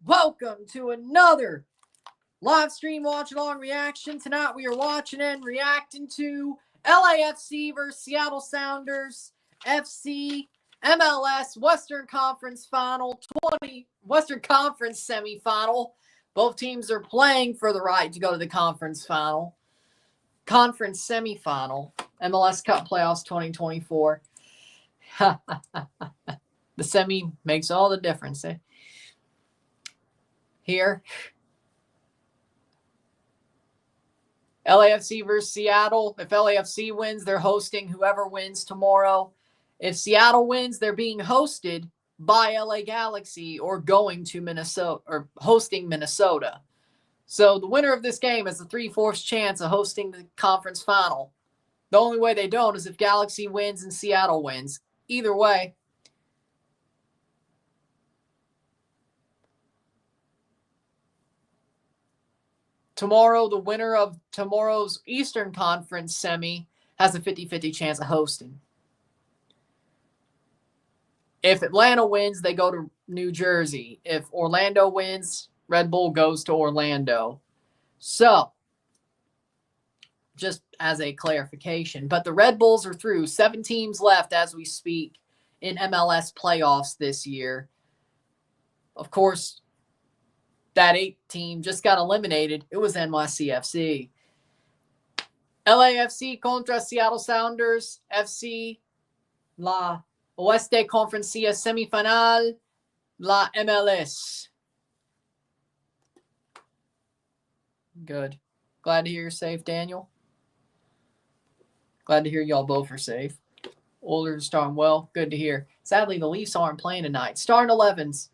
Welcome to another live stream watch-along reaction. Tonight we are watching and reacting to LAFC versus Seattle Sounders FC MLS Western Conference Western Conference Semifinal. Both teams are playing for the right to go to the conference semifinal. MLS Cup Playoffs 2024. The semi makes all the difference. Here, LAFC versus Seattle. If LAFC wins, they're hosting whoever wins tomorrow. If Seattle wins, they're being hosted by LA Galaxy or going to Minnesota or hosting Minnesota. So the winner of this game has a 3/4 chance of hosting the conference final. The only way they don't is if Galaxy wins and Seattle wins. Either way, tomorrow, the winner of tomorrow's Eastern Conference semi has a 50-50 chance of hosting. If Atlanta wins, they go to New Jersey. If Orlando wins, Red Bull goes to Orlando. So, just as a clarification, but the Red Bulls are through. 7 teams left as we speak in MLS playoffs this year. Of course, that 8 team just got eliminated. It was NYCFC. LAFC contra Seattle Sounders FC, la Oeste Conferencia Semifinal, la MLS. Good. Glad to hear you're safe, Daniel. Glad to hear y'all both are safe. Oilers starting well. Good to hear. Sadly, the Leafs aren't playing tonight. Starting 11s.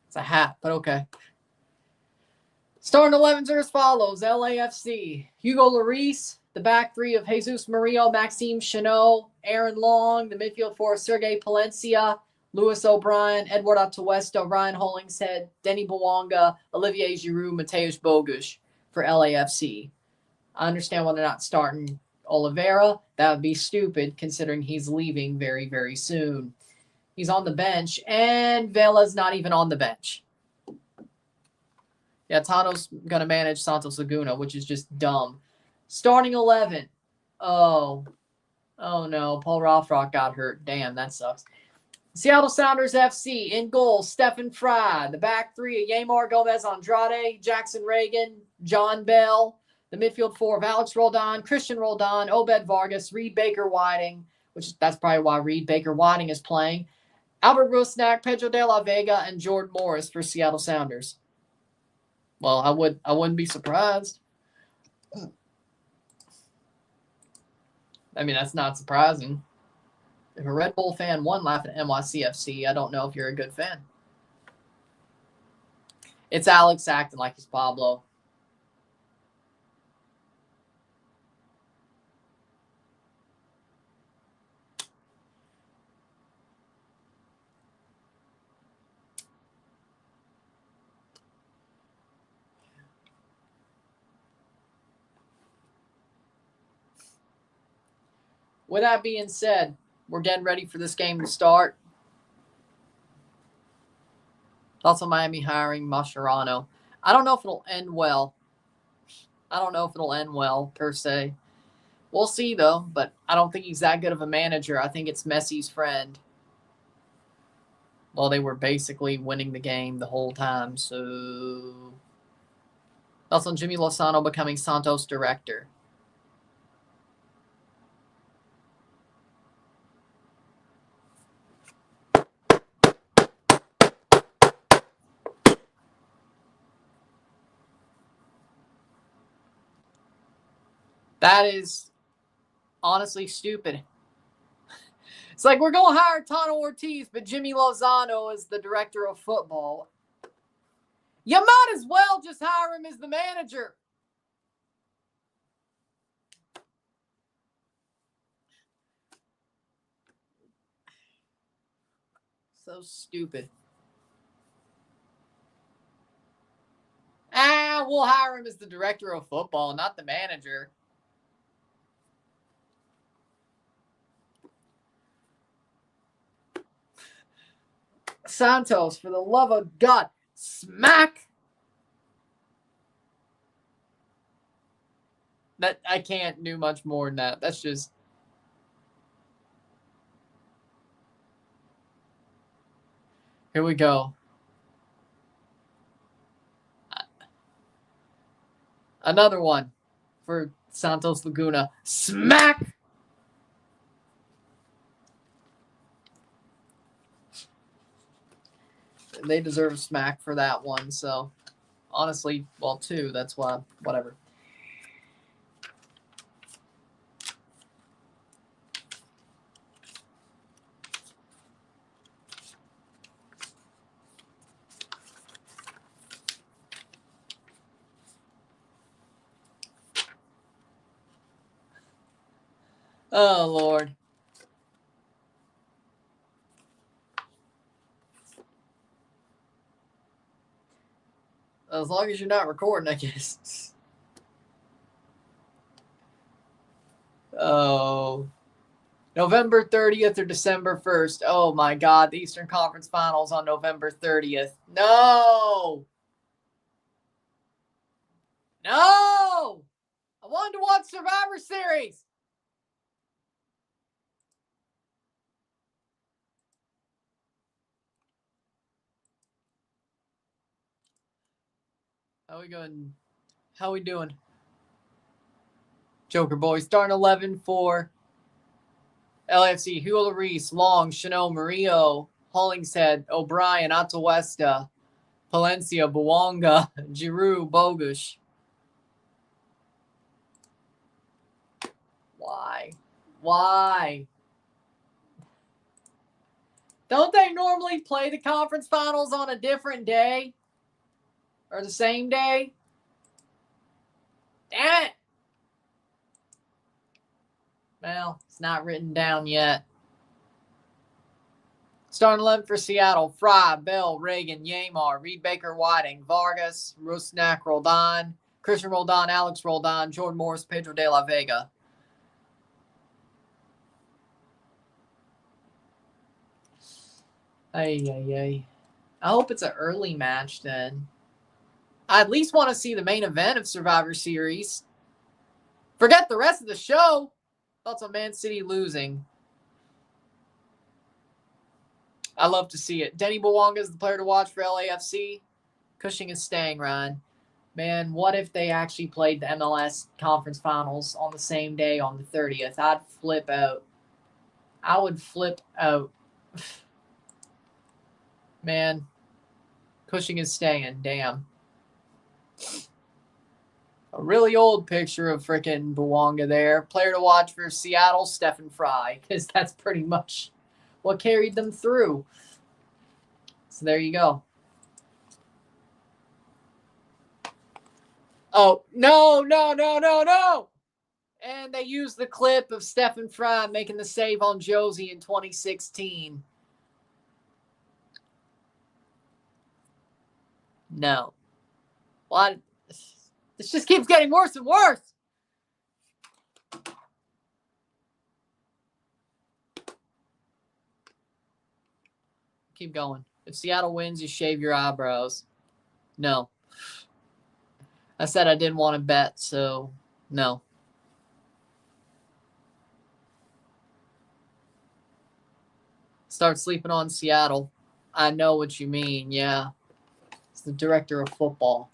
It's a hat, but okay. Starting 11s are as follows. LAFC. Hugo Lloris. The back 3 of Jesus Murillo, Maxime Chanot, Aaron Long. The midfield 4, Sergei Palencia, Luis O'Brien, Edward Atuesta, Ryan Hollingshead, Denny Bouanga, Olivier Giroud, Mateusz Bogusz for LAFC. I understand why they're not starting Oliveira. That would be stupid considering he's leaving very, very soon. He's on the bench, and Vela's not even on the bench. Yeah, Tano's going to manage Santos Laguna, which is just dumb. Starting 11. Oh no. Paul Rothrock got hurt. Damn, that sucks. Seattle Sounders FC. In goal, Stephen Fry. The back 3 of Yeimar Gomez Andrade, Jackson Reagan, John Bell. The midfield 4 of Alex Roldan, Christian Roldan, Obed Vargas, Reed Baker Whiting, that's probably why Reed Baker Whiting is playing. Albert Rusnak, Pedro de la Vega, and Jordan Morris for Seattle Sounders. Well, I wouldn't be surprised. I mean, that's not surprising. If a Red Bull fan won laughing at NYCFC, I don't know if you're a good fan. It's Alex acting like he's Pablo. With that being said, we're getting ready for this game to start. Thoughts on Miami hiring Mascherano. I don't know if it'll end well. Per se. We'll see, though, but I don't think he's that good of a manager. I think it's Messi's friend. Well, they were basically winning the game the whole time, so... Thoughts on Jimmy Lozano becoming Santos director. That is honestly stupid. It's like we're going to hire Tano Ortiz, but Jimmy Lozano is the director of football. You might as well just hire him as the manager. So stupid. We'll hire him as the director of football, not the manager. Santos, for the love of God. Smack! That I can't do much more than that. That's just... Here we go. Another one for Santos Laguna. Smack! They deserve a smack for that one. So, honestly, well, 2. That's why, whatever. Oh, Lord. As long as you're not recording, I guess. Oh. November 30th or December 1st. Oh, my God. The Eastern Conference Finals on November 30th. No! No! I wanted to watch Survivor Series. How we going? How we doing? Joker boys. Starting 11 for LAFC. Hugo Lloris, Long, Chanel, Murillo, Hollingshead, O'Brien, Atuesta, Palencia, Bouanga, Giroux, Bogush. Why? Don't they normally play the conference finals on a different day? Or the same day? Damn it! Well, it's not written down yet. Starting 11 for Seattle. Fry, Bell, Reagan, Yamar, Reed Baker, Whiting, Vargas, Rusnak, Roldan, Christian Roldan, Alex Roldan, Jordan Morris, Pedro de la Vega. Ay. I hope it's an early match then. I at least want to see the main event of Survivor Series. Forget the rest of the show. Thoughts on Man City losing. I love to see it. Denny Bouanga is the player to watch for LAFC. Cushing is staying, Ryan. Man, what if they actually played the MLS Conference Finals on the same day on the 30th? I'd flip out. I would flip out. Man, Cushing is staying. Damn. A really old picture of frickin' Bouanga there. Player to watch for Seattle, Stephen Fry, because that's pretty much what carried them through. So there you go. Oh, no. And they used the clip of Stephen Fry making the save on Josie in 2016. No. What? This just keeps getting worse and worse. Keep going. If Seattle wins, you shave your eyebrows. No. I said I didn't want to bet, so no. Start sleeping on Seattle. I know what you mean, yeah. It's the director of football.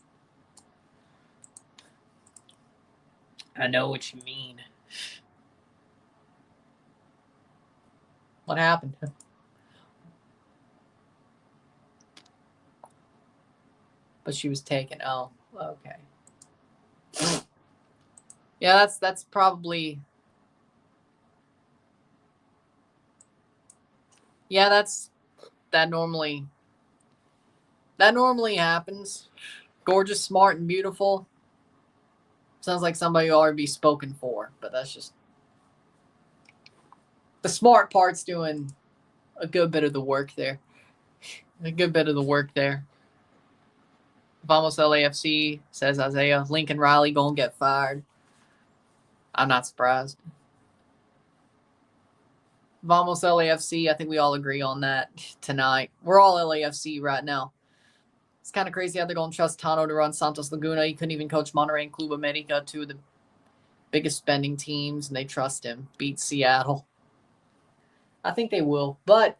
I know what you mean. What happened? But she was taken. Oh, okay. Yeah, that's probably. Yeah, that normally happens. Gorgeous, smart, and beautiful. Sounds like somebody who ought to be spoken for, but that's just the smart part's doing a good bit of the work there. Vamos LAFC, says Isaiah. Lincoln Riley gonna get fired. I'm not surprised. Vamos LAFC. I think we all agree on that tonight. We're all LAFC right now. It's kind of crazy how they're going to trust Tano to run Santos Laguna. He couldn't even coach Monterrey and Club America, two of the biggest spending teams, and they trust him. Beat Seattle. I think they will, but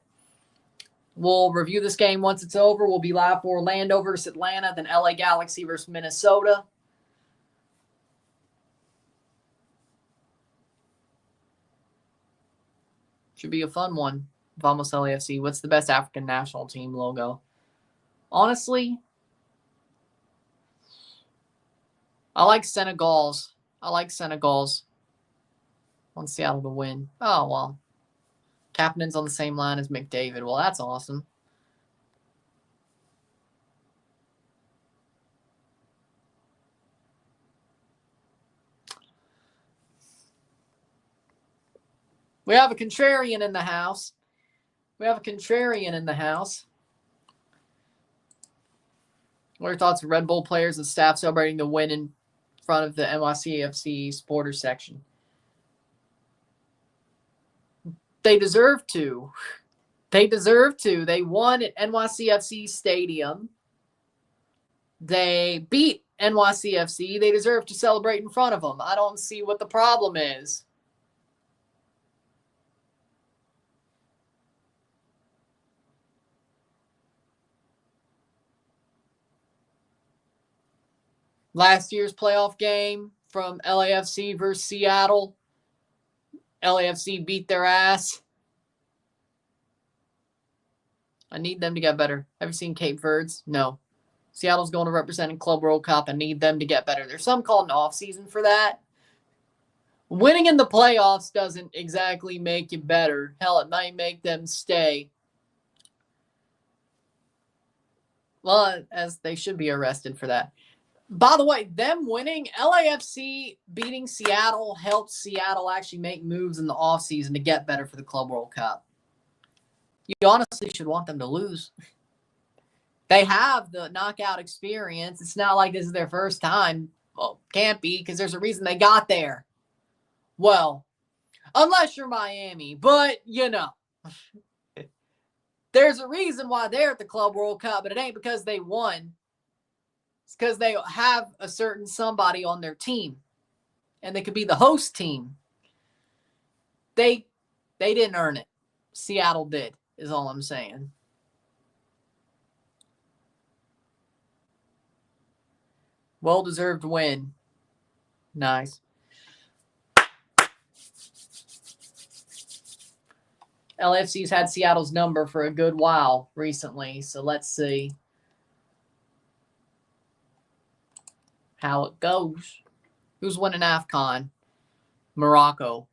we'll review this game once it's over. We'll be live for Orlando versus Atlanta, then LA Galaxy versus Minnesota. Should be a fun one. Vamos LAFC. What's the best African national team logo? Honestly, I like Senegal's. I want Seattle to win. Oh, well. Captain's on the same line as McDavid. Well, that's awesome. We have a contrarian in the house. What are your thoughts of Red Bull players and staff celebrating the win in front of the NYCFC supporters section? They deserve to. They won at NYCFC Stadium. They beat NYCFC. They deserve to celebrate in front of them. I don't see what the problem is. Last year's playoff game from LAFC versus Seattle. LAFC beat their ass. I need them to get better. Have you seen Cape Verde's? No. Seattle's going to represent in Club World Cup. I need them to get better. There's some called an off-season for that. Winning in the playoffs doesn't exactly make you better. Hell, it might make them stay. Well, as they should be arrested for that. By the way, them winning, LAFC beating Seattle helped Seattle actually make moves in the offseason to get better for the Club World Cup. You honestly should want them to lose. They have the knockout experience. It's not like this is their first time. Well, can't be, because there's a reason they got there. Well, unless you're Miami, but you know. There's a reason why they're at the Club World Cup, but it ain't because they won. It's because they have a certain somebody on their team. And they could be the host team. They didn't earn it. Seattle did, is all I'm saying. Well-deserved win. Nice. LAFC's had Seattle's number for a good while recently, so let's see how it goes. Who's winning AFCON? Morocco.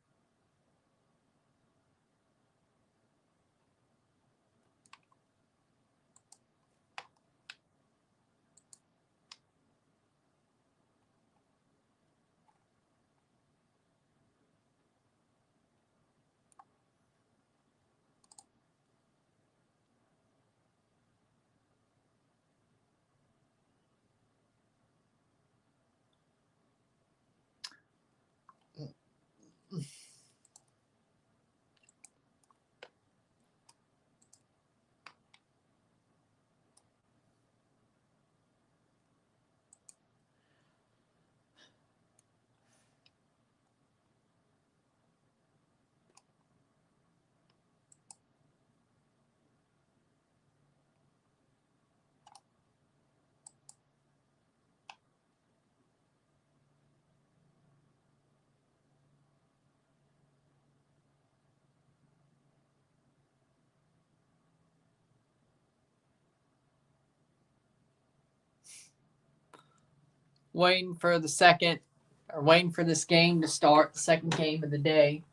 Waiting for this game to start, the second game of the day.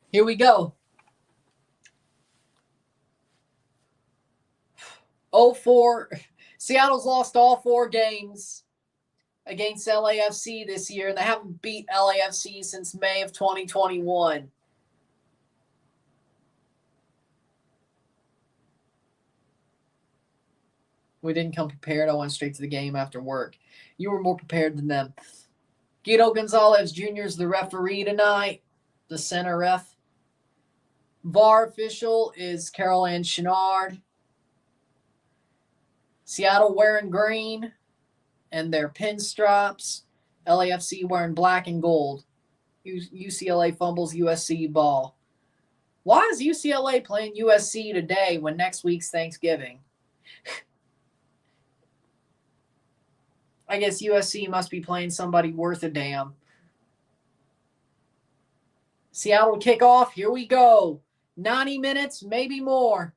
Here we go. 0-4. Seattle's lost all 4 games against LAFC this year, and they haven't beat LAFC since May of 2021. We didn't come prepared. I went straight to the game after work. You were more prepared than them. Guido Gonzalez Jr. is the referee tonight, the center ref. VAR official is Carol Ann Chenard. Seattle wearing green and their pinstripes. LAFC wearing black and gold. UCLA fumbles USC ball. Why is UCLA playing USC today when next week's Thanksgiving? I guess USC must be playing somebody worth a damn. Seattle kickoff. Here we go. 90 minutes, maybe more.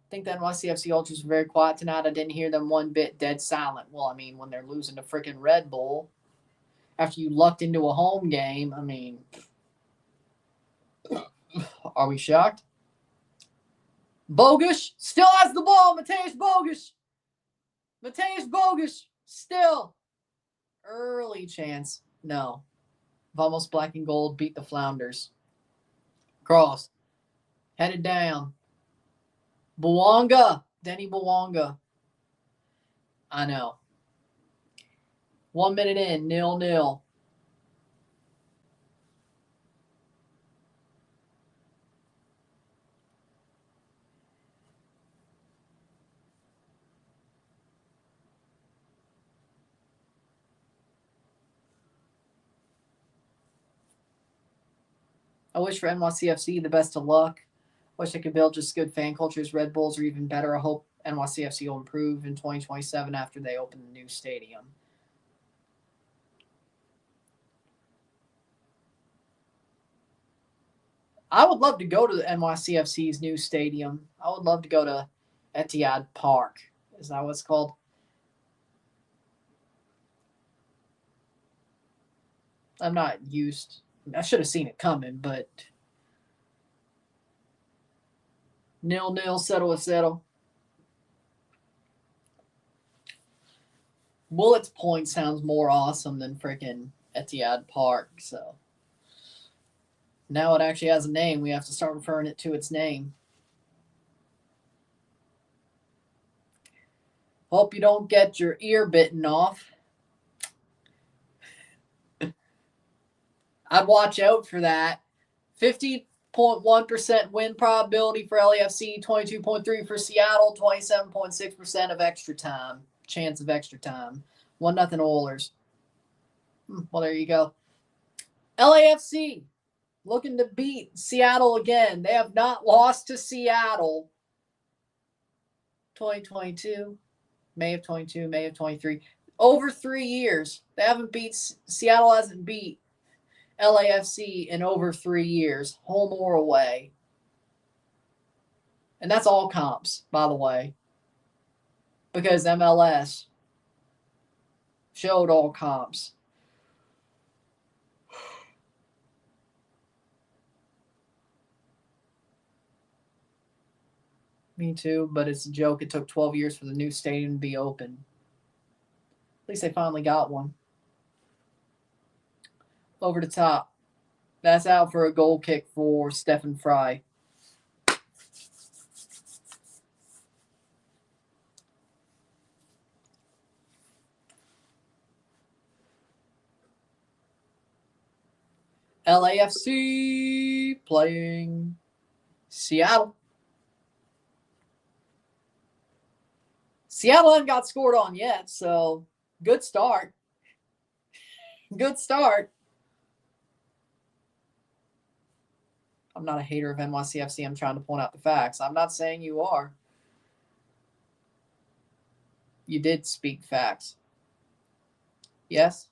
I think the NYCFC Ultras were very quiet tonight. I didn't hear them one bit dead silent. Well, I mean, when they're losing to freaking Red Bull, after you lucked into a home game, I mean, are we shocked? Bogusz still has the ball. Mateusz Bogusz. Mateusz Bogusz still. Early chance. No. Vamos black and gold beat the Flounders. Cross. Headed down. Bouanga. Denny Bouanga. I know. 1 minute in. 0-0. I wish for NYCFC the best of luck. Wish I could build just good fan cultures. Red Bulls are even better. I hope NYCFC will improve in 2027 after they open the new stadium. I would love to go to the NYCFC's new stadium. I would love to go to Etihad Park. Is that what it's called? I'm not used. I should have seen it coming, but 0-0, settle. Bullets Point sounds more awesome than freaking Etihad Park, so now it actually has a name. We have to start referring it to its name. Hope you don't get your ear bitten off. I'd watch out for that. 50.1% win probability for LAFC, 22.3% for Seattle, 27.6% of extra time. Chance of extra time. 1-0 Oilers. Well, there you go. LAFC looking to beat Seattle again. They have not lost to Seattle. 2022, May of 22, May of 23. Over 3 years. They haven't beat, Seattle hasn't beat LAFC in over 3 years, home or away. And that's all comps, by the way, because MLS showed all comps. Me too, but it's a joke. It took 12 years for the new stadium to be open. At least they finally got one. Over the top. That's out for a goal kick for Stephen Fry. LAFC playing Seattle. Seattle hasn't got scored on yet, so good start. Good start. I'm not a hater of NYCFC. I'm trying to point out the facts. I'm not saying you are. You did speak facts. Yes?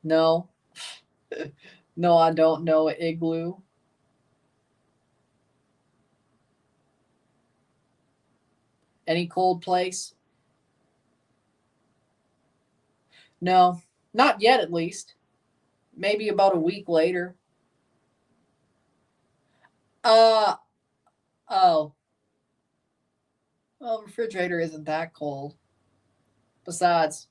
No. No, I don't know an igloo. Any cold place? No, not yet at least. Maybe about a week later. Oh. Well, refrigerator isn't that cold. Besides,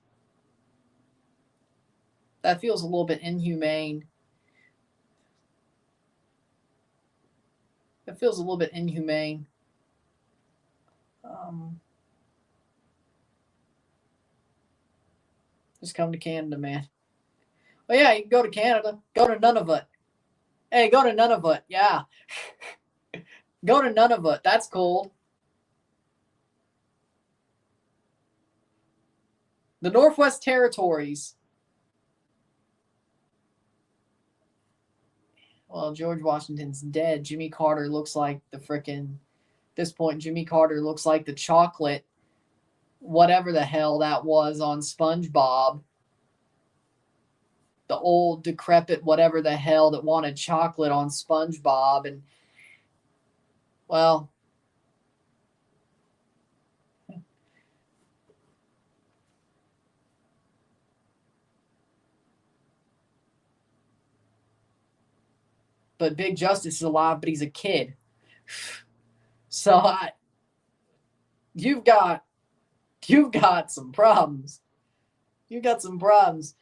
That feels a little bit inhumane. It feels a little bit inhumane. Just come to Canada, man. Oh, yeah, you can go to Canada. Go to Nunavut. Hey, go to Nunavut. Yeah. Go to Nunavut. That's cold. The Northwest Territories. Well, George Washington's dead. Jimmy Carter looks like the frickin'. At this point, Jimmy Carter looks like the chocolate, whatever the hell that was on SpongeBob. The old, decrepit, whatever the hell that wanted chocolate on SpongeBob. And, well, but Big Justice is alive, but he's a kid. So you've got some problems. You've got some problems.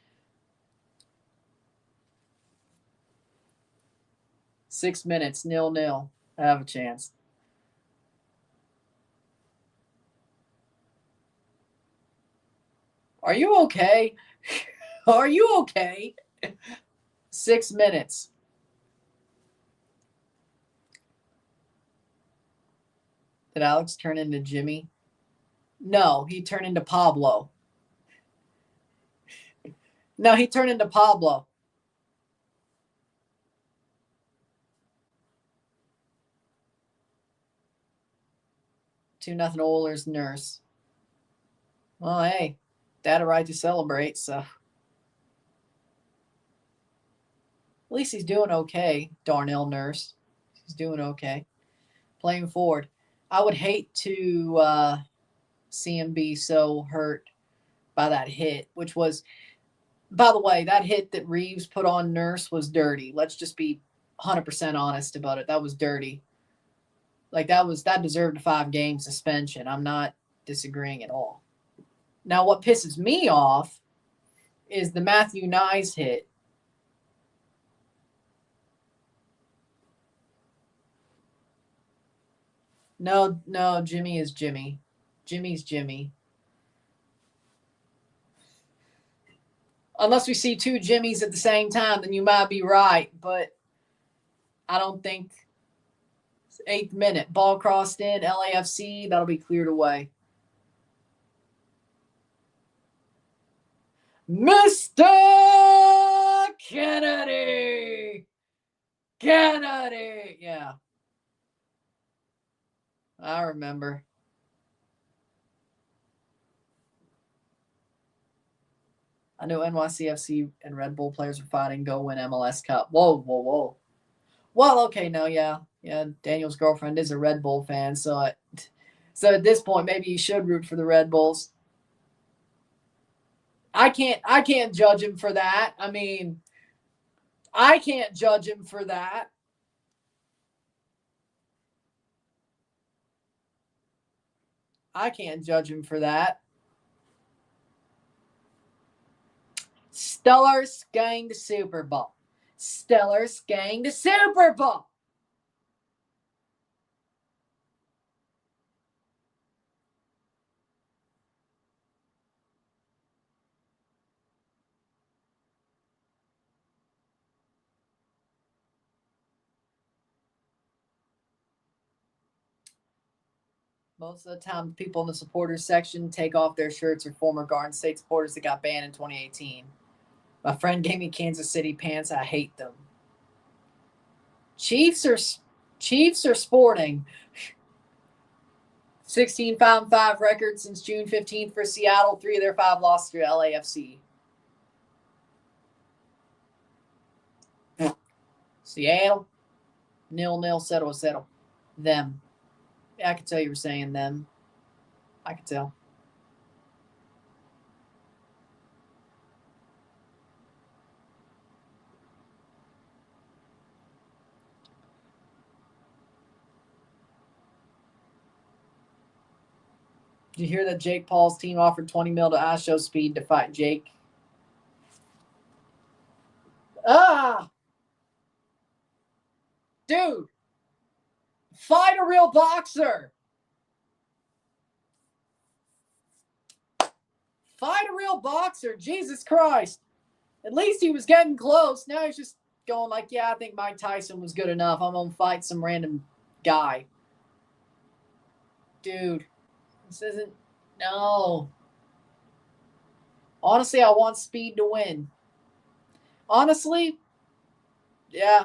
6 minutes, 0-0. I have a chance. Are you okay? Are you okay? 6 minutes. Did Alex turn into Jimmy? No, he turned into Pablo. No, he turned into Pablo. 2-0 Oilers Nurse. Well, hey, they had a right to celebrate, so. At least he's doing okay, Darnell Nurse. He's doing okay. Playing forward. I would hate to see him be so hurt by that hit, which was, by the way, that hit that Reeves put on Nurse was dirty. Let's just be 100% honest about it. That was dirty. Like, that deserved a 5-game suspension. I'm not disagreeing at all. Now, what pisses me off is the Matthew Nyes hit. No, Jimmy is Jimmy. Jimmy's Jimmy. Unless we see 2 Jimmys at the same time, then you might be right. But I don't think. 8th minute. Ball crossed in. LAFC. That'll be cleared away. Mr. Kennedy. Kennedy. Yeah. I remember. I know NYCFC and Red Bull players are fighting. Go win MLS Cup. Whoa. Well, okay, no, yeah. Daniel's girlfriend is a Red Bull fan, so at this point, maybe you should root for the Red Bulls. I can't judge him for that. I mean, I can't judge him for that. I can't judge him for that. Steelers going to Super Bowl. Steelers going to Super Bowl. Most of the time, people in the supporters section take off their shirts or former Garden State supporters that got banned in 2018. My friend gave me Kansas City pants. I hate them. Chiefs are sporting. 16-5-5 record since June 15th for Seattle. 3 of their 5 losses to LAFC. Seattle, 0-0, settle. Them. Yeah, I could tell you were saying them. I could tell. Did you hear that Jake Paul's team offered $20 million to Asho Speed to fight Jake? Ah! Dude! Fight a real boxer! Fight a real boxer! Jesus Christ! At least he was getting close. Now he's just going like, yeah, I think Mike Tyson was good enough. I'm going to fight some random guy. Dude, this isn't... No. Honestly, I want Speed to win. Honestly, yeah,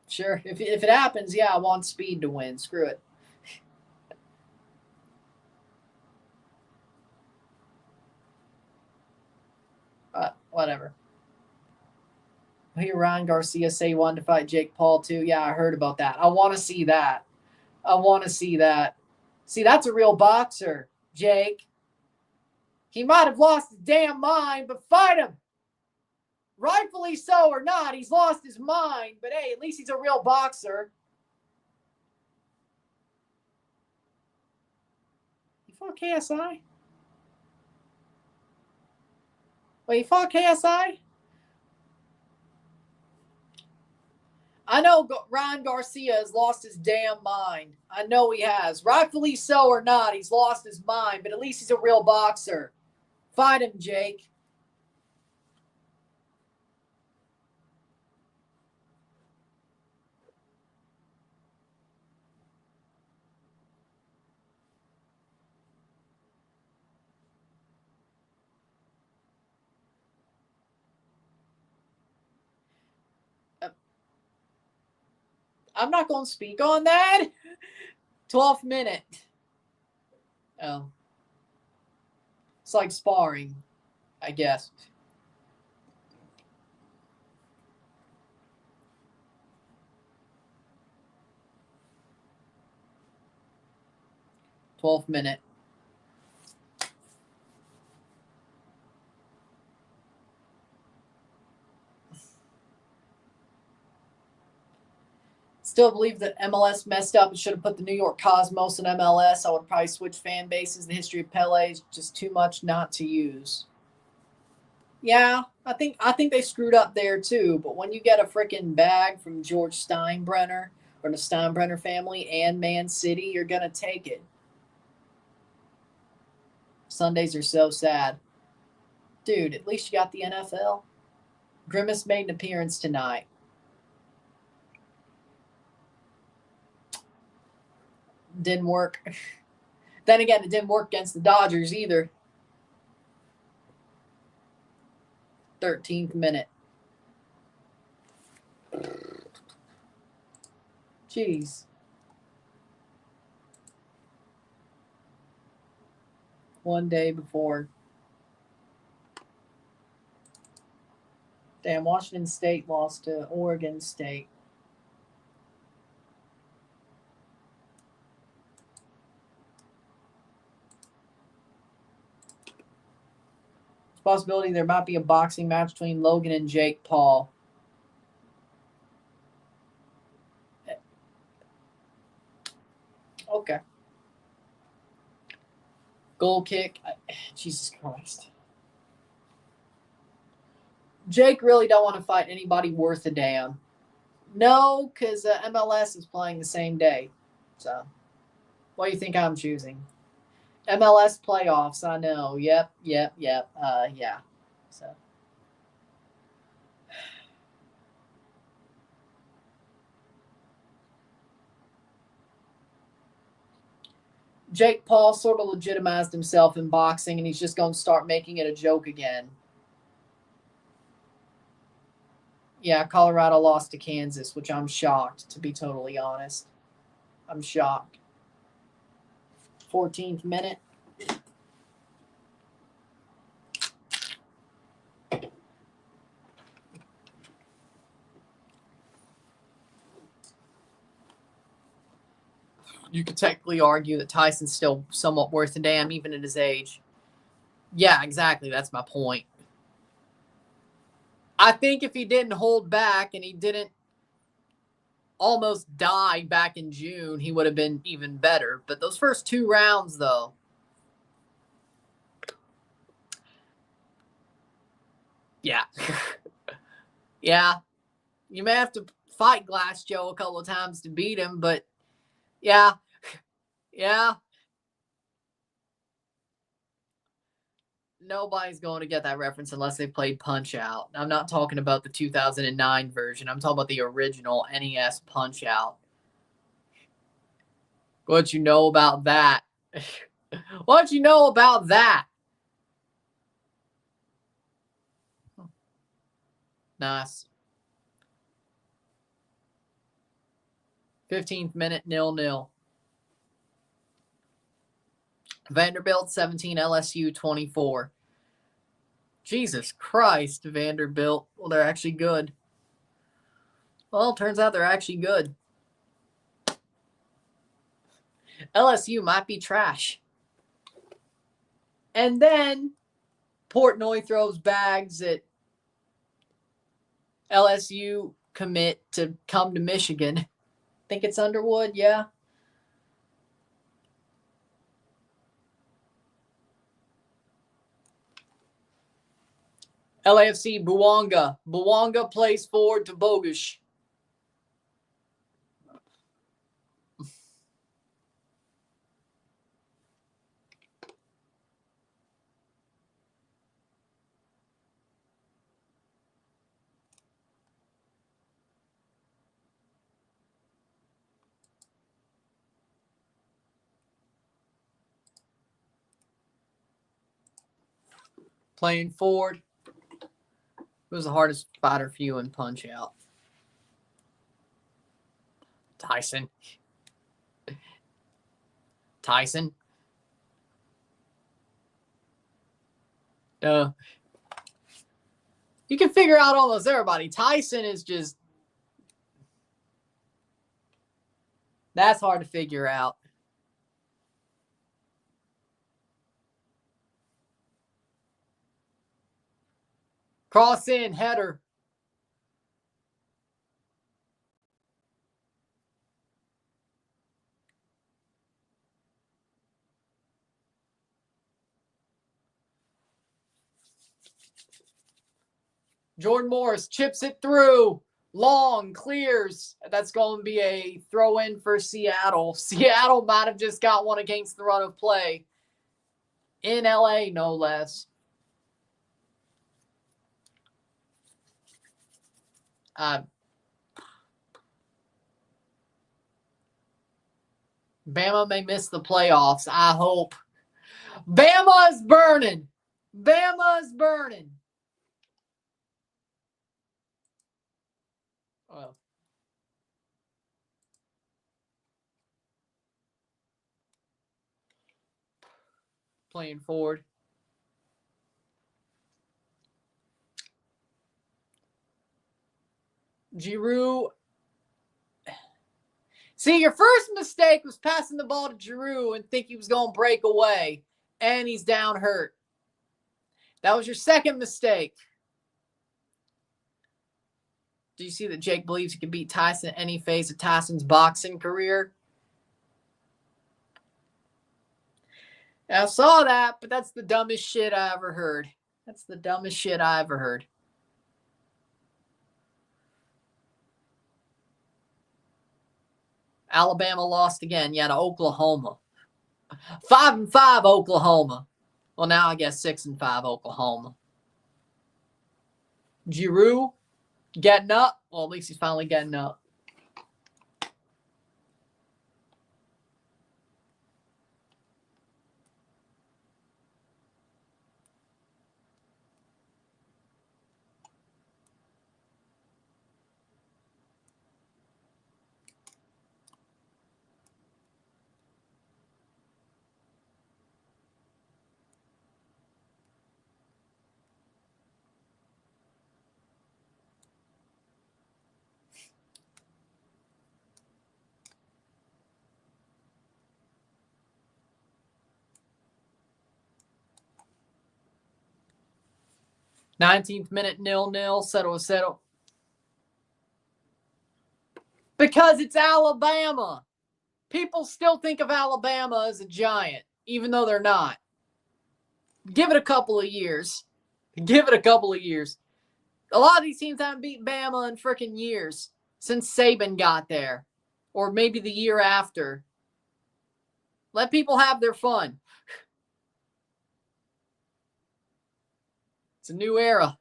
sure. If it happens, yeah, I want Speed to win. Screw it. Whatever. I hear Ryan Garcia say he wanted to fight Jake Paul too. Yeah, I heard about that. I want to see that. I want to see that. See, that's a real boxer, Jake. He might have lost his damn mind, but fight him. Rightfully so or not, he's lost his mind. But hey, at least he's a real boxer. He fought KSI? Wait, he fought KSI? I know Ryan Garcia has lost his damn mind. I know he has. Rightfully so or not, he's lost his mind, but at least he's a real boxer. Fight him, Jake. I'm not going to speak on that. 12th minute. Oh. It's like sparring, I guess. Twelfth minute. Still believe that MLS messed up and should have put the New York Cosmos in MLS. I would probably switch fan bases. The history of Pele is just too much not to use. Yeah, I think they screwed up there too. But when you get a freaking bag from George Steinbrenner or the Steinbrenner family and Man City, you're gonna take it. Sundays are so sad. Dude, at least you got the NFL. Grimace made an appearance tonight. Didn't work. Then again, it didn't work against the Dodgers either. 13th minute. Jeez. One day before. Damn, Washington State lost to Oregon State. Possibility there might be a boxing match between Logan and Jake Paul. Okay. Goal kick. Jesus Christ. Jake really don't want to fight anybody worth a damn. No, because MLS is playing the same day. So, what do you think I'm choosing? MLS playoffs, I know. Yep. Yeah. So. Jake Paul sort of legitimized himself in boxing, and he's just going to start making it a joke again. Yeah, Colorado lost to Kansas, which I'm shocked, to be totally honest. I'm shocked. 14th minute. You could technically argue that Tyson's still somewhat worth a damn, even at his age. Yeah, exactly. That's my point. I think if he didn't hold back and he didn't almost die back in June, he would have been even better. But those first 2 rounds, though. Yeah. Yeah. You may have to fight Glass Joe a couple of times to beat him, but yeah. Yeah. Nobody's going to get that reference unless they played Punch-Out. I'm not talking about the 2009 version. I'm talking about the original NES Punch-Out. What you know about that? What you know about that? Nice. 15th minute, 0-0. Vanderbilt 17, LSU 24. Jesus Christ, Vanderbilt. Well, they're actually good. Well, it turns out they're actually good. LSU might be trash. And then Portnoy throws bags at LSU commit to come to Michigan. Think it's Underwood, yeah. LAFC, Buwanga. Buwanga plays forward to Bogusz. Playing forward. Who was the hardest fighter for you in Punch-Out? Tyson. Tyson? You can figure out almost everybody. Tyson is just... That's hard to figure out. Cross in, header. Jordan Morris chips it through. Long, clears. That's going to be a throw-in for Seattle. Seattle might have just got one against the run of play. In LA, no less. Bama may miss the playoffs. I hope. Bama's burning. Bama's burning. Well. Playing forward. Girault. See, your first mistake was passing the ball to Girault and think he was going to break away, and he's down hurt. That was your second mistake. Do you see that Jake believes he can beat Tyson at any phase of Tyson's boxing career? I saw that, but that's the dumbest shit I ever heard. That's the dumbest shit I ever heard. Alabama lost again. Yeah, to Oklahoma. 5-5 Oklahoma. Well, now I guess 6-5 Oklahoma. Girault getting up. Well, at least he's finally getting up. Nineteenth minute, 0-0. Settle. Because it's Alabama. People still think of Alabama as a giant, even though they're not. Give it a couple of years. Give it a couple of years. A lot of these teams haven't beaten Bama in freaking years since Saban got there, or maybe the year after. Let people have their fun. It's a new era.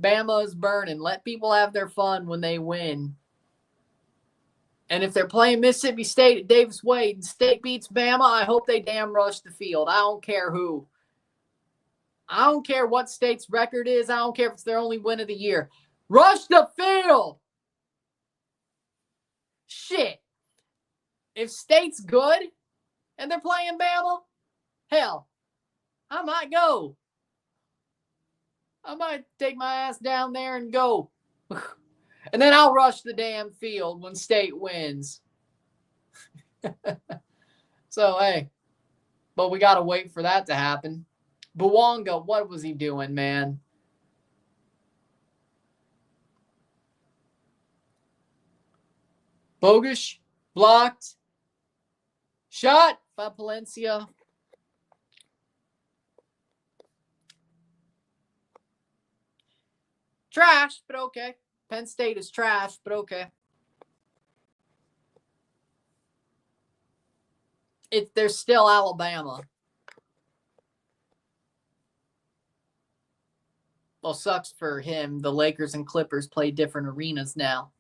Bama is burning. Let people have their fun when they win. And if they're playing Mississippi State at Davis Wade and State beats Bama, I hope they damn rush the field. I don't care who. I don't care what State's record is. I don't care if it's their only win of the year. Rush the field! Shit. If State's good and they're playing Bama, hell, I might go. I might take my ass down there and go. And then I'll rush the damn field when State wins. So, hey. But we got to wait for that to happen. Buwanga, what was he doing, man? Bogus. Blocked. Shot by Palencia. Trash, but okay. Penn State is trash, but okay. They're still Alabama. Well, sucks for him. The Lakers and Clippers play different arenas now.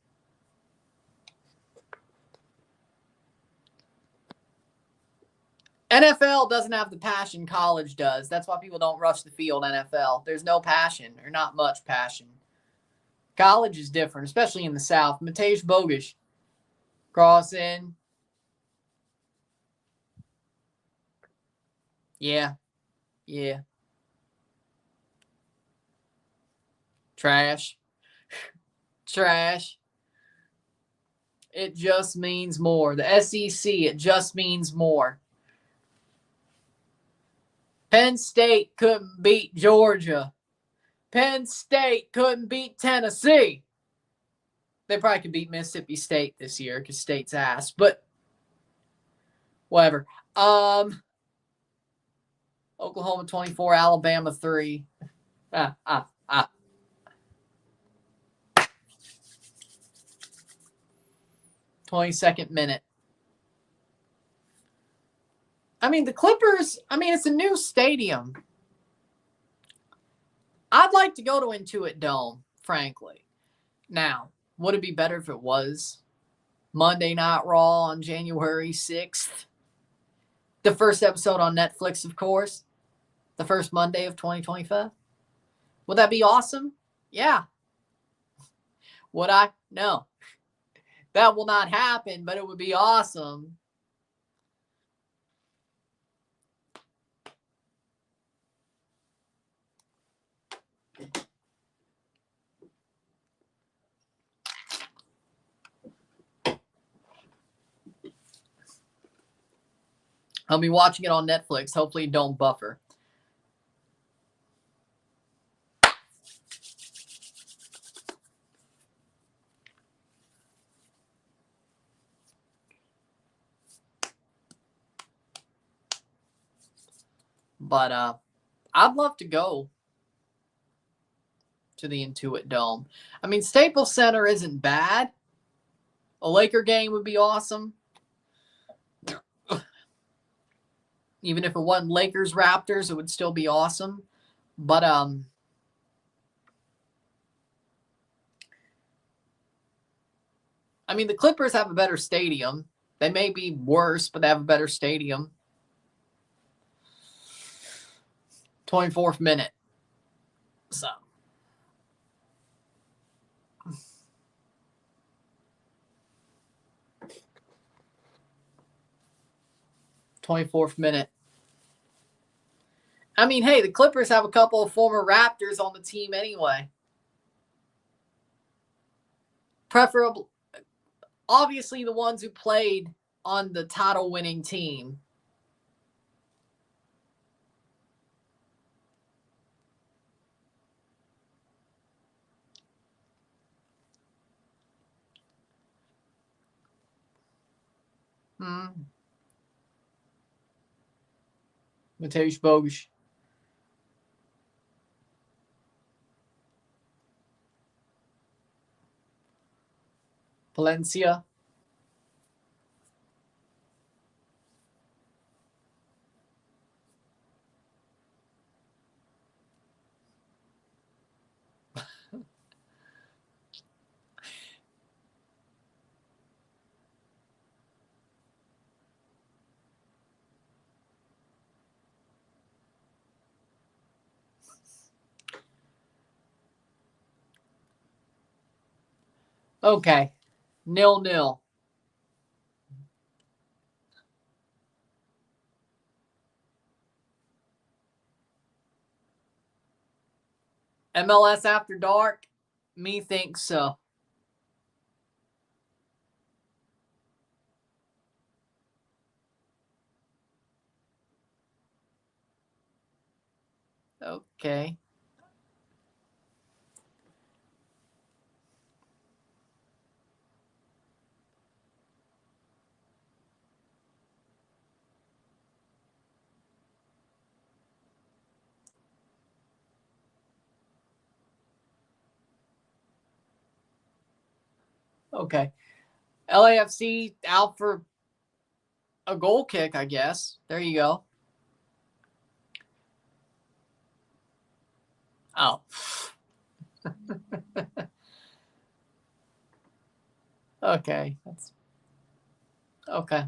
NFL doesn't have the passion college does. That's why people don't rush the field, NFL. There's no passion, or not much passion. College is different, especially in the South. Matej Bogus. Cross in. Yeah. Yeah. Trash. Trash. It just means more. The SEC, it just means more. Penn State couldn't beat Georgia. Penn State couldn't beat Tennessee. They probably could beat Mississippi State this year because State's ass, but whatever. Oklahoma 24, Alabama 3. 22nd minute. I mean, the Clippers, it's a new stadium. I'd like to go to Intuit Dome, frankly. Now, would it be better if it was Monday Night Raw on January 6th? The first episode on Netflix, of course. The first Monday of 2025. Would that be awesome? Yeah. Would I? No. That will not happen, but it would be awesome. I'll be watching it on Netflix. Hopefully, don't buffer. But I'd love to go to the Intuit Dome. Staples Center isn't bad. A Laker game would be awesome. Even if it wasn't Lakers Raptors, it would still be awesome. But the Clippers have a better stadium. They may be worse, but they have a better stadium. 24th minute. So. '24th minute. Hey, the Clippers have a couple of former Raptors on the team anyway. Preferably, obviously, the ones who played on the title-winning team. Matej Bogus. Valencia. Okay. 0-0. MLS After Dark? Me thinks so. Okay. Okay. LAFC out for a goal kick, I guess. There you go. Oh. Okay. That's okay.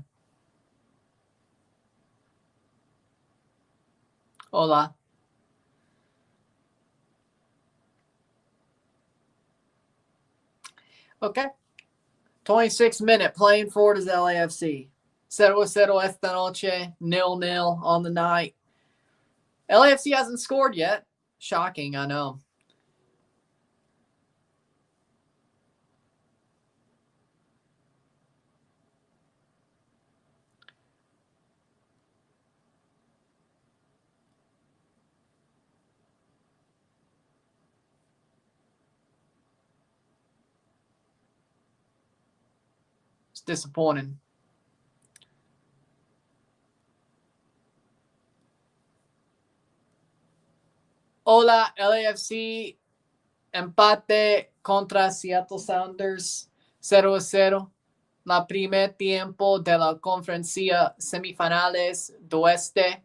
Hola. Okay. 26th minute. Playing forward is LAFC. 0-0 esta noche. 0-0 on the night. LAFC hasn't scored yet. Shocking, I know. It's disappointing. Hola, LAFC. Empate contra Seattle Sounders. 0-0. La primer tiempo de la conferencia semifinales do Oeste.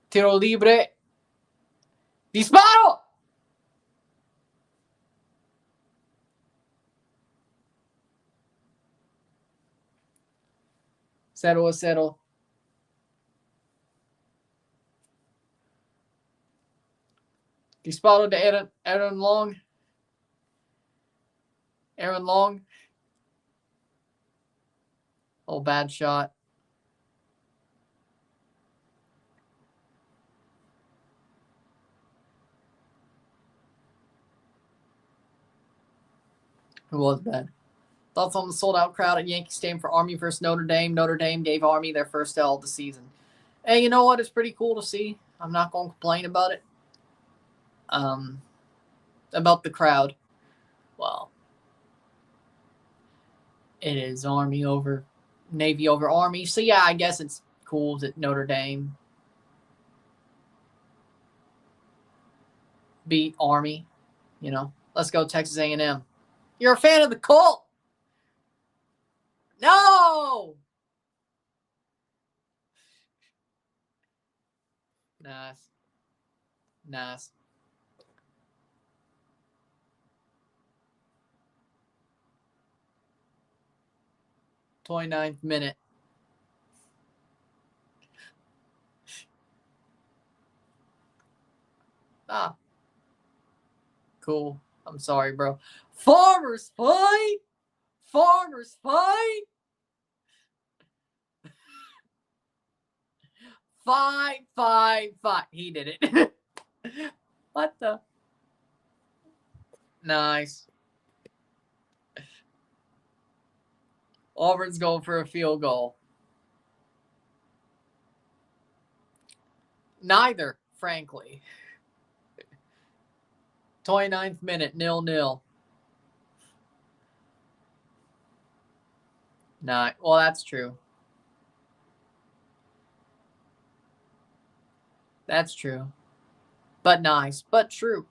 Tiro libre. ¡Disparo! Cero a cero. Disparo de Aaron Long. Aaron Long. Oh, bad shot. It was bad. Thoughts on the sold-out crowd at Yankee Stadium for Army versus Notre Dame. Notre Dame gave Army their first L of the season. Hey, you know what? It's pretty cool to see. I'm not going to complain about it. About the crowd. Well, it is Army over Navy over Army. So, yeah, I guess it's cool that Notre Dame beat Army. You know, let's go Texas A&M. You're a fan of the Colt. No! Nice. Nice. 29th minute. Ah. Cool. I'm sorry, bro. Farmers fight! Farmers fight! Fight. He did it. What the? Nice. Auburn's going for a field goal. Neither, frankly. 29th minute, 0-0. Nah, well, that's true. That's true. But nice, but true.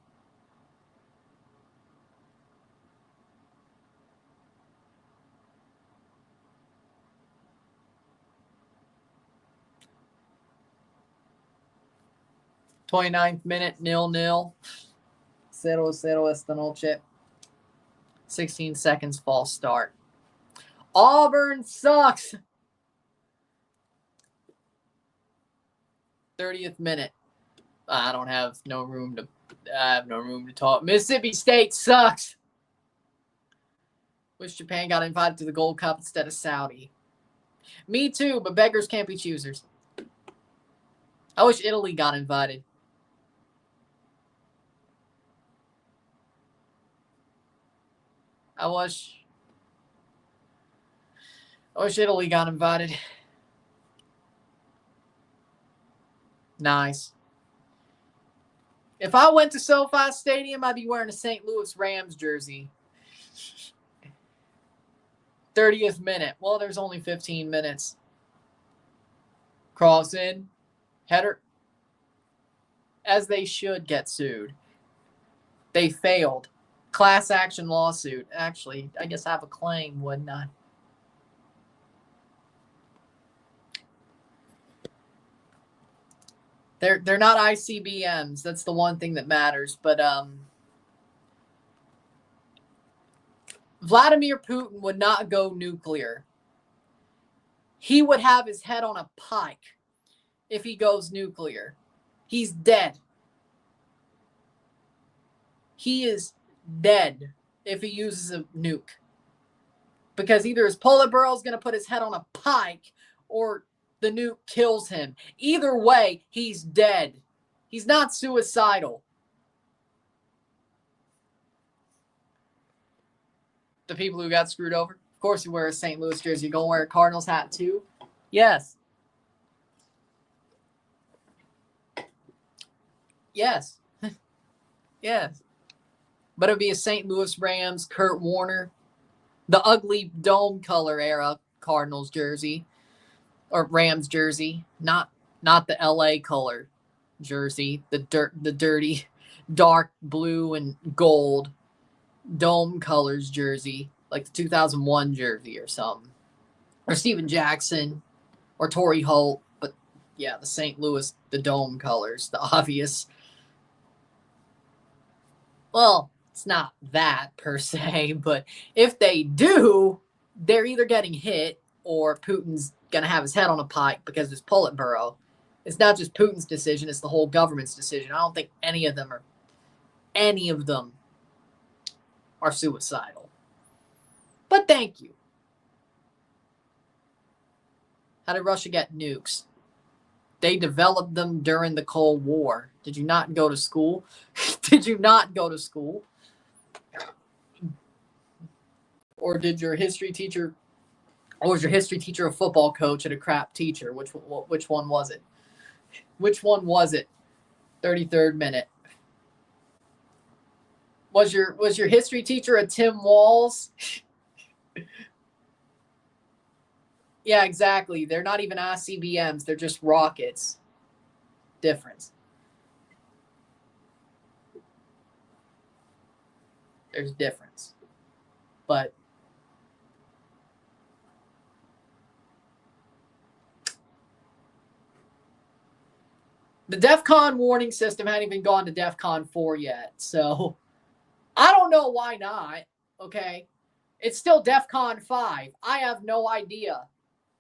29th minute, 0-0. 0-0 esta noche. 16 seconds, false start. Auburn sucks. 30th minute. I have no room to talk. Mississippi State sucks. Wish Japan got invited to the Gold Cup instead of Saudi. Me too, but beggars can't be choosers. I wish Italy got invited. I wish Italy got invited. Nice. If I went to SoFi Stadium, I'd be wearing a St. Louis Rams jersey. 30th minute. Well, there's only 15 minutes. Cross in. Header. As they should get sued. They failed. Class action lawsuit. Actually, I guess I have a claim, wouldn't I? They're not ICBMs. That's the one thing that matters. But Vladimir Putin would not go nuclear. He would have his head on a pike if he goes nuclear. He's dead. He is dead if he uses a nuke. Because either his Politburo is going to put his head on a pike or the nuke kills him. Either way, he's dead. He's not suicidal. The people who got screwed over. Of course, you wear a St. Louis jersey. You gonna wear a Cardinals hat too? Yes. Yes. Yes. But it would be a St. Louis Rams, Kurt Warner, the ugly dome color era Cardinals jersey. Or Rams jersey, not the LA color jersey, the dirty dark blue and gold dome colors jersey, like the 2001 jersey or something, or Steven Jackson, or Torrey Holt. But yeah, the St. Louis, the dome colors, the obvious. Well, it's not that per se, but if they do, they're either getting hit or Putin's going to have his head on a pike because it's Politburo. It's not just Putin's decision, it's the whole government's decision. I don't think any of them are suicidal. But thank you. How did Russia get nukes? They developed them during the Cold War. Did you not go to school? Did you not go to school? Or did your history teacher... Or was your history teacher a football coach and a crap teacher? Which one was it? Which one was it? 33rd minute. Was your history teacher a Tim Walls? Yeah, exactly. They're not even ICBMs. They're just rockets. Difference. There's difference. But the DEFCON warning system hadn't even gone to DEFCON 4 yet. So I don't know why not. Okay. It's still DEFCON 5. I have no idea.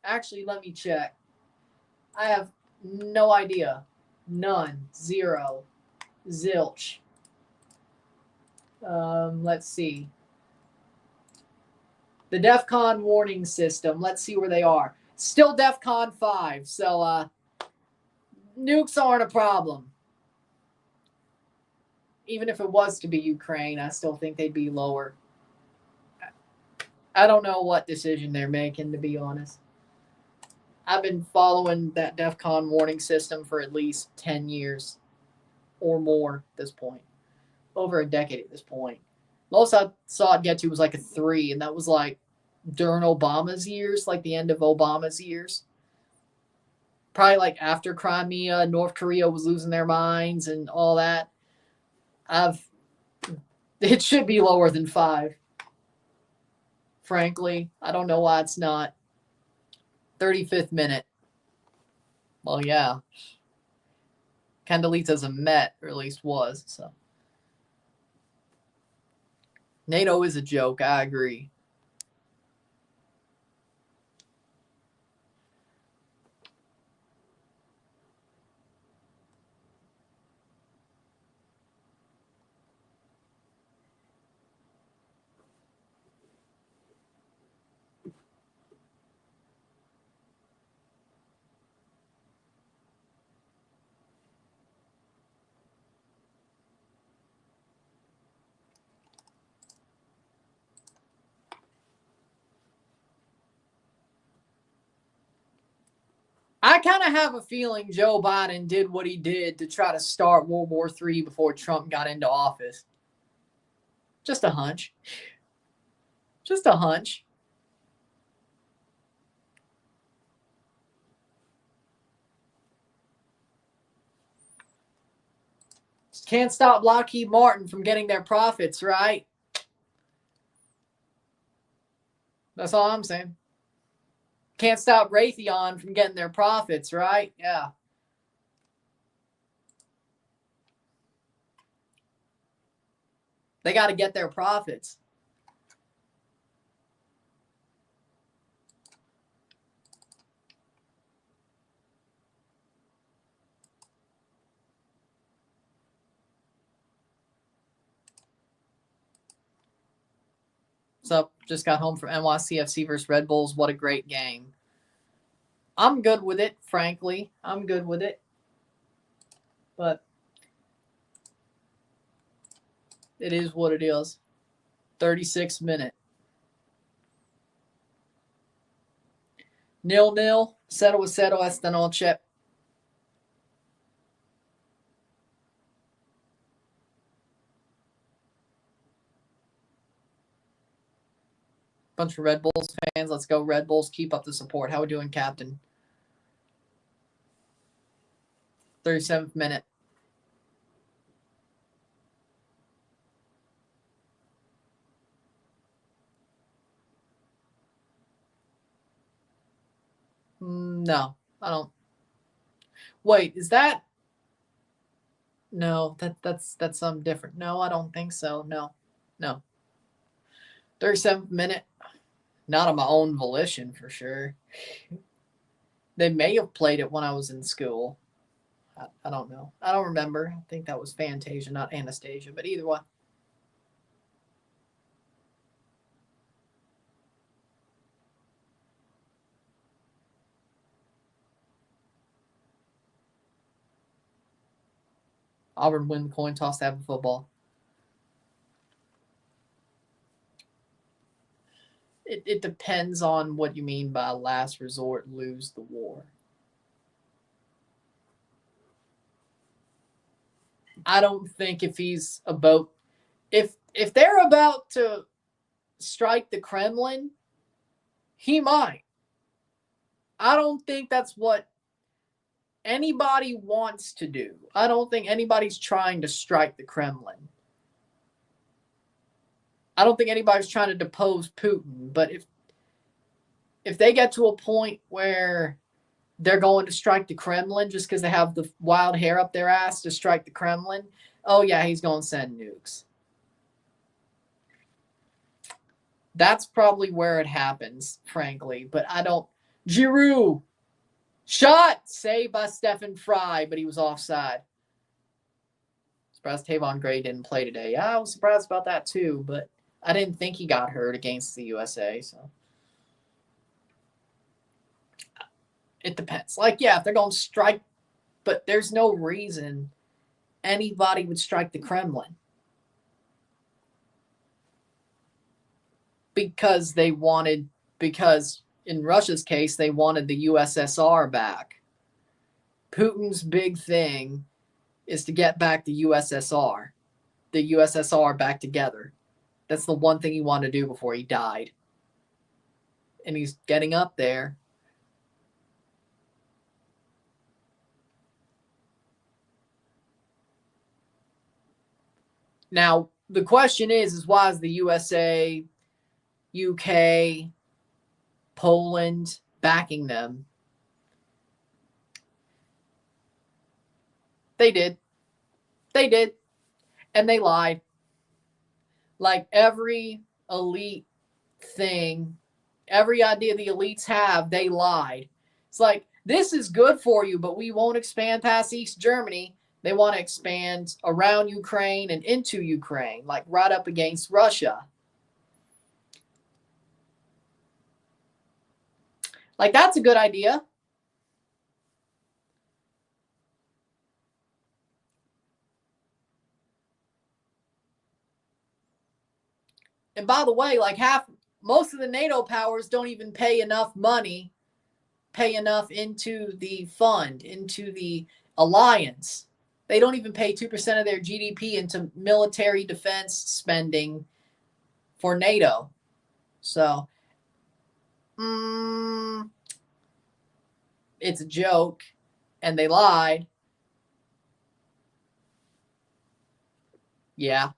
Actually, let me check. I have no idea. None. Zero. Zilch. Let's see. The DEFCON warning system. Let's see where they are. Still DEFCON 5. So, nukes aren't a problem. Even if it was to be Ukraine, I still think they'd be lower. I don't know what decision they're making, to be honest. I've been following that DEFCON warning system for at least 10 years or more at this point. Over a decade at this point. Most I saw it get to was like a 3, and that was like during Obama's years, like the end of Obama's years. Probably like after Crimea, North Korea was losing their minds and all that. It should be lower than 5. Frankly, I don't know why it's not. 35th minute. Well, yeah. Candelita's a Met, or at least was. So NATO is a joke. I agree. I kind of have a feeling Joe Biden did what he did to try to start World War III before Trump got into office. Just a hunch. Just a hunch. Can't stop Lockheed Martin from getting their profits, right? That's all I'm saying. Can't stop Raytheon from getting their profits, right? Yeah. They got to get their profits. So, just got home from NYCFC versus Red Bulls. What a great game. I'm good with it, frankly. I'm good with it. But it is what it is. 36 minute. 0-0. 0-0 esta noche. Bunch of Red Bulls fans. Let's go, Red Bulls. Keep up the support. How we doing, Captain? 37th minute. No, I don't. Wait, is that? No, that's something different. No, I don't think so. No. 37th minute. Not on my own volition, for sure. They may have played it when I was in school. I don't know. I don't remember. I think that was Fantasia, not Anastasia. But either way. Auburn win the coin toss to have a football. It depends on what you mean by last resort, lose the war. I don't think if he's about if they're about to strike the Kremlin, he might. I don't think that's what anybody wants to do. I don't think anybody's trying to strike the Kremlin. I don't think anybody's trying to depose Putin, but if they get to a point where they're going to strike the Kremlin just because they have the wild hair up their ass to strike the Kremlin, oh yeah, he's going to send nukes. That's probably where it happens, frankly. But I don't. Giroux, shot, saved by Stephen Fry, but he was offside. Surprised Tavon Gray didn't play today. Yeah, I was surprised about that too, but I didn't think he got hurt against the USA. So it depends. Like, yeah, if they're going to strike, but there's no reason anybody would strike the Kremlin. Because in Russia's case, they wanted the USSR back. Putin's big thing is to get back the USSR back together. That's the one thing he wanted to do before he died. And he's getting up there. Now, the question is why is the USA, UK, Poland backing them? They did. They did. And they lied. Like every elite thing, every idea the elites have, they lied. It's like, this is good for you, but we won't expand past East Germany. They want to expand around Ukraine and into Ukraine, like right up against Russia. Like, that's a good idea. And by the way, like most of the NATO powers don't even pay enough money, pay enough into the fund, into the alliance. They don't even pay 2% of their GDP into military defense spending for NATO. So, it's a joke, and they lied. Yeah.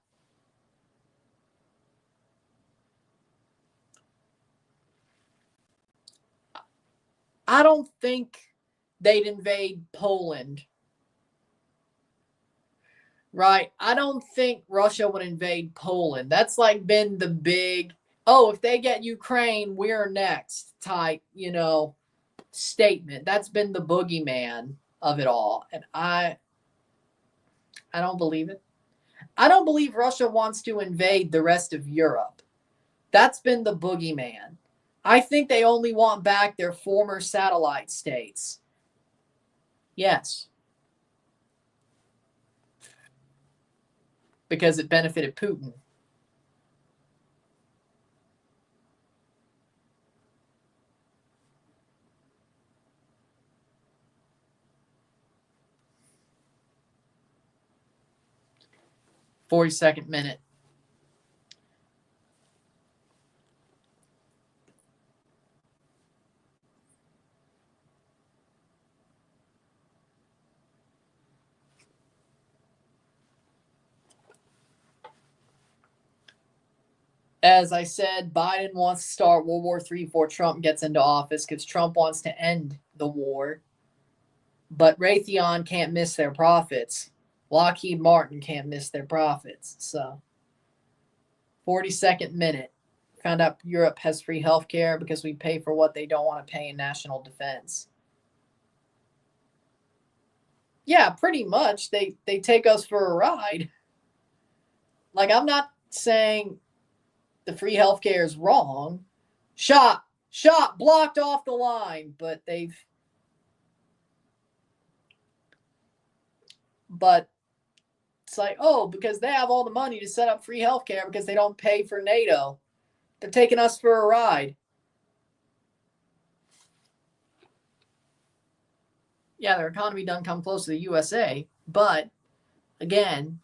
I don't think they'd invade Poland. Right? I don't think Russia would invade Poland. That's like been the big, oh, if they get Ukraine, we're next type, statement. That's been the boogeyman of it all. And I don't believe it. I don't believe Russia wants to invade the rest of Europe. That's been the boogeyman. I think they only want back their former satellite states. Yes. Because it benefited Putin. "42nd minute. As I said, Biden wants to start World War III before Trump gets into office because Trump wants to end the war. But Raytheon can't miss their profits. Lockheed Martin can't miss their profits. So, 42nd minute. Found out Europe has free healthcare because we pay for what they don't want to pay in national defense. Yeah, pretty much. They take us for a ride. Like, I'm not saying the free healthcare is wrong. Shot, blocked off the line, but it's like, oh, because they have all the money to set up free healthcare because they don't pay for NATO. They're taking us for a ride. Yeah, their economy doesn't come close to the USA, but again,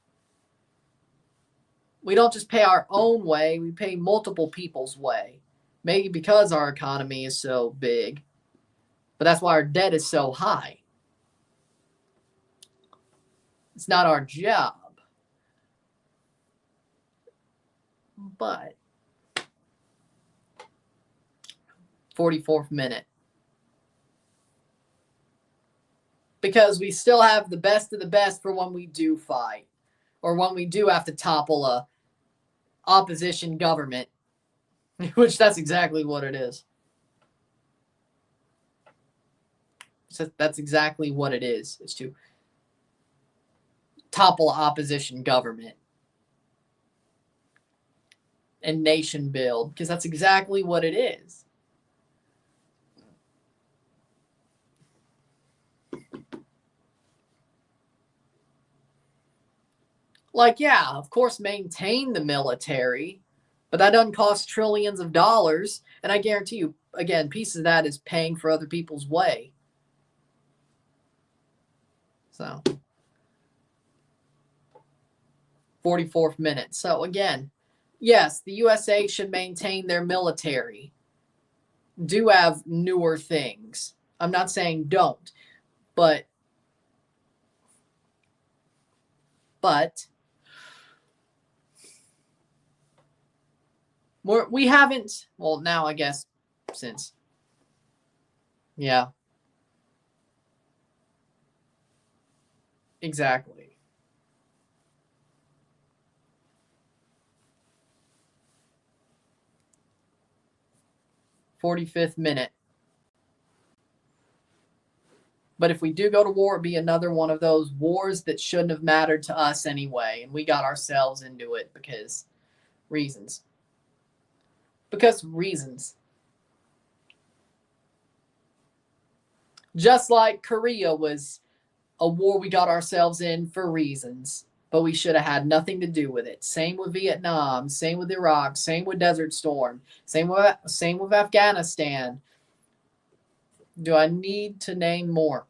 we don't just pay our own way, we pay multiple people's way. Maybe because our economy is so big, but that's why our debt is so high. It's not our job. But 44th minute. Because we still have the best of the best for when we do fight, or when we do have to topple a opposition government, which that's exactly what it is. So that's exactly what it is to topple opposition government and nation build, because that's exactly what it is. Like, yeah, of course, maintain the military, but that doesn't cost trillions of dollars. And I guarantee you, again, pieces of that is paying for other people's way. So, 44th minute. So, again, yes, the USA should maintain their military. Do have newer things. I'm not saying don't, but we haven't, well, now I guess since, yeah. Exactly. '45th minute. But if we do go to war, it'd be another one of those wars that shouldn't have mattered to us anyway. And we got ourselves into it because reasons. Because reasons. Just like Korea was a war we got ourselves in for reasons, but we should have had nothing to do with it. Same with Vietnam, same with Iraq, same with Desert Storm, same with Afghanistan. Do I need to name more?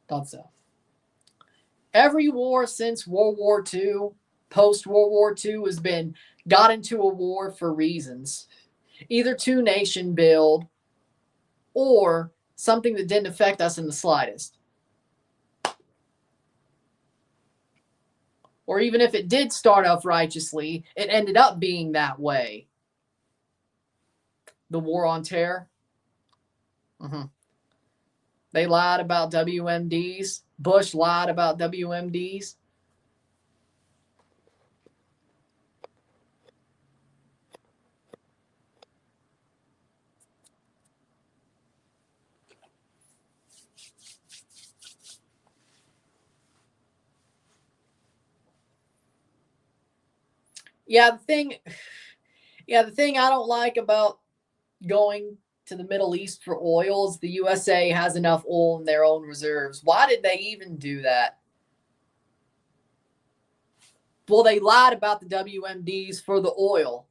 Thought so. Every war since World War II, post World War II, has been got into a war for reasons. Either to nation build or something that didn't affect us in the slightest. Or even if it did start off righteously, it ended up being that way. The war on terror. They lied about WMDs. Bush lied about WMDs. The thing I don't like about going to the Middle East for oil is the USA has enough oil in their own reserves. Why did they even do that? Well, they lied about the WMDs for the oil.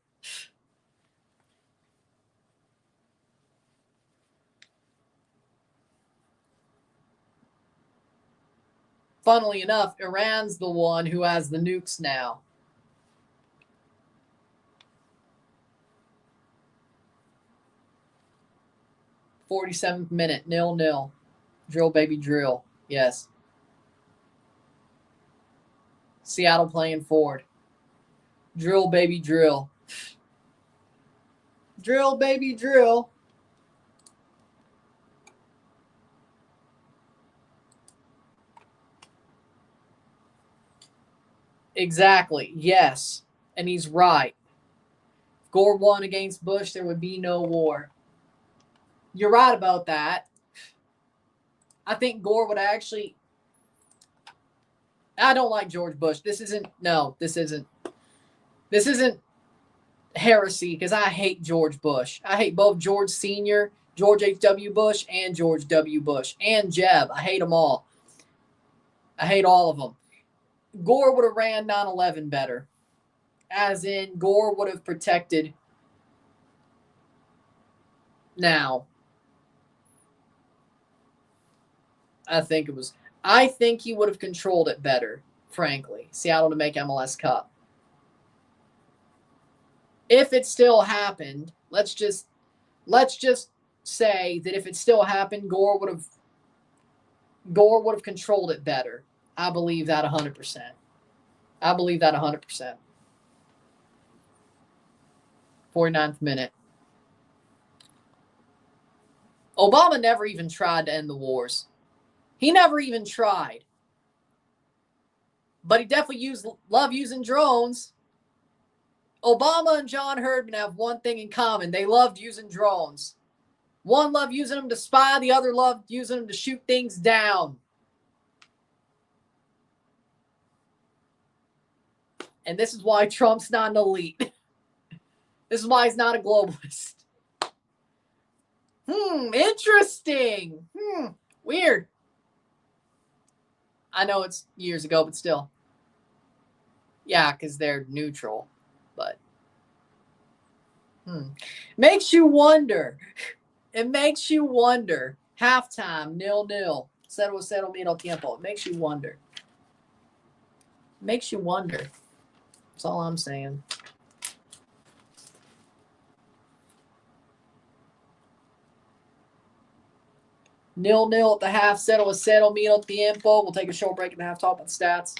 Funnily enough, Iran's the one who has the nukes now. '47th minute, 0-0. Drill, baby, drill. Yes. Seattle playing forward. Drill, baby, drill. Drill, baby, drill. Exactly. Yes. And he's right. If Gore won against Bush, there would be no war. You're right about that. I think Gore would actually. I don't like George Bush. This isn't heresy because I hate George Bush. I hate both George Sr., George H.W. Bush, and George W. Bush, and Jeb. I hate them all. I hate all of them. Gore would have ran 9/11 better. As in, Gore would have protected. Now, I think he would have controlled it better, frankly. Seattle to make MLS Cup. If it still happened, let's just say that if it still happened, Gore would have controlled it better. I believe that 100%. I believe that 100%. 49th minute. Obama never even tried to end the wars. He never even tried. But he definitely loved using drones. Obama and John Herdman have one thing in common. They loved using drones. One loved using them to spy. The other loved using them to shoot things down. And this is why Trump's not an elite. This is why he's not a globalist. Interesting. Weird. I know it's years ago, but still. Yeah, because they're neutral. But makes you wonder. It makes you wonder. Halftime, 0-0. Cero menos tiempo. It makes you wonder. Makes you wonder. That's all I'm saying. Nil at the half. Cero menos tiempo. We'll take a short break at the half. Talk about the stats.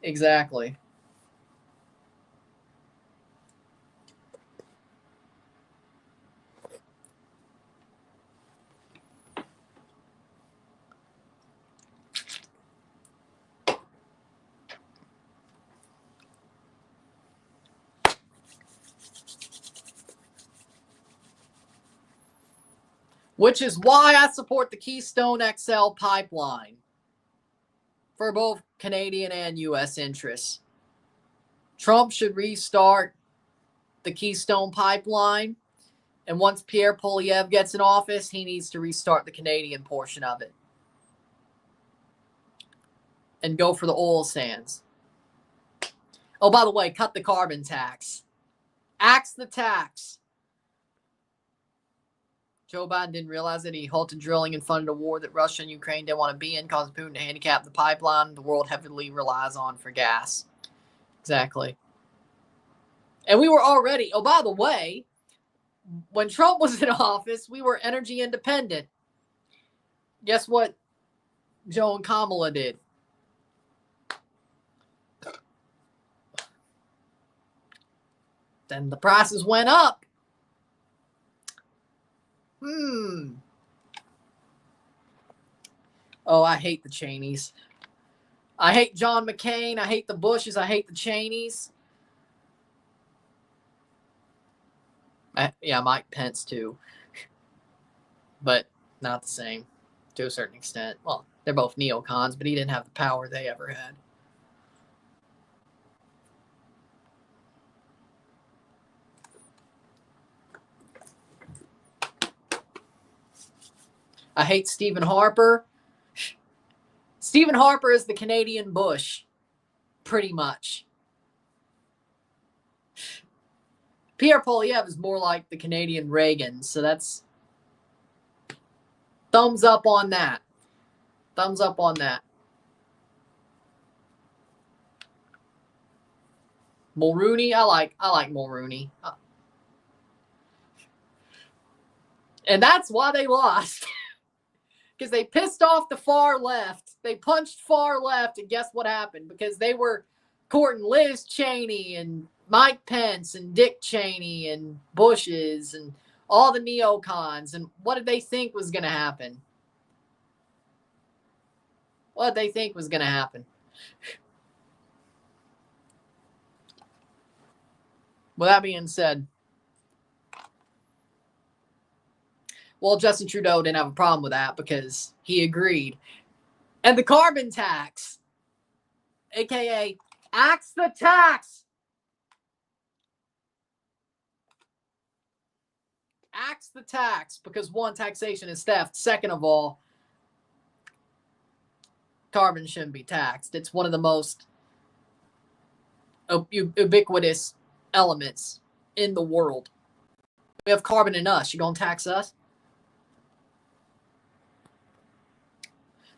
Exactly. Which is why I support the Keystone XL pipeline for both Canadian and U.S. interests. Trump should restart the Keystone pipeline. And once Pierre Poilievre gets in office, he needs to restart the Canadian portion of it. And go for the oil sands. Oh, by the way, cut the carbon tax. Axe the tax. Joe Biden didn't realize that he halted drilling and funded a war that Russia and Ukraine didn't want to be in, causing Putin to handicap the pipeline the world heavily relies on for gas. Exactly. And we were already, oh, by the way, when Trump was in office, we were energy independent. Guess what Joe and Kamala did? Then the prices went up. Oh, I hate the Cheneys. I hate John McCain. I hate the Bushes. I hate the Cheneys. Yeah, Mike Pence too. But not the same to a certain extent. Well, they're both neocons, but he didn't have the power they ever had. I hate Stephen Harper. Stephen Harper is the Canadian Bush, pretty much. Pierre Poilievre is more like the Canadian Reagan, so that's thumbs up on that. Thumbs up on that. Mulrooney, I like Mulrooney. And that's why they lost. Because they pissed off the far left. They punched far left, and guess what happened? Because they were courting Liz Cheney and Mike Pence and Dick Cheney and Bushes and all the neocons. And what did they think was going to happen? What did they think was going to happen? With that being said, well, Justin Trudeau didn't have a problem with that because he agreed. And the carbon tax, a.k.a. axe the tax. Axe the tax because, one, taxation is theft. Second of all, carbon shouldn't be taxed. It's one of the most ubiquitous elements in the world. We have carbon in us. You gonna tax us?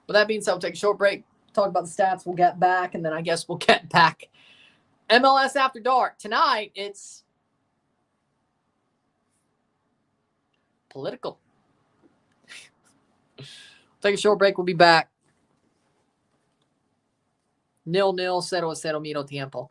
With that being said, we'll take a short break, talk about the stats. We'll get back, and then I guess we'll get back. MLS After Dark. Tonight, it's political. Take a short break. We'll be back. 0-0, 0-0, medio tiempo.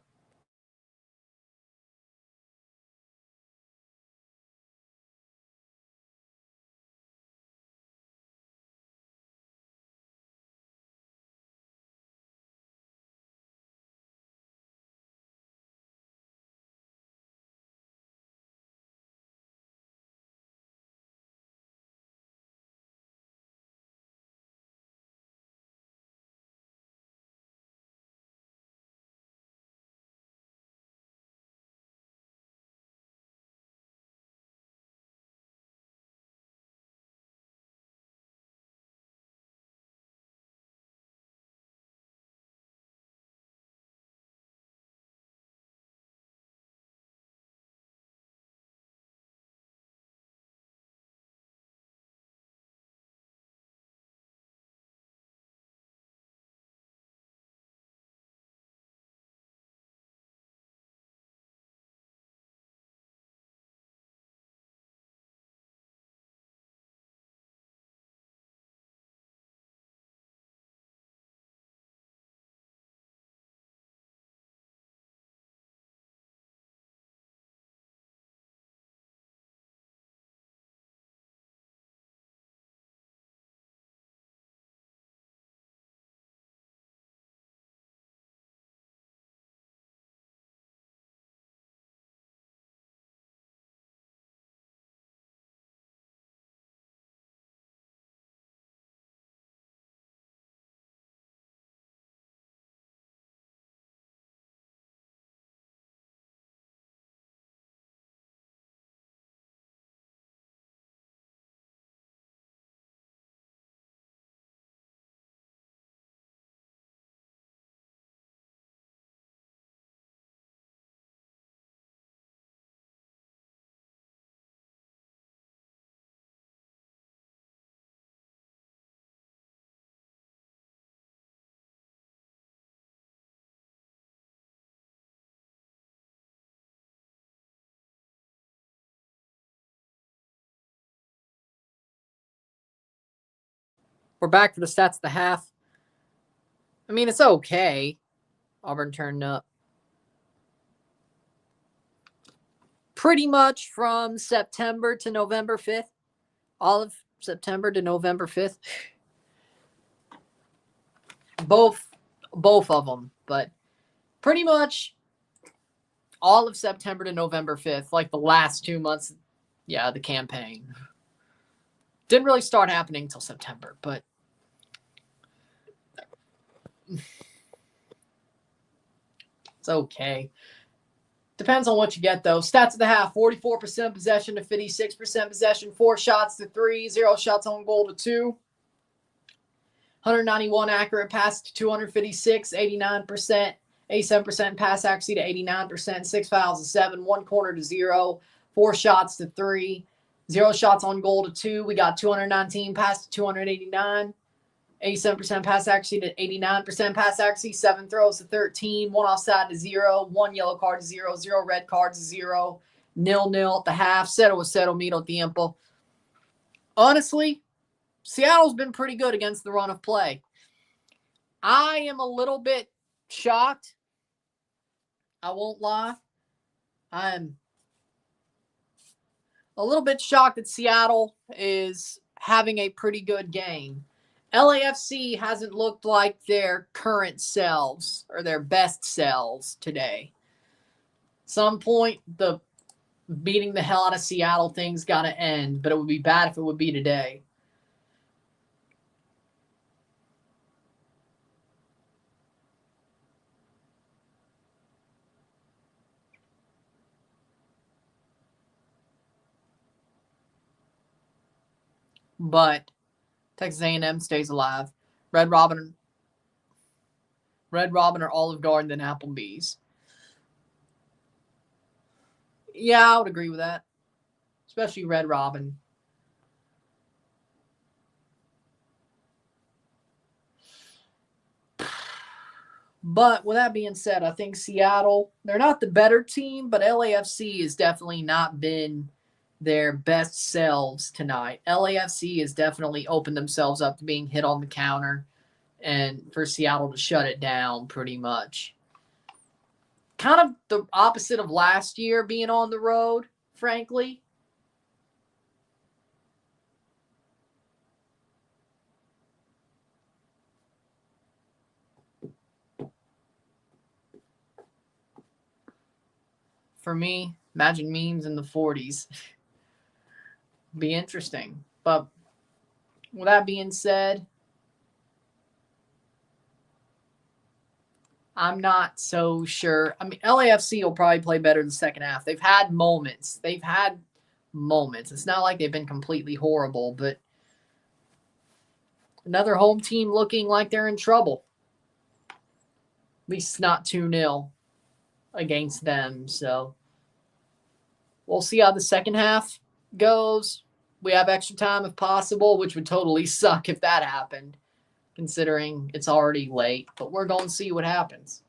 We're back for the stats of the half. I mean, it's okay. Auburn turned up. Pretty much from September to November 5th. All of September to November 5th. Both of them. But pretty much all of September to November 5th. Like the last 2 months. Yeah, the campaign. Didn't really start happening until September. But it's okay. Depends on what you get, though. Stats of the half, 44% possession to 56% possession, 4 shots to 3, 0 shots on goal to 2. 191 accurate pass to 256, 89%, 87% pass accuracy to 89%, 6 fouls to 7, 1 corner to 0, 4 shots to 3, 0 shots on goal to 2. We got 219 pass to 289. 87% pass accuracy to 89% pass accuracy, 7 throws to 13, 1 offside to 0, 1 yellow card to 0, 0 red cards to 0, 0-0 at the half, 0-0 mito tiempo. Honestly, Seattle's been pretty good against the run of play. I am a little bit shocked. I won't lie. I'm a little bit shocked that Seattle is having a pretty good game. LAFC hasn't looked like their current selves or their best selves today. Some point, the beating the hell out of Seattle thing's got to end, but it would be bad if it would be today. But Texas A&M stays alive. Red Robin or Olive Garden than Applebee's. Yeah, I would agree with that. Especially Red Robin. But with that being said, I think Seattle, they're not the better team, but LAFC has definitely not been their best selves tonight. LAFC has definitely opened themselves up to being hit on the counter and for Seattle to shut it down pretty much. Kind of the opposite of last year being on the road, frankly. For me, imagine memes in the 40s. Be interesting. But with that being said, I'm not so sure. I mean, LAFC will probably play better in the second half. They've had moments. It's not like they've been completely horrible, but another home team looking like they're in trouble. At least not 2-0 against them. So we'll see how the second half goes. We have extra time if possible, which would totally suck if that happened, considering it's already late. But we're going to see what happens.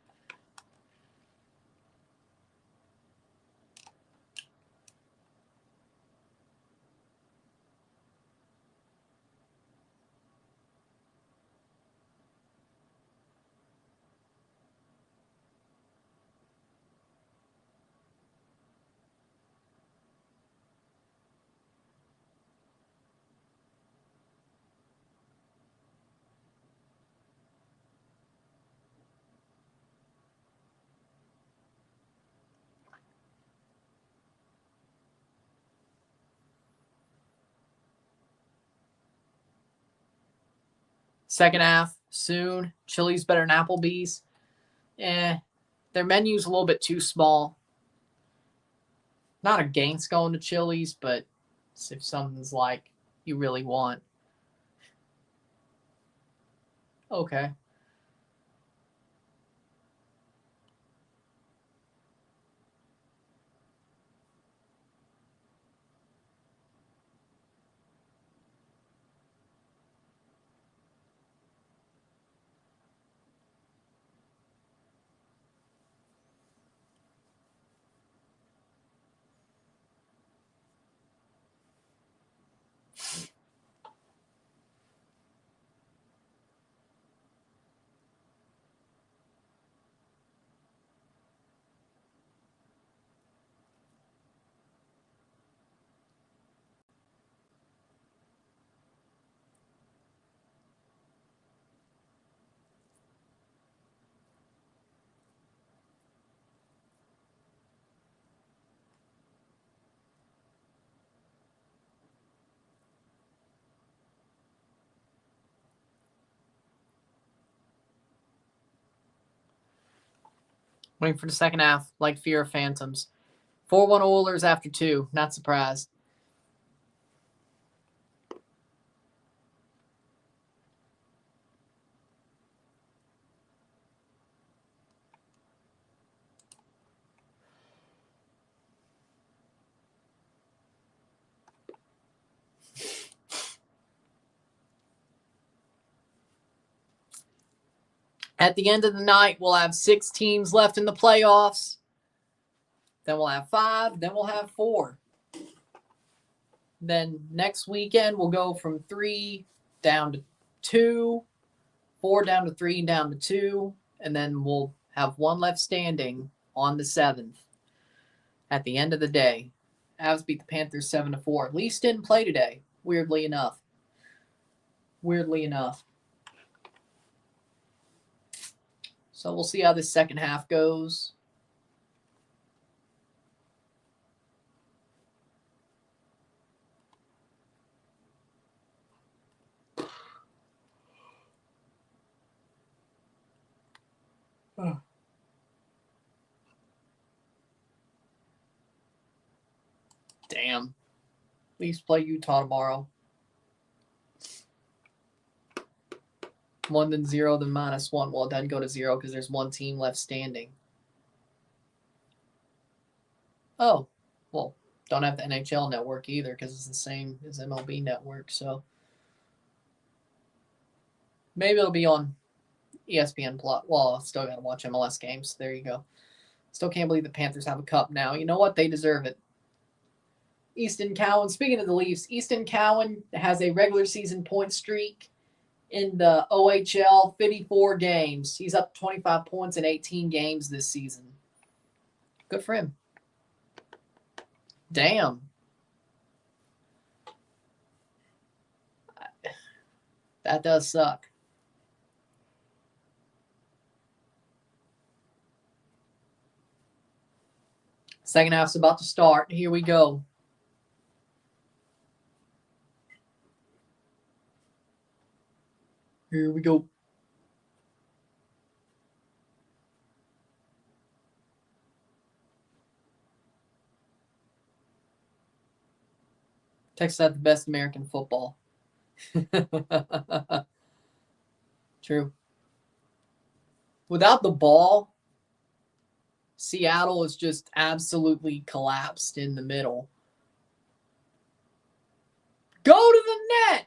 Second half, soon. Chili's better than Applebee's. Their menu's a little bit too small. Not against going to Chili's, but if something's like you really want. Okay. Waiting for the second half, like Fear of Phantoms. 4-1 Oilers after 2. Not surprised. At the end of the night, we'll have 6 teams left in the playoffs. Then we'll have 5. Then we'll have 4. Then next weekend, we'll go from 3 down to 2, 4 down to 3, down to 2, and then we'll have 1 left standing on the 7th. At the end of the day, Avs beat the Panthers 7-4. Leafs didn't play today, weirdly enough. So we'll see how this second half goes. Damn. Leafs play Utah tomorrow. 1 then 0 then -1. Well, it doesn't go to 0 because there's 1 team left standing. Oh, well, don't have the NHL network either because it's the same as MLB network. So maybe it'll be on ESPN Plus. Well, I still got to watch MLS games. There you go. Still can't believe the Panthers have a cup now. You know what? They deserve it. Easton Cowan. Speaking of the Leafs, Easton Cowan has a regular season point streak in the OHL, 54 games. He's up 25 points in 18 games this season. Good for him. Damn. That does suck. Second half's about to start. Here we go. Here we go. Texas had the best American football. True. Without the ball, Seattle is just absolutely collapsed in the middle. Go to the net!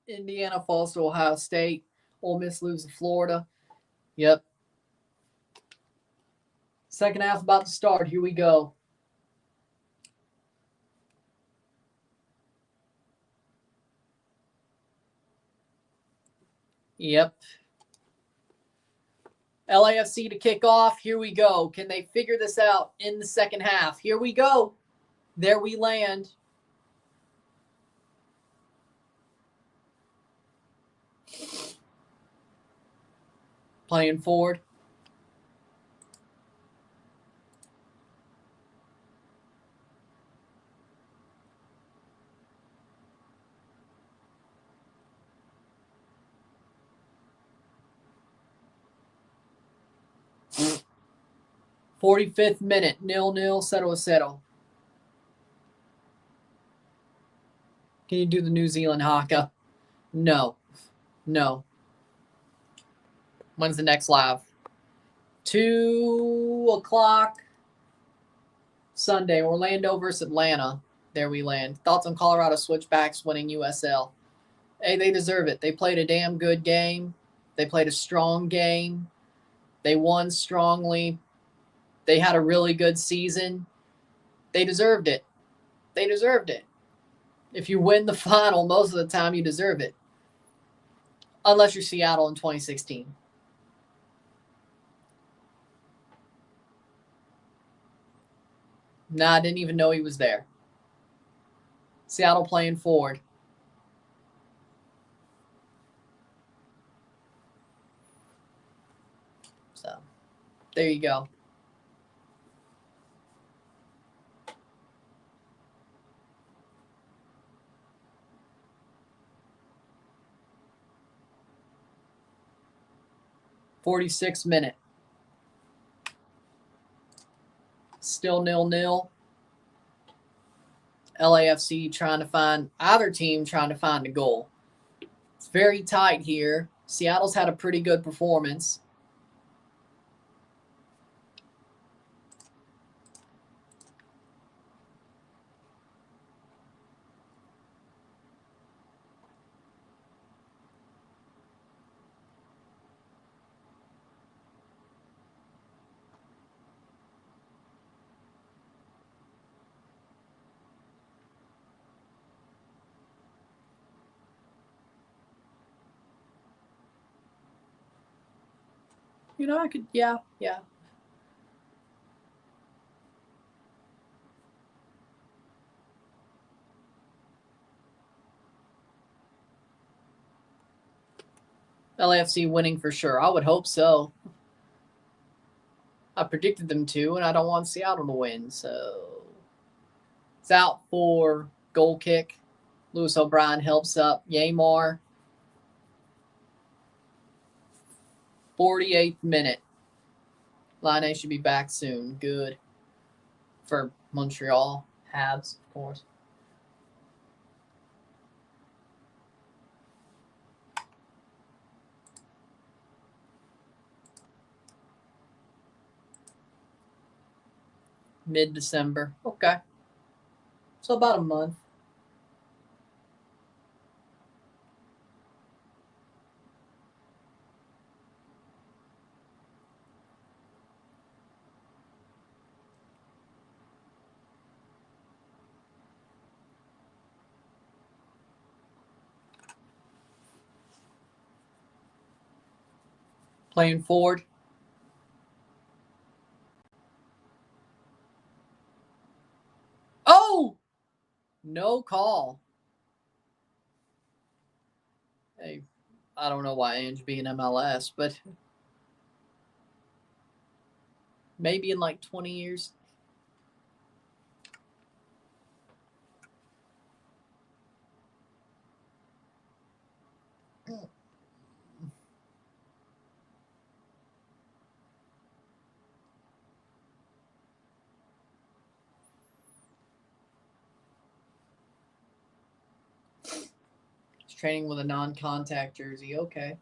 Indiana falls to Ohio State. Ole Miss loses to Florida. Yep. Second half about to start. Here we go. Yep. LAFC to kick off. Here we go. Can they figure this out in the second half? Here we go. There we land. Playing forward. Mm. 45th minute. 0-0. Settle. Can you do the New Zealand haka? No. When's the next live? 2 o'clock Sunday. Orlando versus Atlanta. There we land. Thoughts on Colorado Switchbacks winning USL? Hey, they deserve it. They played a damn good game. They played a strong game. They won strongly. They had a really good season. They deserved it. If you win the final, most of the time you deserve it. Unless you're Seattle in 2016. Nah, I didn't even know he was there. Seattle playing forward. So, there you go. .46 minute. Still 0-0. LAFC trying to find, either team trying to find a goal. It's very tight here. Seattle's had a pretty good performance. You know, I could, yeah. LAFC winning for sure. I would hope so. I predicted them to, and I don't want Seattle to win, so it's out for goal kick. Lewis O'Brien helps up Yamar. 48th minute. Line should be back soon. Good for Montreal. Habs, of course. Mid-December. Okay. So about a month. Playing forward. Oh! No call. Hey, I don't know why Ange being MLS, but maybe in like 20 years. He's training with a non-contact jersey. Okay.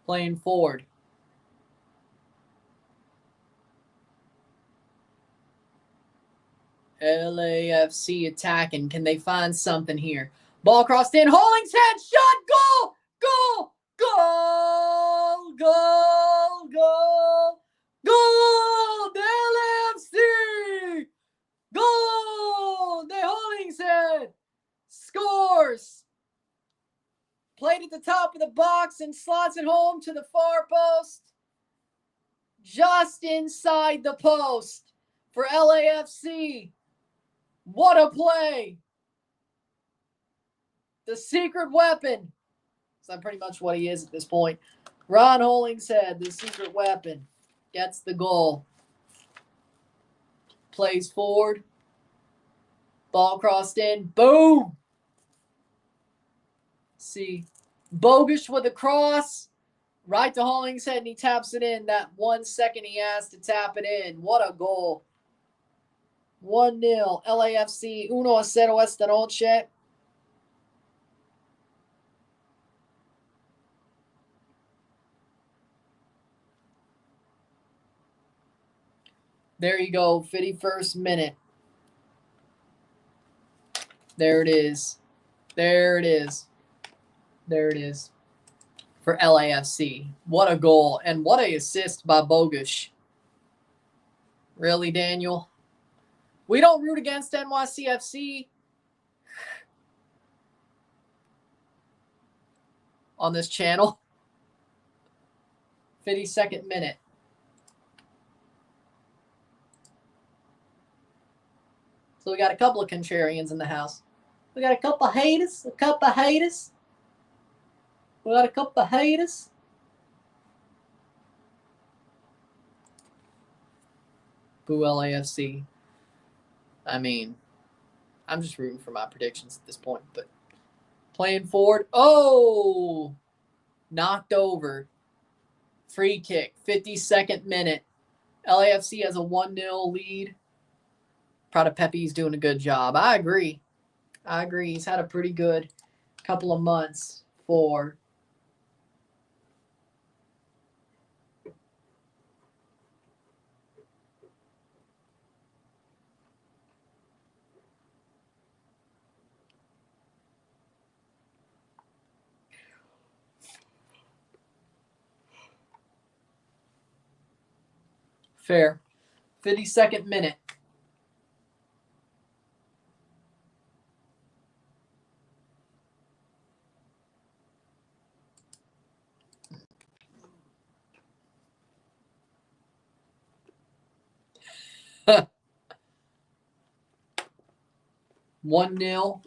Playing forward. LAFC attacking. Can they find something here? Ball crossed in. Hollingshead shot. Goal! Goal! Goal! Goal! Goal! Goal! The LAFC! Goal! The Hollingshead scores. Played at the top of the box and slots it home to the far post. Just inside the post for LAFC. What a play. The secret weapon. That's pretty much what he is at this point. Ron Hollingshead, the secret weapon, gets the goal. Plays forward. Ball crossed in. Boom. See. Bogusch with a cross. Right to Hollingshead, and he taps it in. That 1 second he has to tap it in. What a goal. 1-0. LAFC 1-0 esta noche. There you go, 51st minute. There it is. There it is. There it is. For LAFC. What a goal. And what a assist by Bogusz. Really, Daniel? We don't root against NYCFC on this channel. 52nd minute. So we got a couple of contrarians in the house. We got a couple of haters. We got a couple of haters. Boo LAFC. I mean, I'm just rooting for my predictions at this point. But playing forward. Oh! Knocked over. Free kick. 52nd minute. LAFC has a 1-0 lead. Proud of Pepe. He's doing a good job. I agree. He's had a pretty good couple of months for fair. 52nd minute. Huh. 1-0.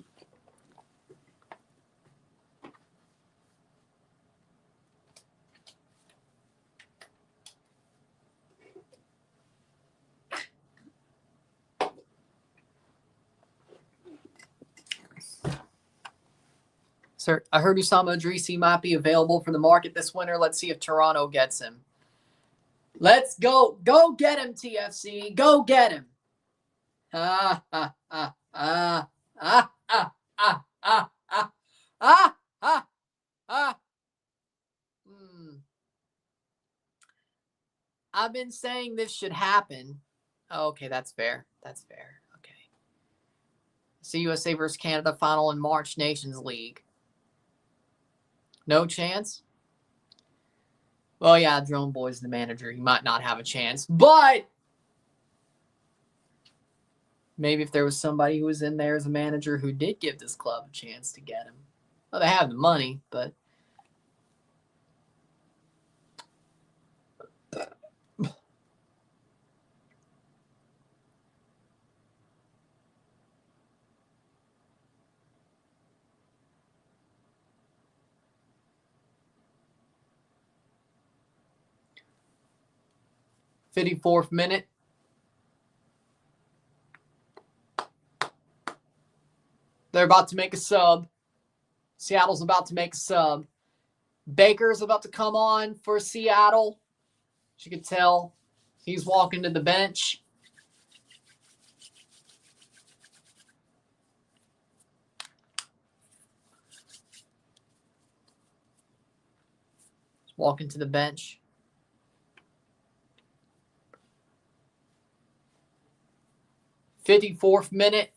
Sir, I heard Usama Idrisi might be available for the market this winter. Let's see if Toronto gets him. Let's go. Go get him, TFC. Go get him. Ah, ah, ah, ah, ah, ah, ah, ah, ah, ah, ah, ah. I've been saying this should happen. Okay, that's fair. That's fair. Okay. See USA versus Canada final in March, Nations League. No chance? Well, yeah, Drone Boy's the manager. He might not have a chance. But maybe if there was somebody who was in there as a manager who did give this club a chance to get him. Well, they have the money, but... ...54th minute. They're about to make a sub. Seattle's about to make a sub. Baker's about to come on for Seattle. As you can tell, he's walking to the bench. Walking to the bench. .54th minute.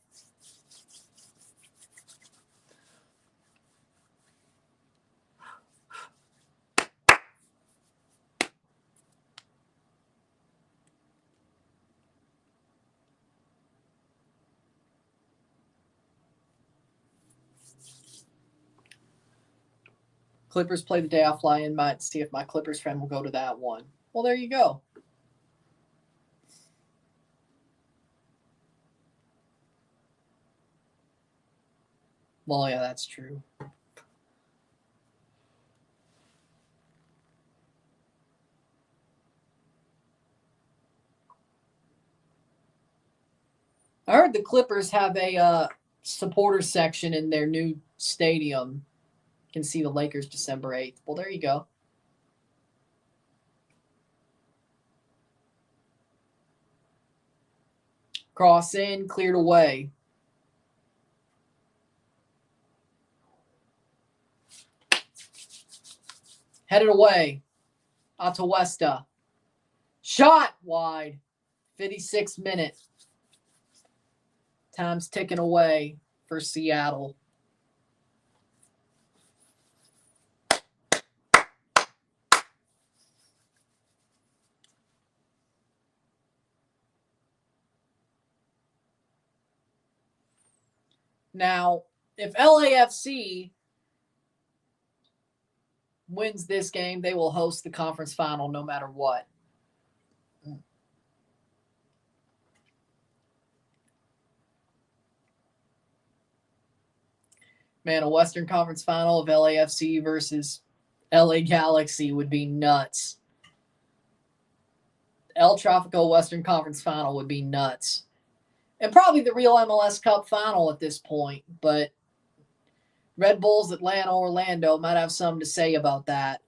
Clippers play the day I fly in. Might see if my Clippers friend will go to that one. Well, there you go. Well, yeah, that's true. I heard the Clippers have a supporter section in their new stadium. You can see the Lakers December 8th. Well, there you go. Cross in, cleared away. Headed away. Atuesta. Shot wide. 56th minute. Time's ticking away for Seattle. Now, if LAFC wins this game, they will host the conference final no matter what. Man, a Western Conference final of LAFC versus LA Galaxy would be nuts. El Tráfico Western Conference final would be nuts. And probably the real MLS Cup final at this point, but Red Bulls Atlanta Orlando might have something to say about that.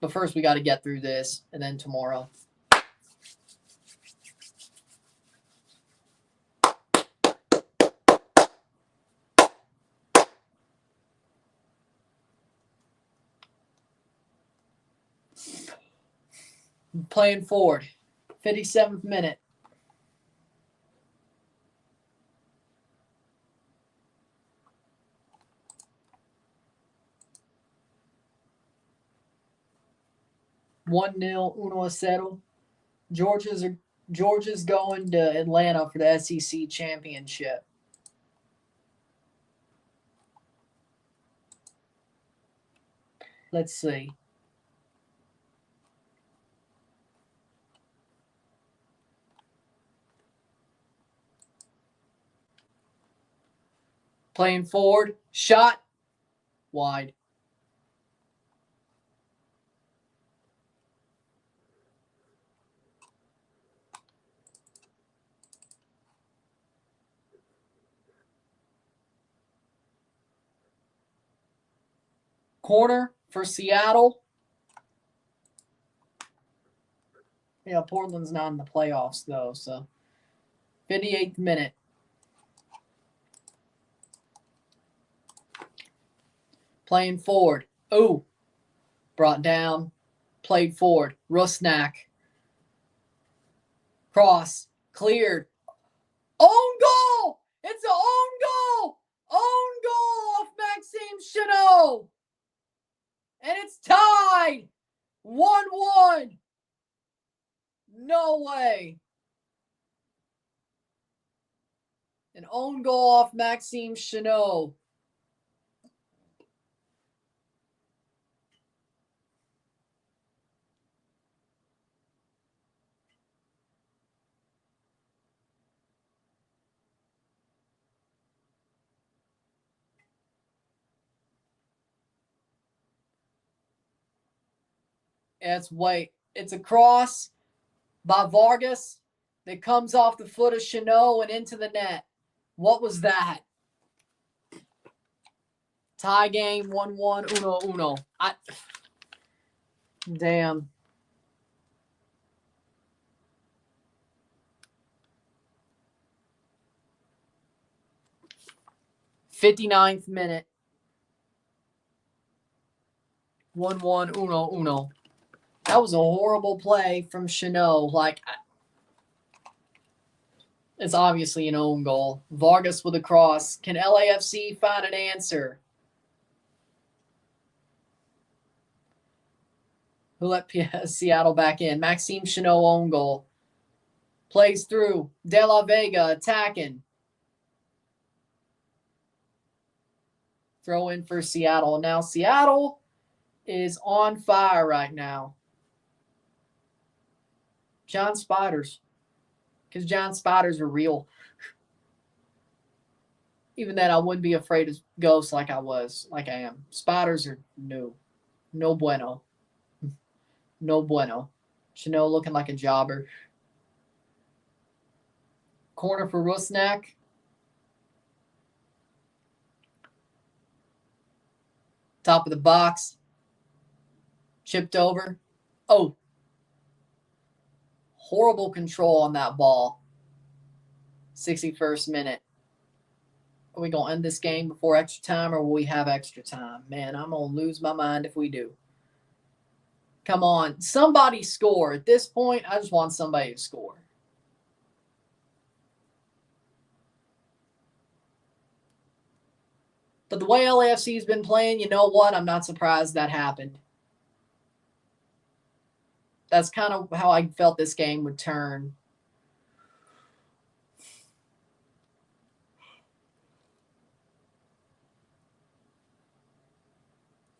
But first we got to get through this, and then tomorrow. Playing forward. 57th minute. One 1-0. Georgia's going to Atlanta for the SEC championship. Let's see. Playing forward. Shot. Wide. Corner for Seattle. Yeah, Portland's not in the playoffs, though, so 58th minute. Playing forward. Oh, brought down. Played forward. Rusnak. Cross. Cleared. Own goal! It's an own goal! Own goal of Maxime Chanot! And it's tied! 1-1. No way. An own goal off Maxime Chanot. It's a cross by Vargas that comes off the foot of Chanot and into the net. What was that? Tie game, 1-1, 1-1. Damn. '59th minute. 1-1, 1-1. That was a horrible play from Chanot. It's obviously an own goal. Vargas with a cross. Can LAFC find an answer? Who let Seattle back in? Maxime Chanot own goal. Plays through. De La Vega attacking. Throw in for Seattle. Now Seattle is on fire right now. John Spiders. Because John Spiders are real. Even then, I wouldn't be afraid of ghosts like I am. Spiders are no. No bueno. No bueno. Chanot looking like a jobber. Corner for Rusnak. Top of the box. Chipped over. Oh. Horrible control on that ball. 61st minute. Are we going to end this game before extra time, or will we have extra time? Man, I'm going to lose my mind if we do. Come on. Somebody score. At this point, I just want somebody to score. But the way LAFC's been playing, you know what? I'm not surprised that happened. That's kind of how I felt this game would turn.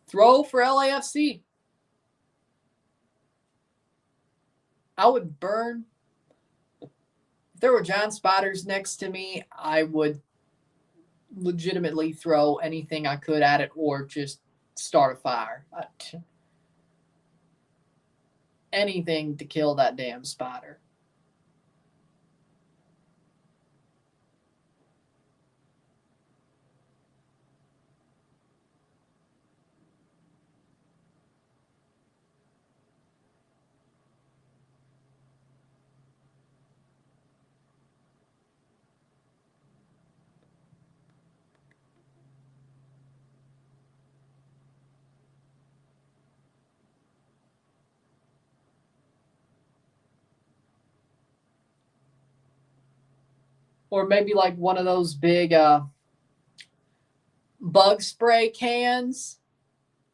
Throw for LAFC. I would burn. If there were giant spiders next to me, I would legitimately throw anything I could at it or just start a fire. Anything to kill that damn spider. Or maybe like one of those big bug spray cans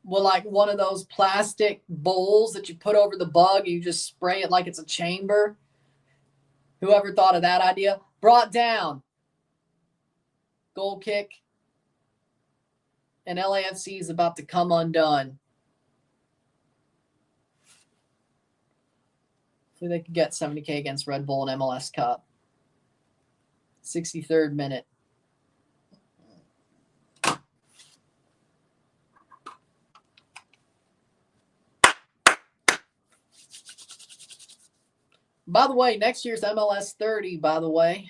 with like one of those plastic bowls that you put over the bug and you just spray it like it's a chamber. Whoever thought of that idea? Brought down. Goal kick. And LAFC is about to come undone. So they could get 70K against Red Bull in MLS Cup. 63rd minute. By the way, next year's MLS 30, by the way.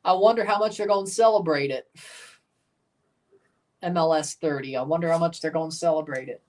I wonder how much they're going to celebrate it. MLS 30. I wonder how much they're going to celebrate it.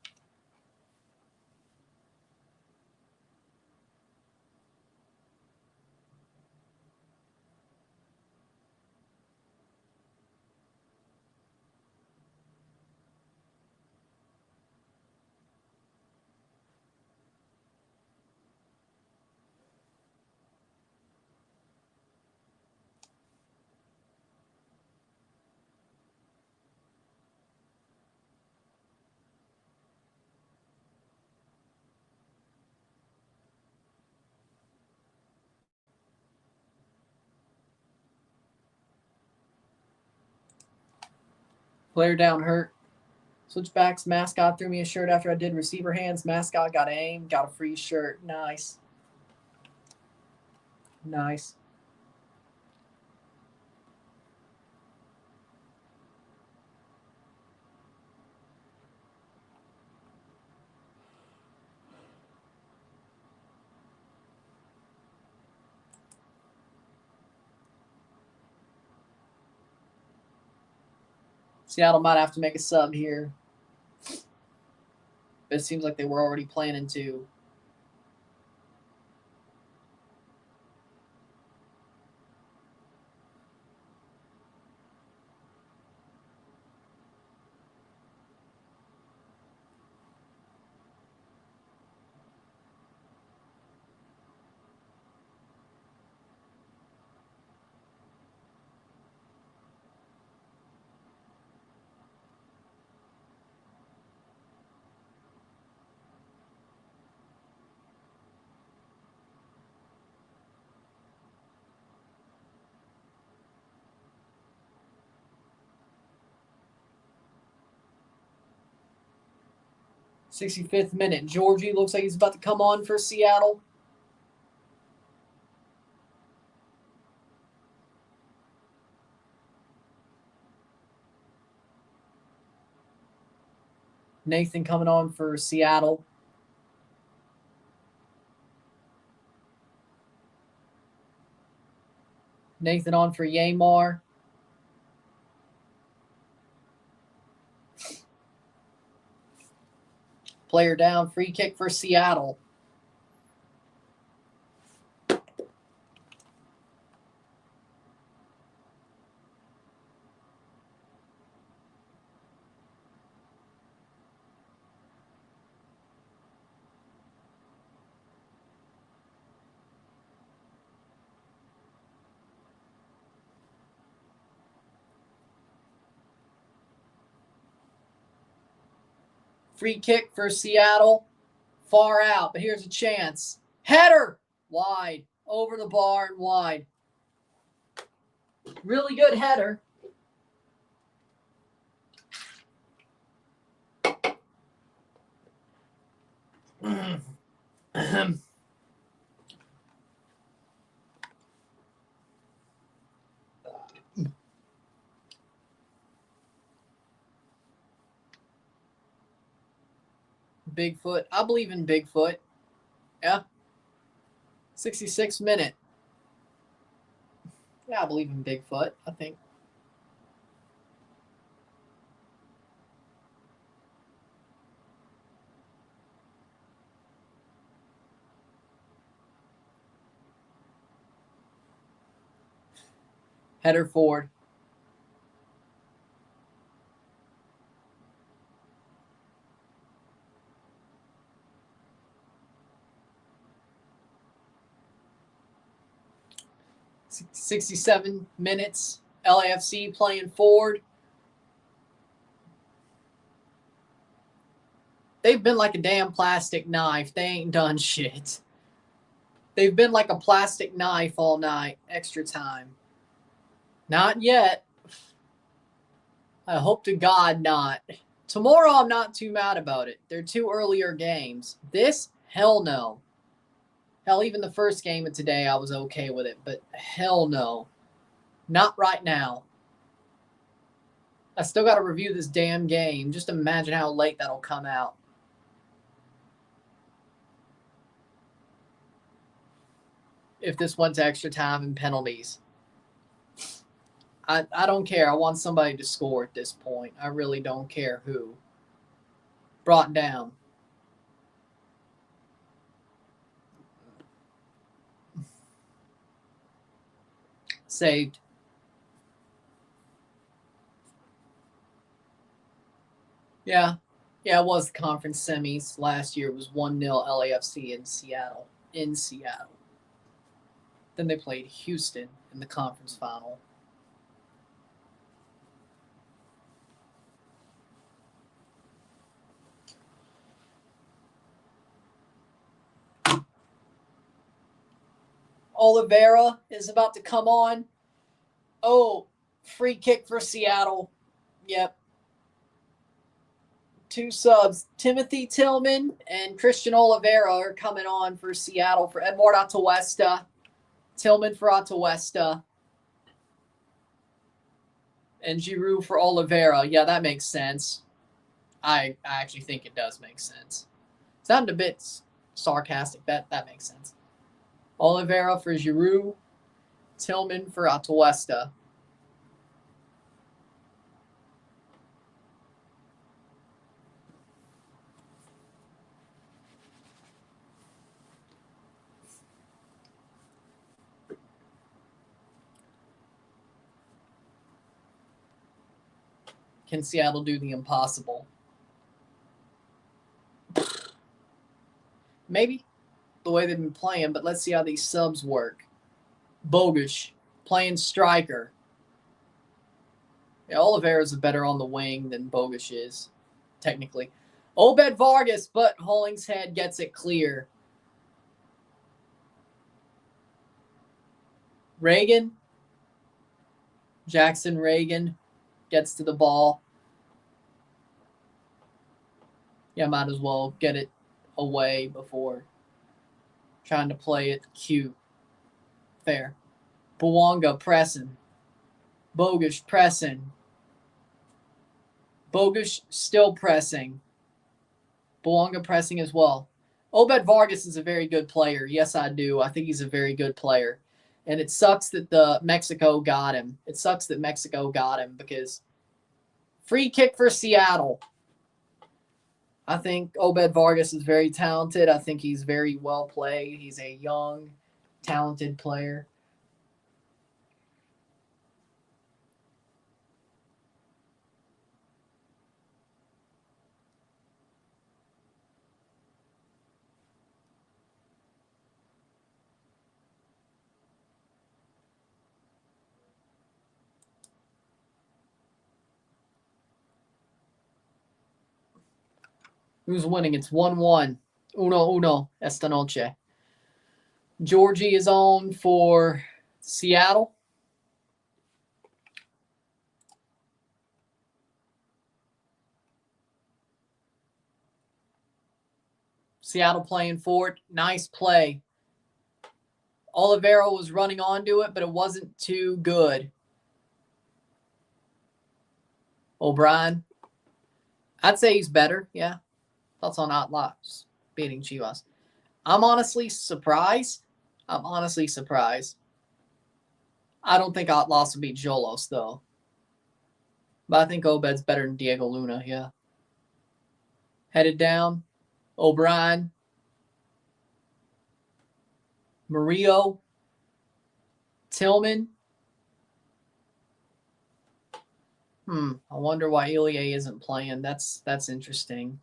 Player down hurt. Switchbacks. Mascot threw me a shirt after I did receiver hands. Mascot got aim. Got a free shirt. Nice. Nice. Seattle might have to make a sub here. But it seems like they were already planning to. '65th minute. Georgie looks like he's about to come on for Seattle. Nathan coming on for Seattle. Nathan on for Yamar. Player down. Free kick for Seattle. Free kick for Seattle. Far out, but here's a chance. Header! Wide. Over the bar and wide. Really good header. Bigfoot. I believe in Bigfoot. Yeah. 66th minute. Yeah, I believe in Bigfoot, I think. Header forward. .67 minutes. LAFC playing forward. They've been like a damn plastic knife. They ain't done shit. They've been like a plastic knife all night. Extra time. Not yet. I hope to God not. Tomorrow I'm not too mad about it. They're two earlier games. This, hell no. Hell, even the first game of today I was okay with it. But hell no. Not right now. I still got to review this damn game. Just imagine how late that'll come out. If this went to extra time and penalties. I don't care. I want somebody to score at this point. I really don't care who. Brought down. Saved. Yeah. Yeah, it was the conference semis. Last year it was 1-0 LAFC in Seattle. In Seattle. Then they played Houston in the conference final. Oliveira is about to come on. Oh, free kick for Seattle. Yep. Two subs. Timothy Tillman and Christian Oliveira are coming on for Seattle for Edward Atuesta. Tillman for Atuesta. And Girault for Oliveira. Yeah, that makes sense. I actually think it does make sense. Sounded a bit sarcastic. That makes sense. Oliveira for Girault. Tillman for Atuesta. Can Seattle do the impossible? Maybe the way they've been playing, but let's see how these subs work. Bogusz playing striker. Yeah, Oliveira's better on the wing than Bogusz is, technically. Obed Vargas, but Hollingshead gets it clear. Reagan. Jackson Reagan gets to the ball. Yeah, might as well get it away before trying to play it cute. Fair. Bouanga pressing. Bogusz pressing. Bogusz still pressing. Bouanga pressing as well. Obed Vargas is a very good player. Yes, I do. I think he's a very good player. And it sucks that Mexico got him. It sucks that Mexico got him because free kick for Seattle. I think Obed Vargas is very talented. I think he's very well played. He's a young, talented player. Who's winning? It's 1-1. Uno esta noche. Georgie is on for Seattle. Seattle playing for it. Nice play. Olivero was running onto it, but it wasn't too good. O'Brien. I'd say he's better. Yeah. Thoughts on Atlas beating Chivas. I'm honestly surprised. I don't think Atlas will beat Jolos, though. But I think Obed's better than Diego Luna, yeah. Headed down. O'Brien. Murillo. Tillman. I wonder why Ilie isn't playing. That's interesting.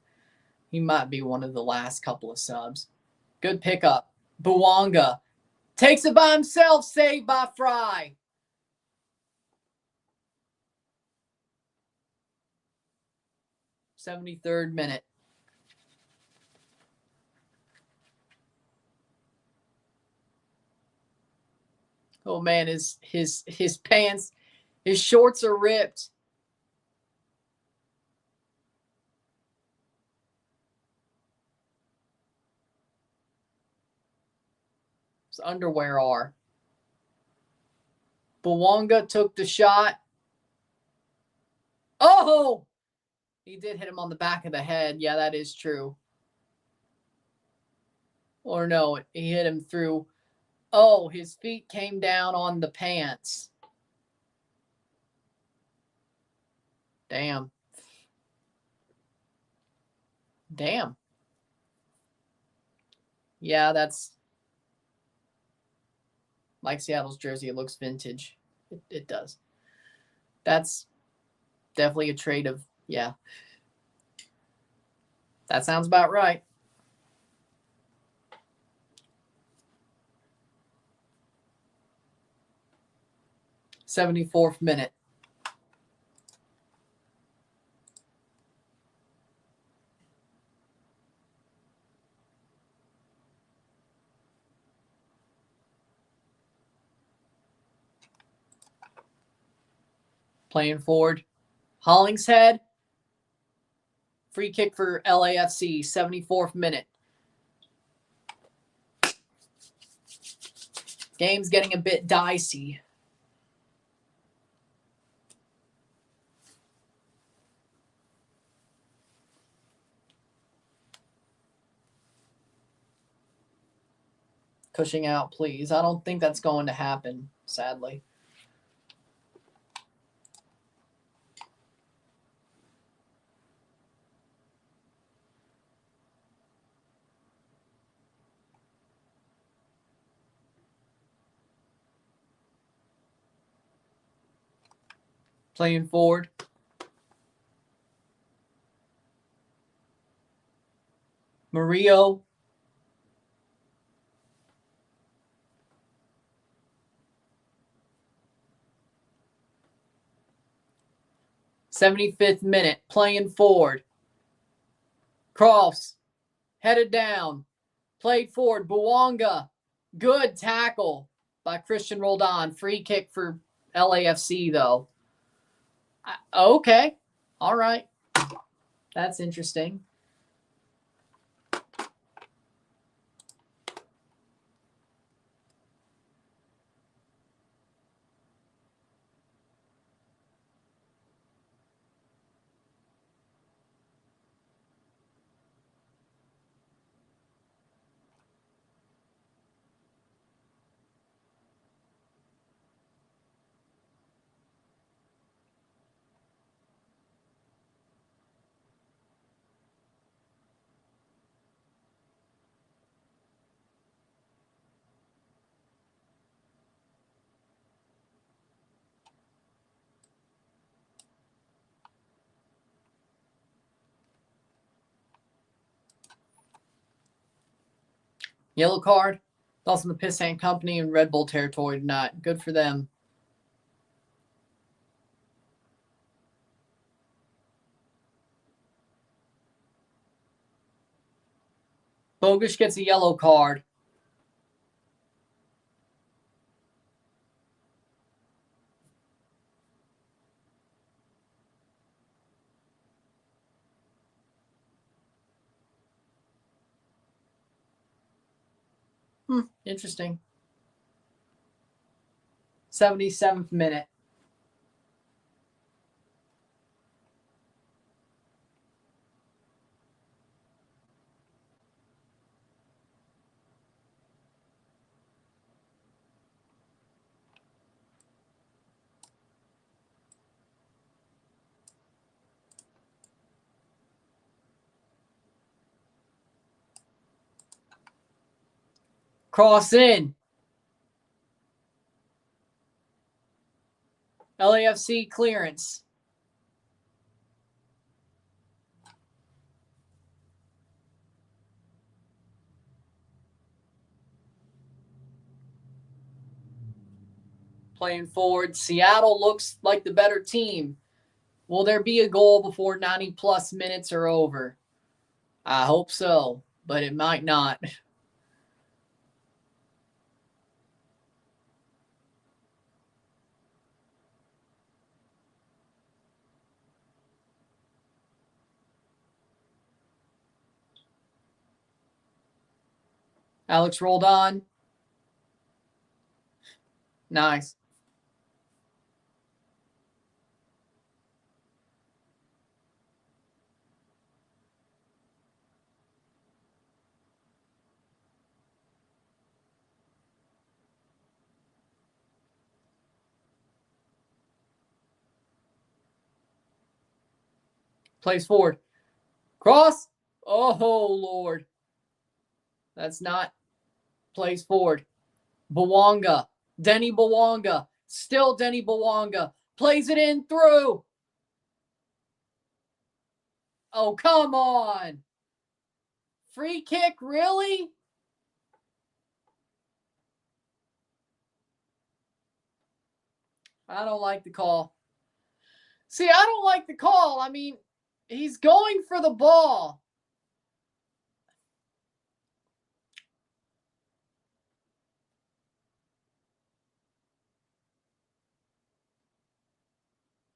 He might be one of the last couple of subs. Good pickup. Bouanga. Takes it by himself. Saved by Fry. '73rd minute. Oh man, his pants, his shorts are ripped. His underwear are. Bouanga took the shot. Oh! He did hit him on the back of the head. Yeah, that is true. Or no, he hit him through. Oh, his feet came down on the pants. Damn. Yeah, that's like Seattle's jersey. It looks vintage. It does. That's definitely a trade of, yeah. That sounds about right. '74th minute. Playing forward. Hollingshead. Free kick for LAFC. 74th minute. Game's getting a bit dicey. Cushing out, please. I don't think that's going to happen, sadly. Playing forward. Murillo. '75th minute. Playing forward. Crofts. Headed down. Played forward. Bouanga. Good tackle by Christian Roldan. Free kick for LAFC, though. Okay. All right. That's interesting. Yellow card. Lost in the Piss Hand Company in Red Bull territory tonight. Good for them. Bogusz gets a yellow card. Interesting. 77th minute. Cross in. LAFC clearance. Playing forward. Seattle looks like the better team. Will there be a goal before 90-plus minutes are over? I hope so, but it might not. Alex rolled on. Nice. Plays forward. Cross. Oh, Lord. That's not. Plays forward. Bawanga. Denny Bawanga. Still Denny Bawanga. Plays it in through. Oh, come on. Free kick, really? I don't like the call. See, I don't like the call. I mean, he's going for the ball.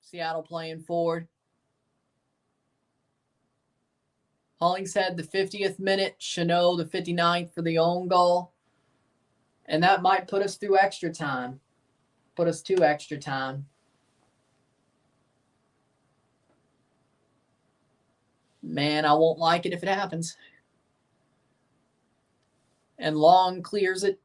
Seattle playing forward. Hollingshead, the 50th minute. Chanot, the 59th for the own goal. And that might put us through extra time. Put us to extra time. Man, I won't like it if it happens. And Long clears it.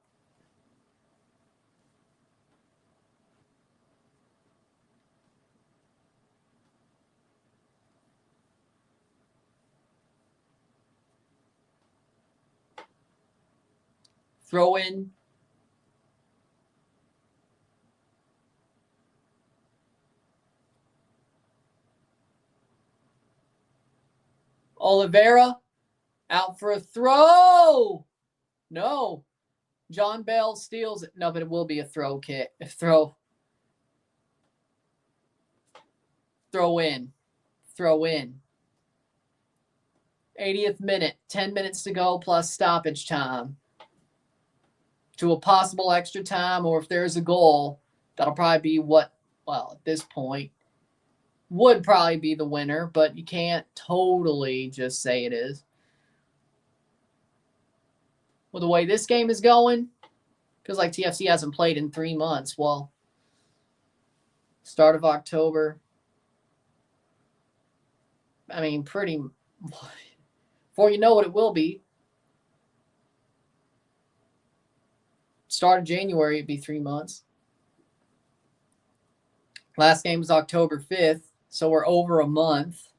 Throw in. Oliveira out for a throw. No. John Bell steals it. No, but it will be a throw kick. Throw in. Throw in. 80th minute. 10 minutes to go plus stoppage time. To a possible extra time, or if there's a goal, that'll probably be at this point, would probably be the winner, but you can't totally just say it is. Well, the way this game is going, feels like TFC hasn't played in 3 months. Well, start of October. I mean, pretty, before you know what it will be. Start of January, it'd be 3 months. Last game was October 5th, so we're over a month.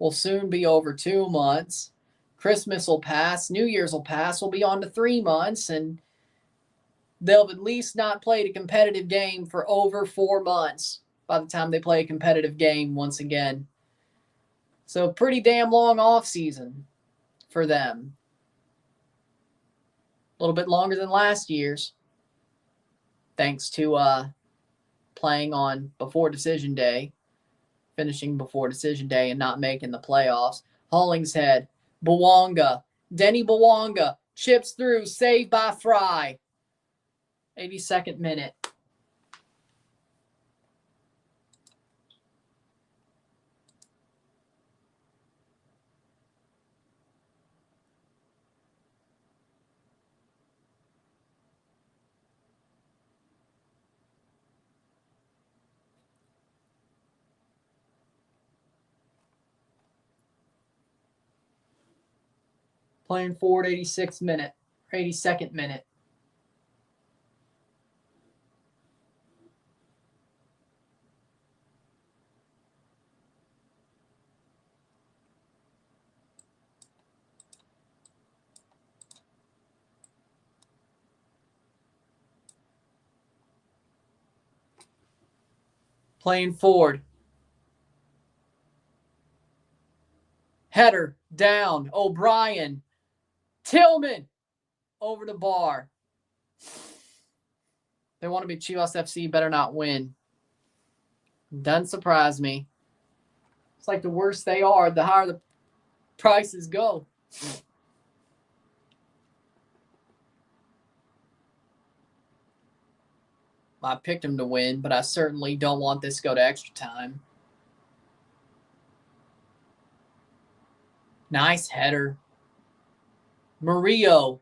We'll soon be over 2 months. Christmas will pass. New Year's will pass. We'll be on to 3 months, and they'll have at least not played a competitive game for over 4 months by the time they play a competitive game once again. So pretty damn long off season for them. A little bit longer than last year's, thanks to playing on before decision day, finishing before decision day and not making the playoffs. Hollingshead, Bawanga, Denny Bawanga chips through, saved by Fry. 82nd minute. Playing forward, 86th minute, 82nd minute. Playing forward. Header down. O'Brien. Tillman over the bar. They want to be Chivas FC, better not win. Doesn't surprise me. It's like the worse they are, the higher the prices go. I picked them to win, but I certainly don't want this to go to extra time. Nice header. Murillo.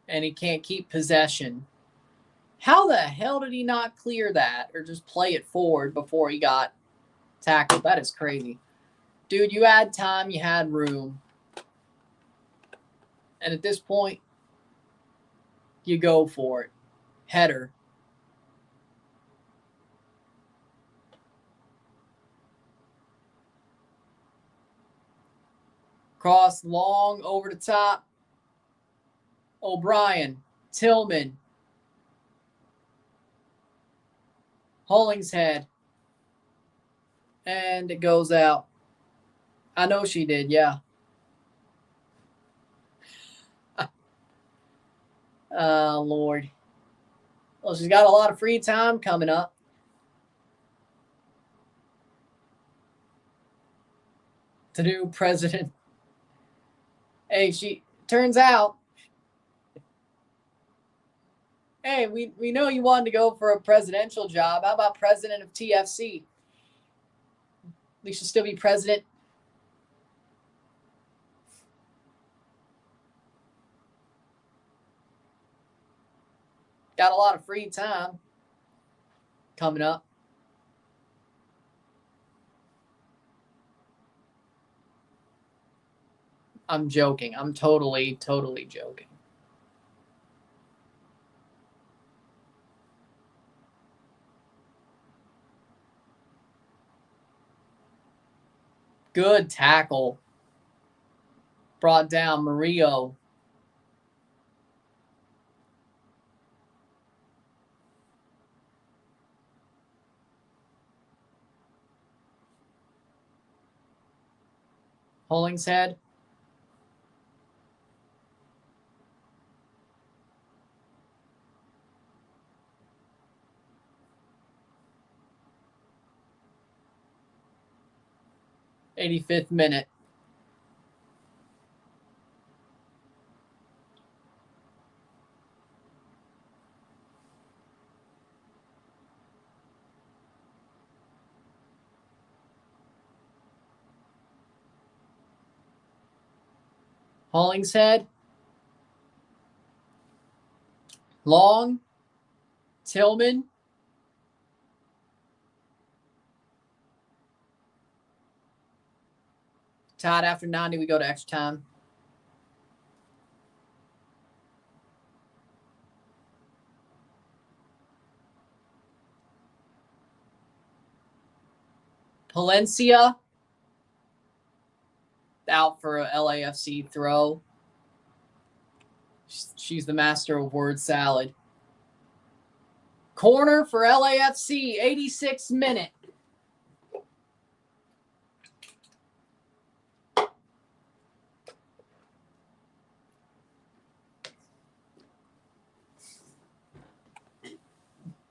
And he can't keep possession. How the hell did he not clear that or just play it forward before he got tackled? That is crazy. Dude, you had time, you had room. And at this point, you go for it. Header. Cross long over the top. O'Brien. Tillman. Hollingshead. And it goes out. I know she did, yeah. Oh, Lord. Well, she's got a lot of free time coming up. The new president. Hey, she turns out. Hey, we know you wanted to go for a presidential job. How about president of TFC? We should still be president. Got a lot of free time coming up. I'm joking. I'm totally joking. Good tackle. Brought down Murillo. Hollingshead. '85th minute. Hollingshead. Long. Tillman. Tied after 90, we go to extra time. Palencia. Out for a LAFC throw. She's the master of word salad. Corner for LAFC, 86th minute.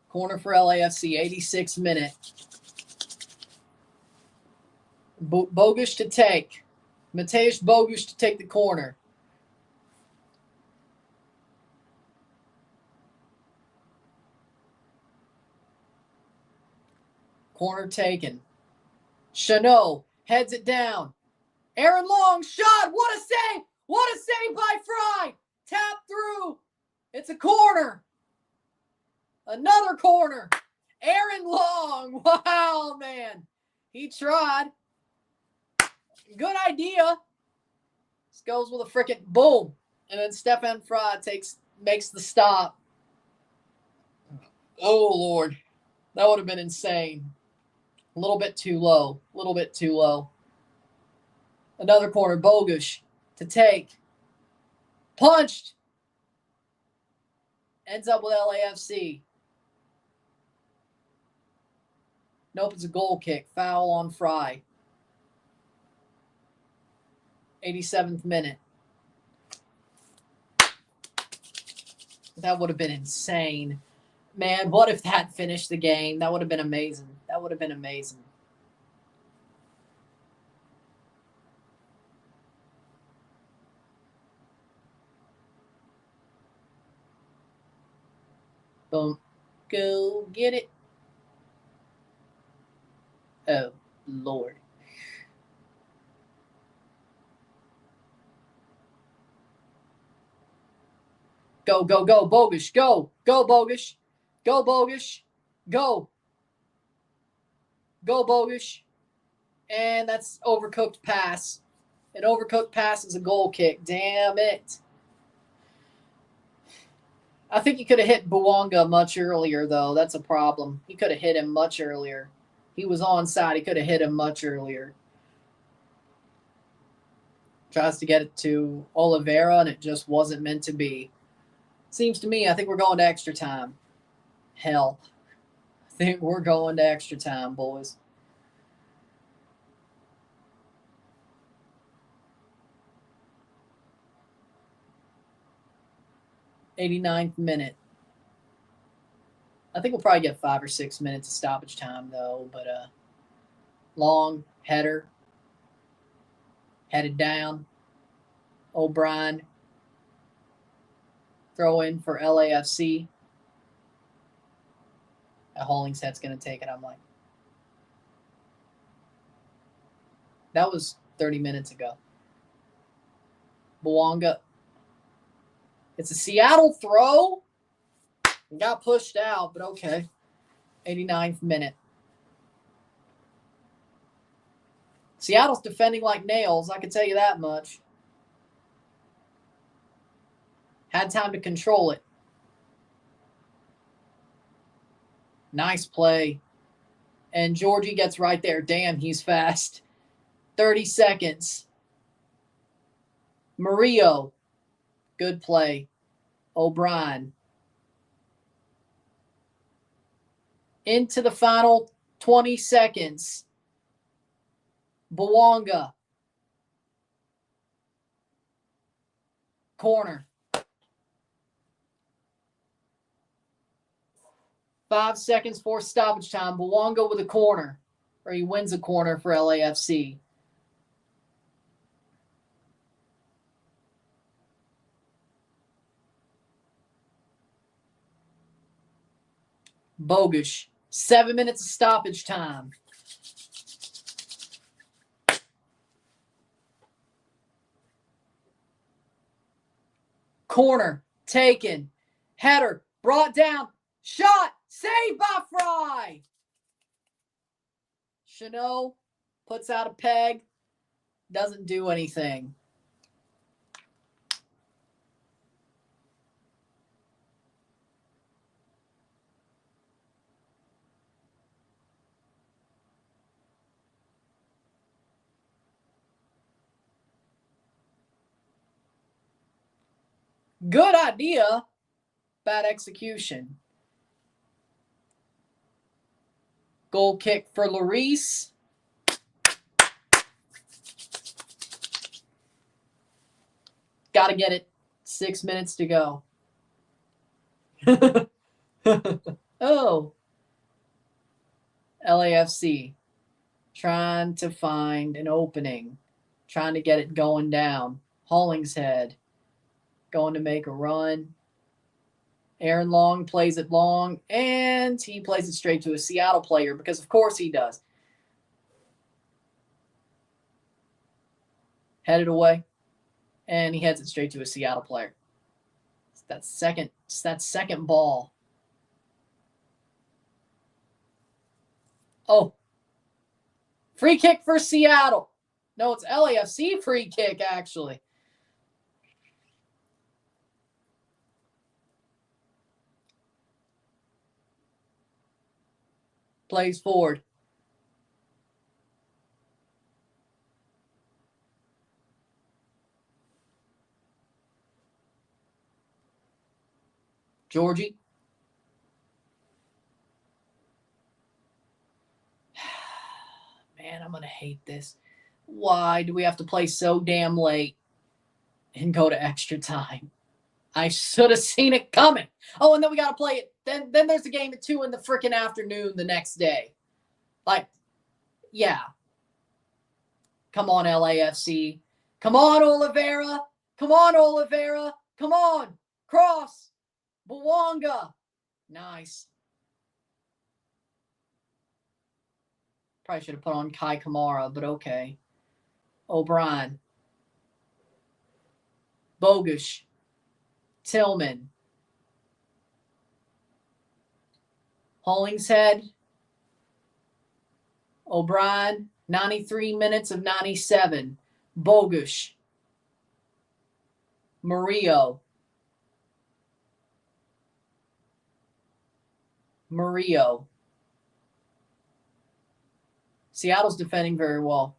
Corner for LAFC, 86th minute. Bogus to take. Mateusz Bogusz to take the corner. Corner taken. Chanot heads it down. Aaron Long shot. What a save. What a save by Fry. Tap through. It's a corner. Another corner. Aaron Long. Wow, man. He tried. Good idea. This goes with a frickin' boom. And then Stefan Fry makes the stop. Oh, Lord. That would have been insane. A little bit too low. A little bit too low. Another corner. Bogusz to take. Punched. Ends up with LAFC. Nope, it's a goal kick. Foul on Fry. 87th minute. That would have been insane. Man, what if that finished the game? That would have been amazing. That would have been amazing. Boom. Go get it. Oh, Lord. Go, go, go, Bogusz. Go. Go, Bogusz. Go, Bogusz. Go. Go, Bogusz. And that's overcooked pass. An overcooked pass is a goal kick. Damn it. I think he could have hit Bouanga much earlier, though. That's a problem. He could have hit him much earlier. He was onside. He could have hit him much earlier. Tries to get it to Oliveira, and it just wasn't meant to be. Seems to me, I think we're going to extra time. Hell. I think we're going to extra time, boys. '89th minute. I think we'll probably get 5 or 6 minutes of stoppage time, though. But long header. Headed down. O'Brien. Throw in for LAFC. Hollingshead's going to take it, I'm like. That was 30 minutes ago. Bouanga. It's a Seattle throw. It got pushed out, but okay. 89th minute. Seattle's defending like nails, I can tell you that much. Had time to control it. Nice play. And Georgie gets right there. Damn, he's fast. 30 seconds. Murillo. Good play. O'Brien. Into the final 20 seconds. Bouanga. Corner. 5 seconds for stoppage time. Bouanga with a corner. Or he wins a corner for LAFC. Bogusz. 7 minutes of stoppage time. Corner. Taken. Header. Brought down. Shot. Saved by Fry. Chanot puts out a peg. Doesn't do anything. Good idea. Bad execution. Goal kick for Lloris. Got to get it. 6 minutes to go. Oh. LAFC trying to find an opening. trying to get it going down. Hollingshead going to make a run. Aaron Long plays it long, and he plays it straight to a Seattle player because, of course, he does. Headed away, and he heads it straight to a Seattle player. It's that second ball. Oh, free kick for Seattle. No, it's LAFC free kick, actually. Plays forward. Georgie. Man, I'm going to hate this. Why do we have to play so damn late and go to extra time? I should have seen it coming. Oh, and then we got to play it. Then there's a game at 2 in the freaking afternoon the next day. Like, yeah. Come on, LAFC. Come on, Oliveira. Come on, Oliveira. Come on. Cross. Bwanga. Nice. Probably should have put on Kai Kamara, but okay. O'Brien. Bogusz. Tillman. Hollingshead. O'Brien. 93 minutes of 97. Bogusz. Murillo. Seattle's defending very well.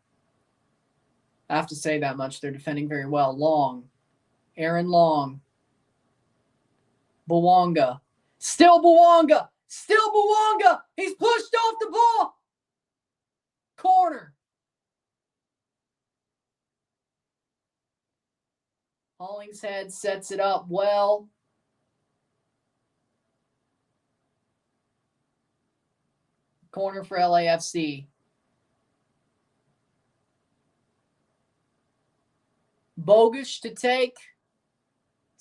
I have to say that much. They're defending very well. Long. Aaron Long. Bwanga. Still Bwanga. He's pushed off the ball. Corner. Hollingshead sets it up well. Corner for LAFC. Bogusz to take.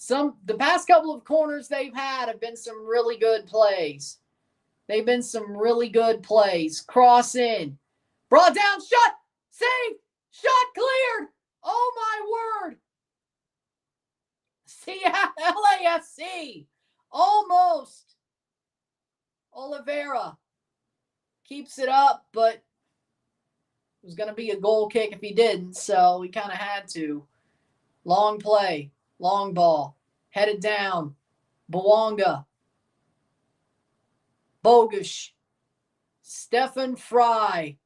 The past couple of corners they've had have been some really good plays. Cross in. Brought down, shot, saved, shot cleared. Oh my word. LAFC. Almost. Oliveira keeps it up, but it was going to be a goal kick if he didn't, so he kind of had to. Long play, long ball, headed down. Bwanga. Bogusz. Stefan Fry.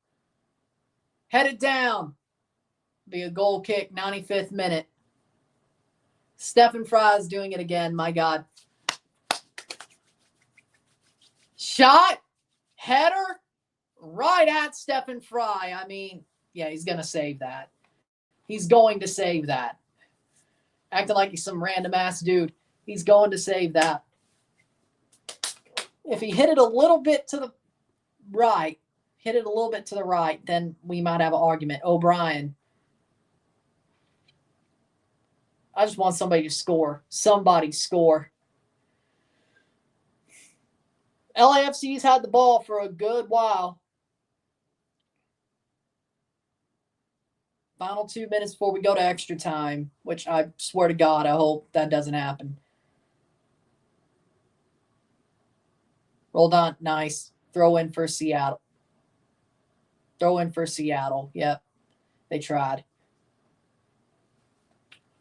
Headed down. Be a goal kick, 95th minute. Stefan Fry is doing it again, my God. Shot, header, right at Stefan Fry. I mean, yeah, he's going to save that. Acting like he's some random ass dude. He's going to save that. If he hit it a little bit to the right, then we might have an argument. O'Brien. I just want somebody to score. Somebody score. LAFC's had the ball for a good while. Final 2 minutes before we go to extra time, which I swear to God, I hope that doesn't happen. Rolled on. Nice. Throw in for Seattle. Yep. They tried.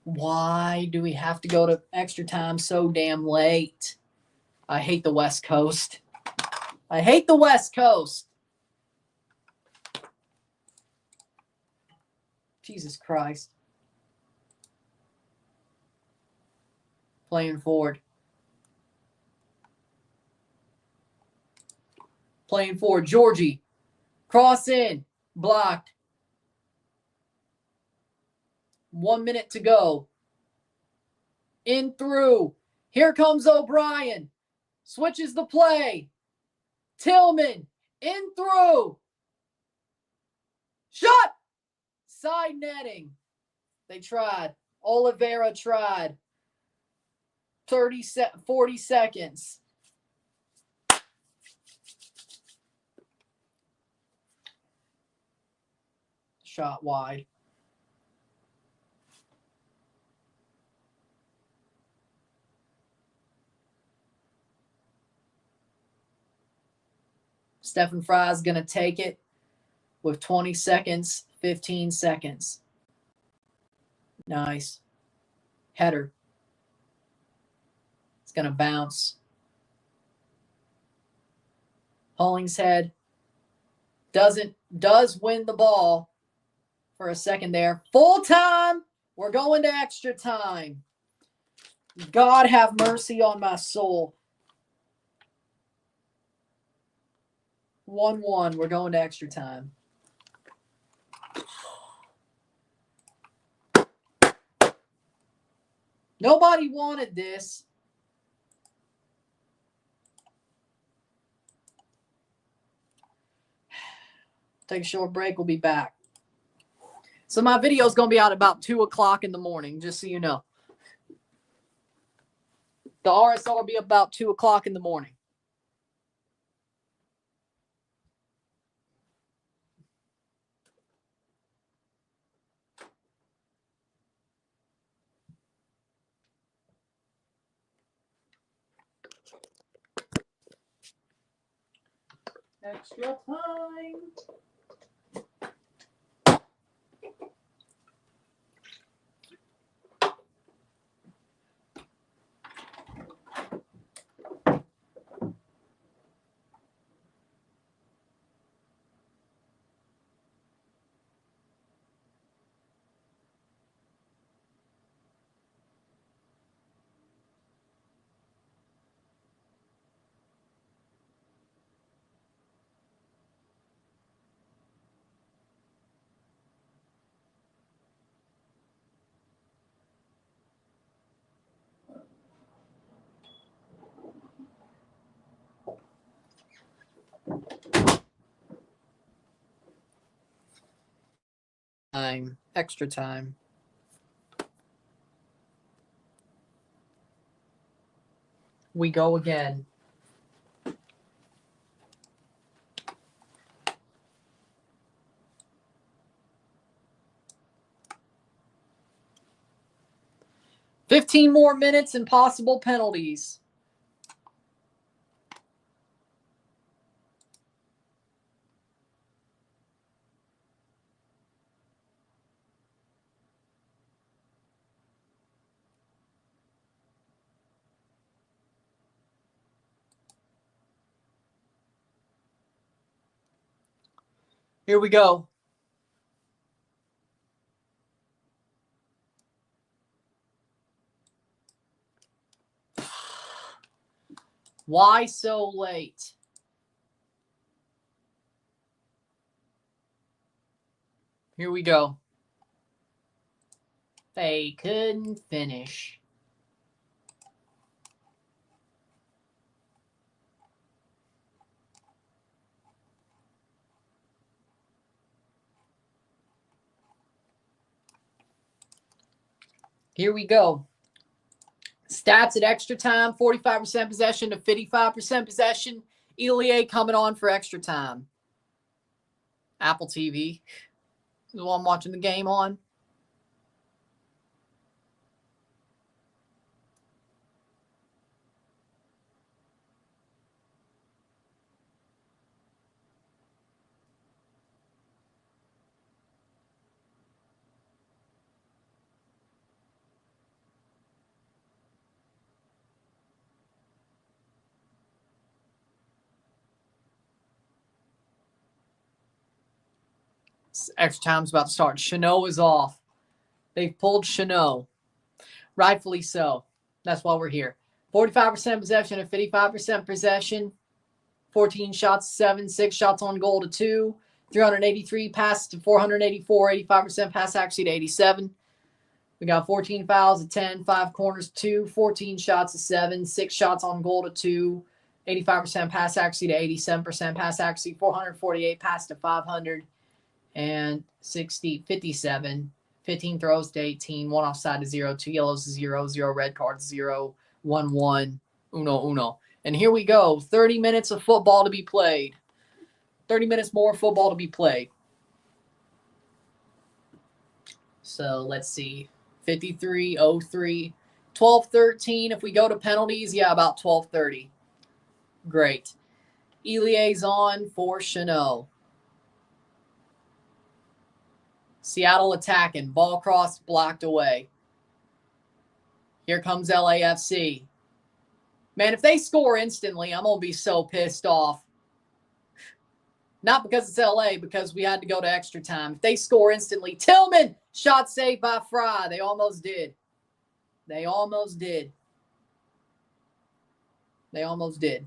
Why do we have to go to extra time so damn late? I hate the West Coast. Jesus Christ. Playing forward. Georgie. Cross in. Blocked. 1 minute to go. In through. Here comes O'Brien. Switches the play. Tillman. In through. Shot. side netting. They tried. Oliveira tried. 40 seconds. Shot wide. Stephen Fry's going to take it with 20 seconds, 15 seconds. Nice. Header. It's going to bounce. Hollingshead does win the ball for a second there. Full time. We're going to extra time. God have mercy on my soul. 1-1. We're going to extra time. Nobody wanted this. Take a short break. We'll be back. So my video is going to be out about 2 o'clock in the morning, just so you know. The RSL will be about 2 o'clock in the morning. Extra time. Extra time. We go again. $15 more minutes and possible penalties. Here we go. Why so late? Here we go. They couldn't finish. Here we go. Stats at extra time, 45% possession to 55% possession. Elie coming on for extra time. Apple TV is what I'm watching the game on. Extra time's about to start. Chanot is off. They've pulled Chanot. Rightfully so. That's why we're here. 45% possession and 55% possession. 14 shots to 7, 6 shots on goal to 2. 383 passes to 484. 85% pass accuracy to 87. We got 14 fouls to 10, 5 corners to 2. 14 shots to 7, 6 shots on goal to 2. 85% pass accuracy to 87% pass accuracy. 448 pass to 500. And 60, 57. 15 throws to 18. 1 offside to 0. 2 yellows to 0. 0 red cards, 0. 1, 1. Uno, uno. And here we go. 30 minutes of football to be played. 30 minutes more football to be played. So let's see. 53-03. 12-13. If we go to penalties, yeah, about 12-30. Great. Elias on for Chanot. Seattle attacking. Ball cross blocked away. Here comes LAFC. Man, if they score instantly, I'm going to be so pissed off. Not because it's LA, because we had to go to extra time. If they score instantly, Tillman, shot saved by Fry. They almost did. They almost did. They almost did.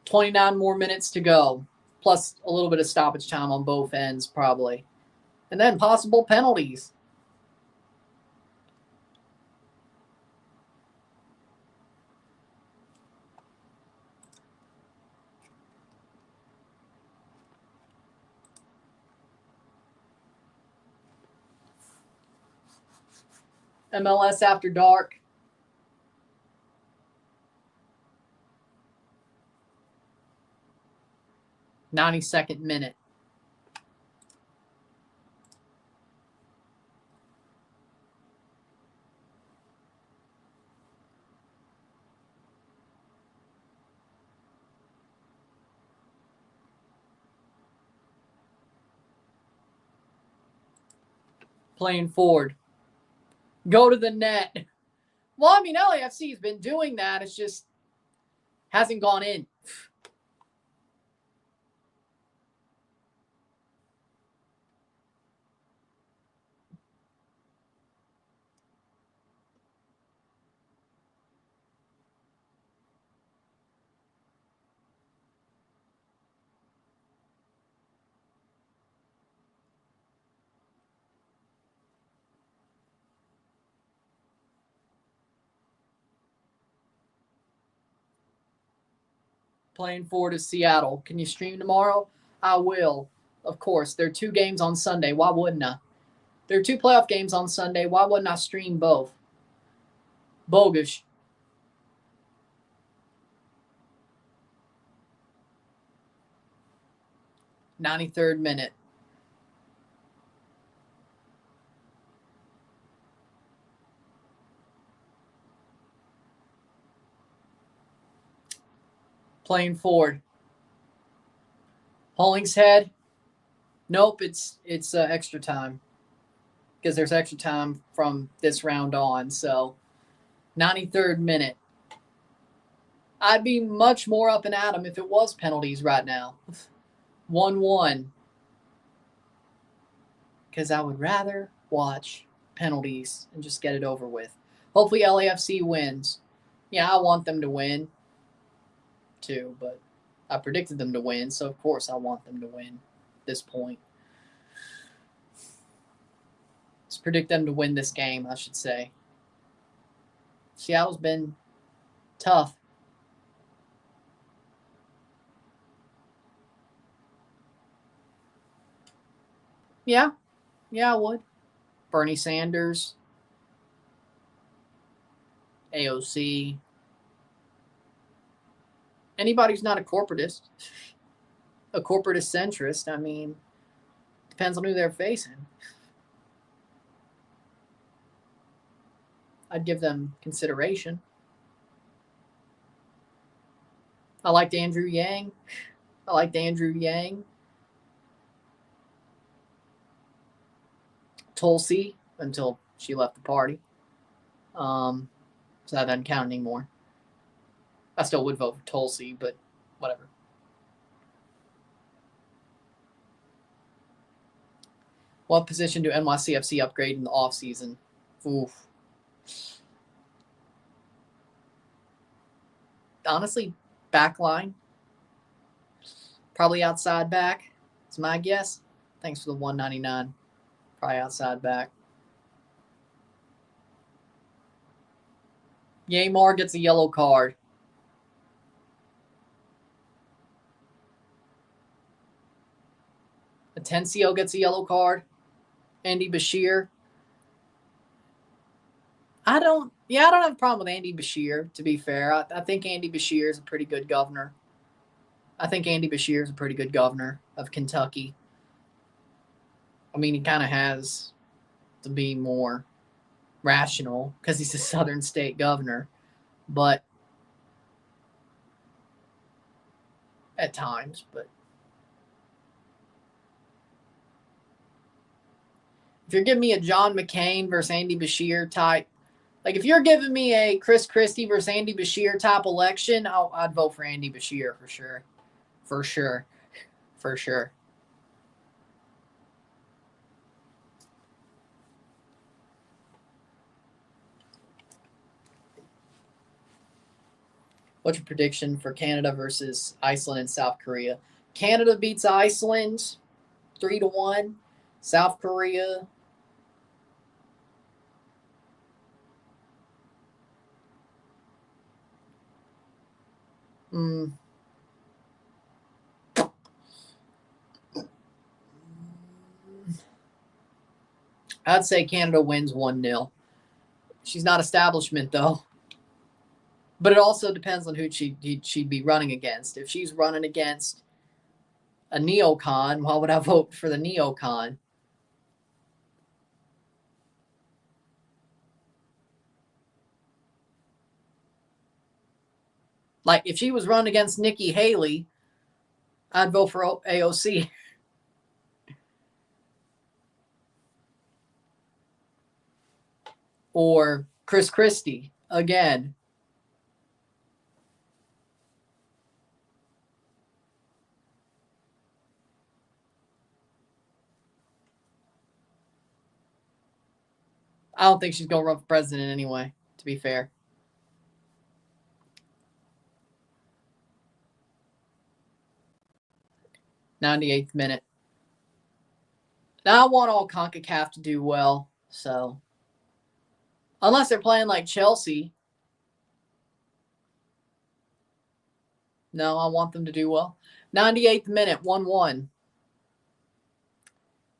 29 more minutes to go, plus a little bit of stoppage time on both ends probably. And then possible penalties. MLS After Dark. '92nd minute. Playing forward. Go to the net. Well, I mean, LAFC has been doing that. It's just hasn't gone in. Playing forward to Seattle. Can you stream tomorrow? I will. Of course. There are 2 games on Sunday. Why wouldn't I? There are 2 playoff games on Sunday. Why wouldn't I stream both? Bogus. '93rd minute. Playing forward. Hollingshead. Nope, it's extra time. Because there's extra time from this round on. So, 93rd minute. I'd be much more up and at 'em if it was penalties right now. 1-1. Because I would rather watch penalties and just get it over with. Hopefully LAFC wins. Yeah, I want them to win too, but I predicted them to win, so of course I want them to win at this point. Let's predict them to win this game, I should say. Seattle's been tough. Yeah, I would. Bernie Sanders, AOC. Anybody who's not a corporatist centrist, I mean, depends on who they're facing. I'd give them consideration. I liked Andrew Yang. Tulsi until she left the party. So that doesn't count anymore. I still would vote for Tulsi, but whatever. What position do NYCFC upgrade in the offseason? Oof. honestly, back line. Probably outside back. It's my guess. Thanks for the $1.99. Probably outside back. Yamar gets a yellow card. Atencio gets a yellow card. Andy Bashir. I don't have a problem with Andy Bashir, to be fair. I think Andy Bashir is a pretty good governor. of Kentucky. I mean, he kind of has to be more rational because he's a Southern state governor. But at times, if you're giving me a John McCain versus Andy Bashir type, like if you're giving me a Chris Christie versus Andy Bashir type election, I'd vote for Andy Bashir for sure. For sure. For sure. What's your prediction for Canada versus Iceland and South Korea? Canada beats Iceland 3-1. South Korea. I'd say Canada wins 1-0. She's not establishment, though. But it also depends on who she'd be running against. If she's running against a neocon, why would I vote for the neocon? Like, if she was running against Nikki Haley, I'd vote for AOC. Or Chris Christie, again. I don't think she's going to run for president anyway, to be fair. '98th minute. Now I want all CONCACAF to do well, so unless they're playing like Chelsea, no, I want them to do well. 98th minute, 1-1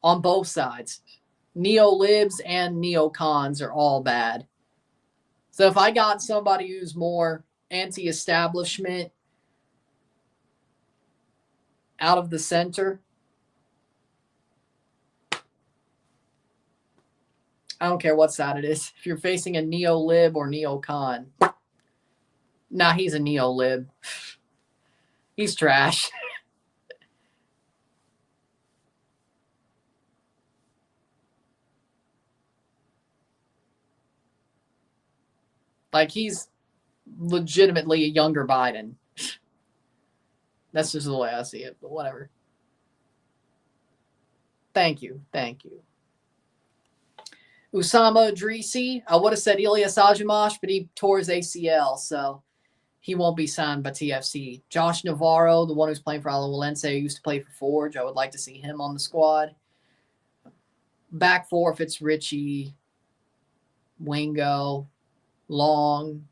on both sides. Neo-libs and neocons are all bad. So if I got somebody who's more anti-establishment out of the center, I don't care what side it is. If you're facing a neo-lib or neocon, nah, he's a neo-lib. He's trash. Like, he's legitimately a younger Biden. That's just the way I see it, but whatever. Thank you. Usama Idrisi, I would have said Ilyas Ajimash, but he tore his ACL, so he won't be signed by TFC. Josh Navarro, the one who's playing for Alajuelense, who used to play for Forge, I would like to see him on the squad. Back four, if it's Richie, Wingo, Long,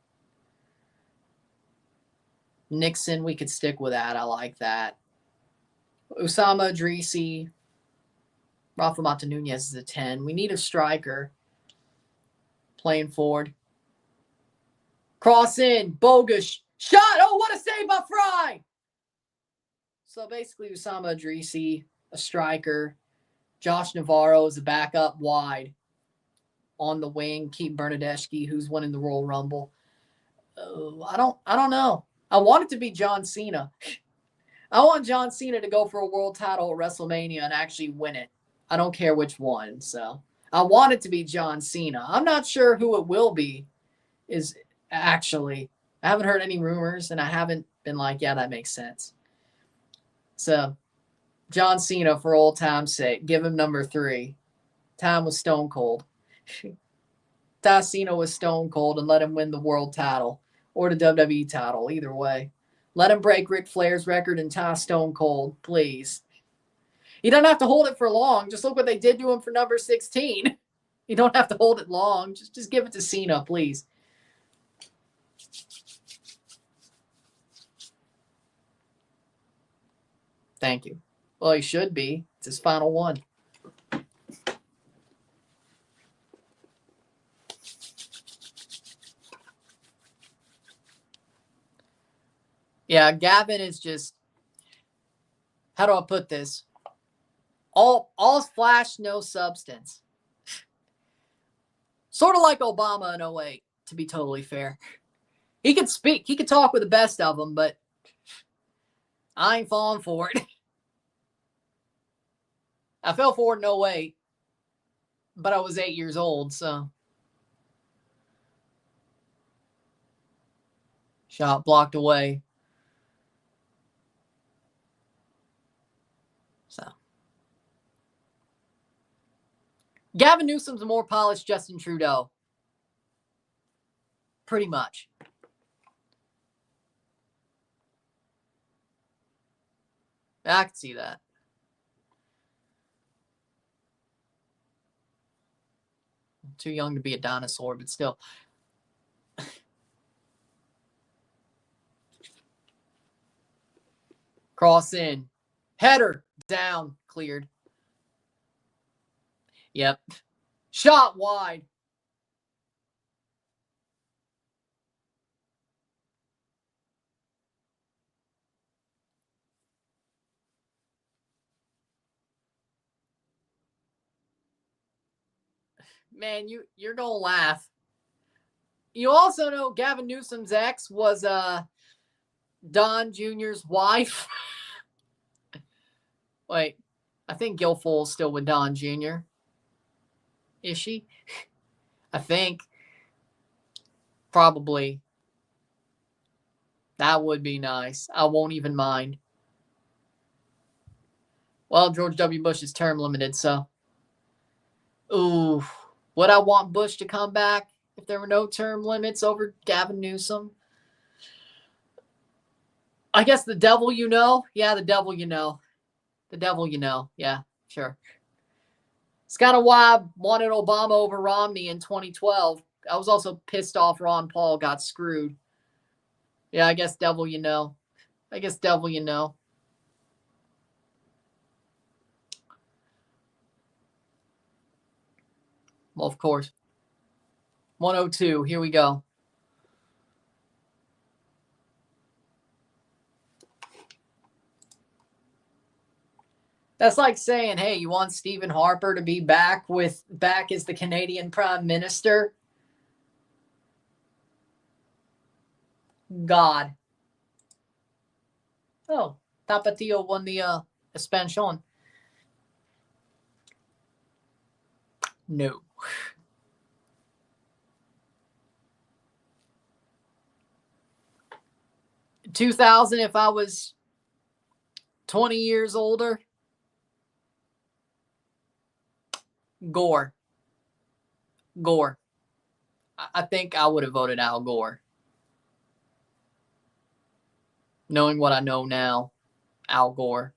Nixon, we could stick with that. I like that. Usama Idrisi, Rafa Mata Nunez is a 10. We need a striker playing forward. Cross in, bogus shot. Oh, what a save by Fry. So basically, Usama Idrisi, a striker. Josh Navarro is a backup wide. On the wing, Keith Bernadeschi, who's winning the Royal Rumble. I don't know. I want it to be John Cena. I want John Cena to go for a world title at WrestleMania and actually win it. I don't care which one. So I want it to be John Cena. I'm not sure who it will be. Is actually, I haven't heard any rumors, and I haven't been like, yeah, that makes sense. So John Cena, for old time's sake, give him number 3. Time was Stone Cold. Ty Cena was Stone Cold and let him win the world title. or the WWE title. Either way. Let him break Ric Flair's record and tie Stone Cold, please. He doesn't have to hold it for long. Just look what they did to him for number 16. You don't have to hold it long. Just give it to Cena, please. Thank you. Well, he should be. It's his final one. Yeah, Gavin is just, how do I put this? All flash, no substance. Sort of like Obama in 08, to be totally fair. He could speak. He could talk with the best of them, but I ain't falling for it. I fell for it in 08, but I was 8 years old, so. Shot blocked away. So. Gavin Newsom's a more polished Justin Trudeau. Pretty much. I can see that. I'm too young to be a dinosaur, but still. Cross in. Header. Down. Cleared. Yep. Shot wide. Man, you're going to laugh. You also know Gavin Newsom's ex was Don Jr.'s wife. Wait, I think Guilfoyle's still with Don Jr. Is she? I think. Probably. That would be nice. I won't even mind. Well, George W. Bush is term limited, so. Ooh. Would I want Bush to come back if there were no term limits over Gavin Newsom? I guess the devil you know. Yeah, the devil you know. The devil you know. Yeah, sure. It's kind of why I wanted Obama over Romney in 2012. I was also pissed off Ron Paul got screwed. Yeah, I guess devil you know. I guess devil you know. Well, of course. 102. Here we go. That's like saying, hey, you want Stephen Harper to be back as the Canadian Prime Minister? God. Oh, Tapatio won the expansion. No. $2,000 if I was 20 years older. Gore. I think I would have voted Al Gore. Knowing what I know now, Al Gore.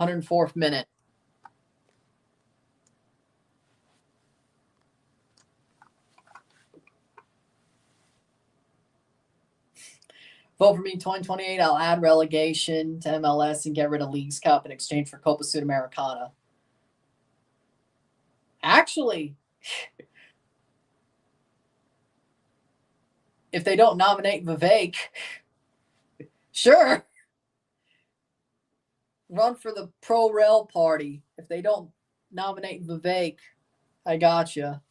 $104th minute. Vote for me 2028. I'll add relegation to MLS and get rid of Leagues Cup in exchange for Copa Sudamericana. Actually, if they don't nominate Vivek, sure. Run for the pro-rail party. If they don't nominate Vivek, I gotcha.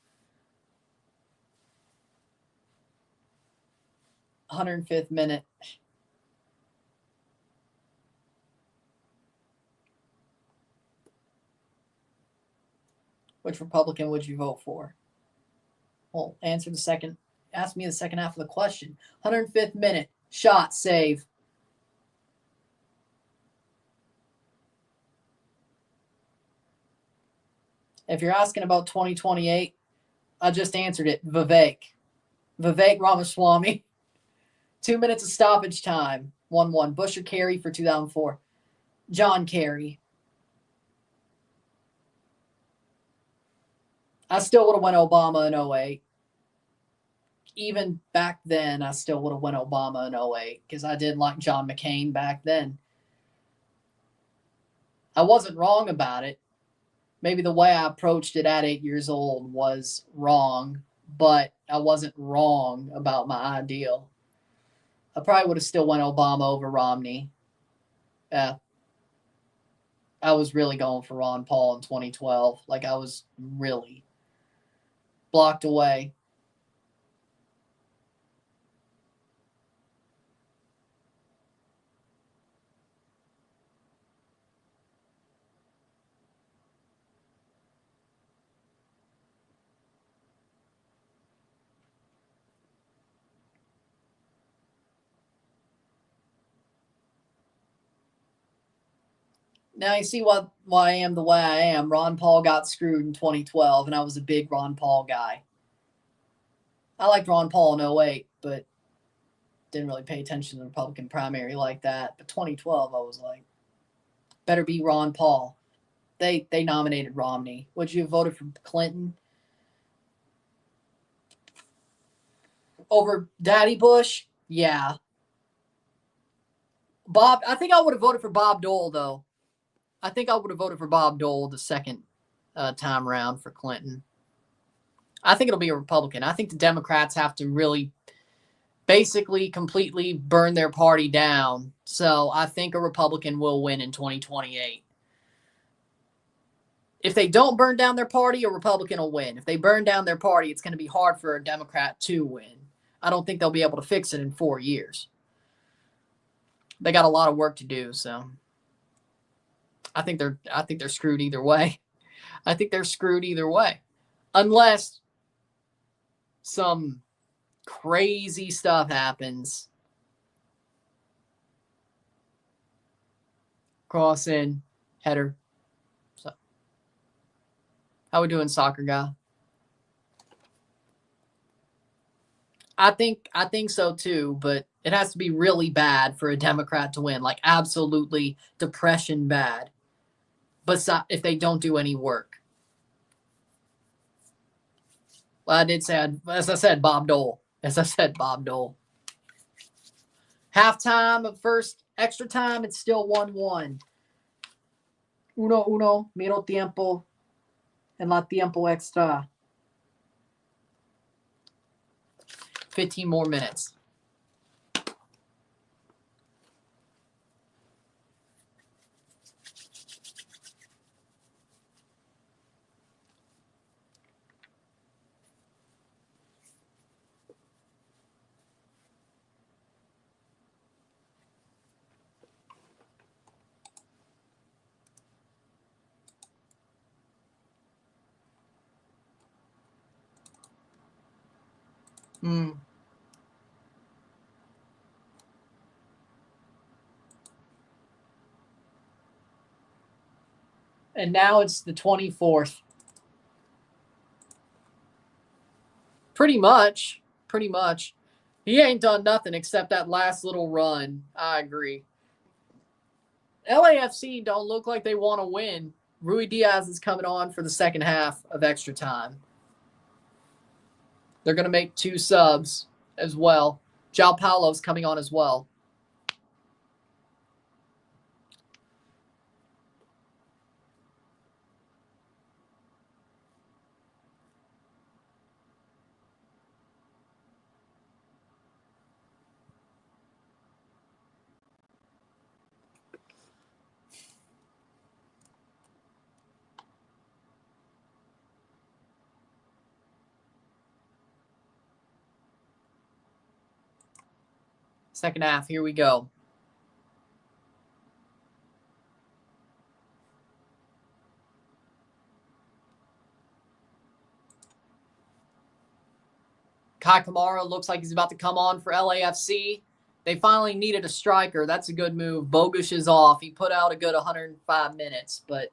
105th minute. Which Republican would you vote for? Well, answer the second. Ask me the second half of the question. 105th minute. Shot. Save. If you're asking about 2028, I just answered it. Vivek Ramaswamy. 2 minutes of stoppage time. 1-1. Bush or Kerry for 2004. John Kerry. I still would have went Obama in 08. Even back then, I still would have went Obama in 08 because I didn't like John McCain back then. I wasn't wrong about it. Maybe the way I approached it at 8 years old was wrong, but I wasn't wrong about my ideal. I probably would have still went Obama over Romney. Yeah. I was really going for Ron Paul in 2012. Like, I was really blocked away. Now you see why I am the way I am. Ron Paul got screwed in 2012, and I was a big Ron Paul guy. I liked Ron Paul in 08, but didn't really pay attention to the Republican primary like that. But 2012, I was like, better be Ron Paul. They nominated Romney. Would you have voted for Clinton over Daddy Bush? Yeah. Bob, I think I would have voted for Bob Dole, though. I think I would have voted for Bob Dole the second time around for Clinton. I think it'll be a Republican. I think the Democrats have to really basically completely burn their party down. So I think a Republican will win in 2028. If they don't burn down their party, a Republican will win. If they burn down their party, it's going to be hard for a Democrat to win. I don't think they'll be able to fix it in 4 years. They got a lot of work to do, so I think they're screwed either way. I think they're screwed either way. Unless some crazy stuff happens. Cross in, header. So, how we doing, soccer guy? I think so too, but it has to be really bad for a Democrat to win, like absolutely depression bad. But if they don't do any work. Well, I did say, as I said, Bob Dole. Halftime of first extra time, it's still 1-1. Uno, miro tiempo, en la tiempo extra. 15 more minutes. And now it's the 24th. Pretty much. He ain't done nothing except that last little run. I agree. LAFC don't look like they want to win. Rui Diaz is coming on for the second half of extra time. They're going to make 2 subs as well. João Paulo's coming on as well. Second half, here we go. Kai Kamara looks like he's about to come on for LAFC. They finally needed a striker. That's a good move. Bogusz is off. He put out a good 105 minutes, but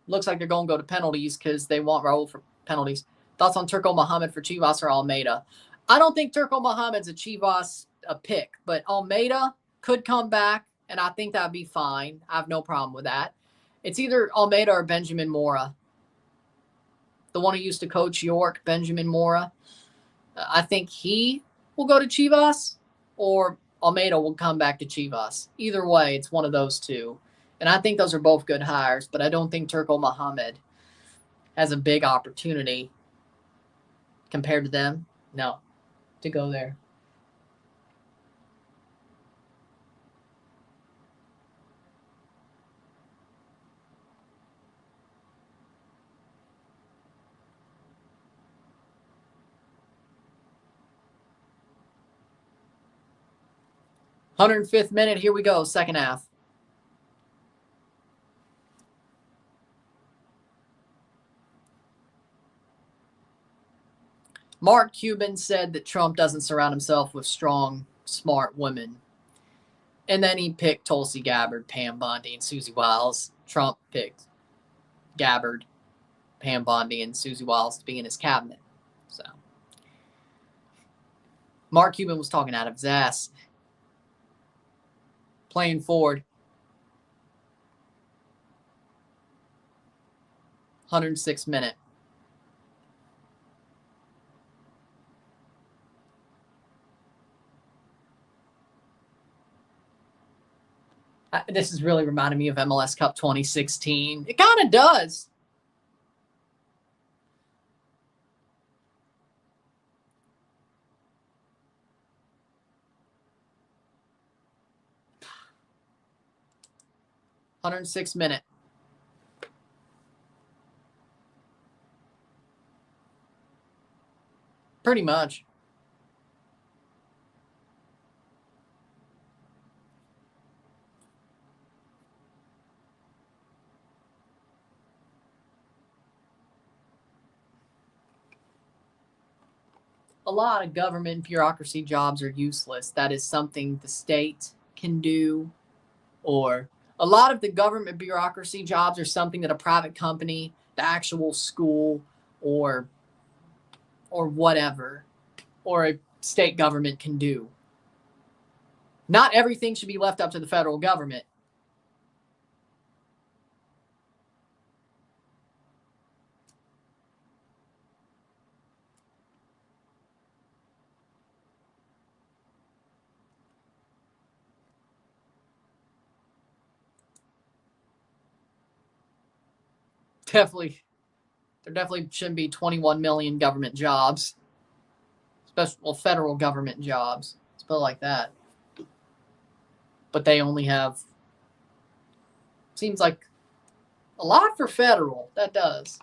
looks like they're going to go to penalties because they want Raul for penalties. Thoughts on Turco Mohamed for Chivas or Almeida? I don't think Turco Mohamed's a Chivas pick, but Almeida could come back, and I think that'd be fine. I have no problem with that. It's either Almeida or Benjamin Mora. The one who used to coach York, Benjamin Mora. I think he will go to Chivas, or Almeida will come back to Chivas. Either way, it's one of those two. And I think those are both good hires, but I don't think Turco Mohamed has a big opportunity compared to them. No, to go there. "105th minute, here we go, second half. Mark Cuban said that Trump doesn't surround himself with strong, smart women. And then he picked Tulsi Gabbard, Pam Bondi, and Susie Wiles. Trump picked Gabbard, Pam Bondi, and Susie Wiles to be in his cabinet. So Mark Cuban was talking out of his ass. Playing forward. 106th minute. This is really reminding me of MLS Cup 2016. It kind of does. "106th minute. Pretty much. A lot of government bureaucracy jobs are useless. That is something the state can do, or a lot of the government bureaucracy jobs are something that a private company, the actual school, or whatever, or a state government can do. Not everything should be left up to the federal government. There definitely shouldn't be 21 million government jobs, especially federal government jobs. Let's put it like that. But they only have, seems like a lot for federal. That does.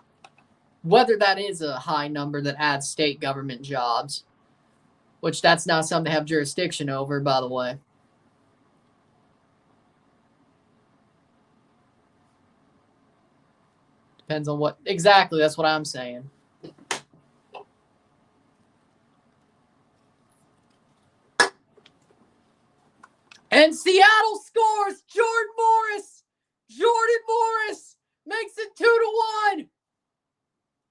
Whether that is a high number that adds state government jobs, which that's not something to have jurisdiction over, by the way. Depends on what exactly. That's what I'm saying. And Seattle scores. Jordan Morris makes it 2-1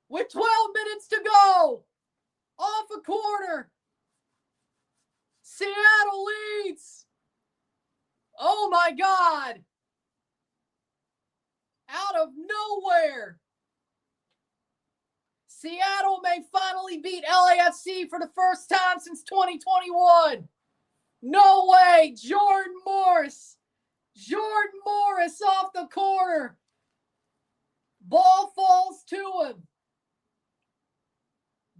with 12 minutes to go. Off a corner. Seattle leads. Oh my God. Out of nowhere. Seattle may finally beat LAFC for the first time since 2021. No way. Jordan Morris off the corner. Ball falls to him.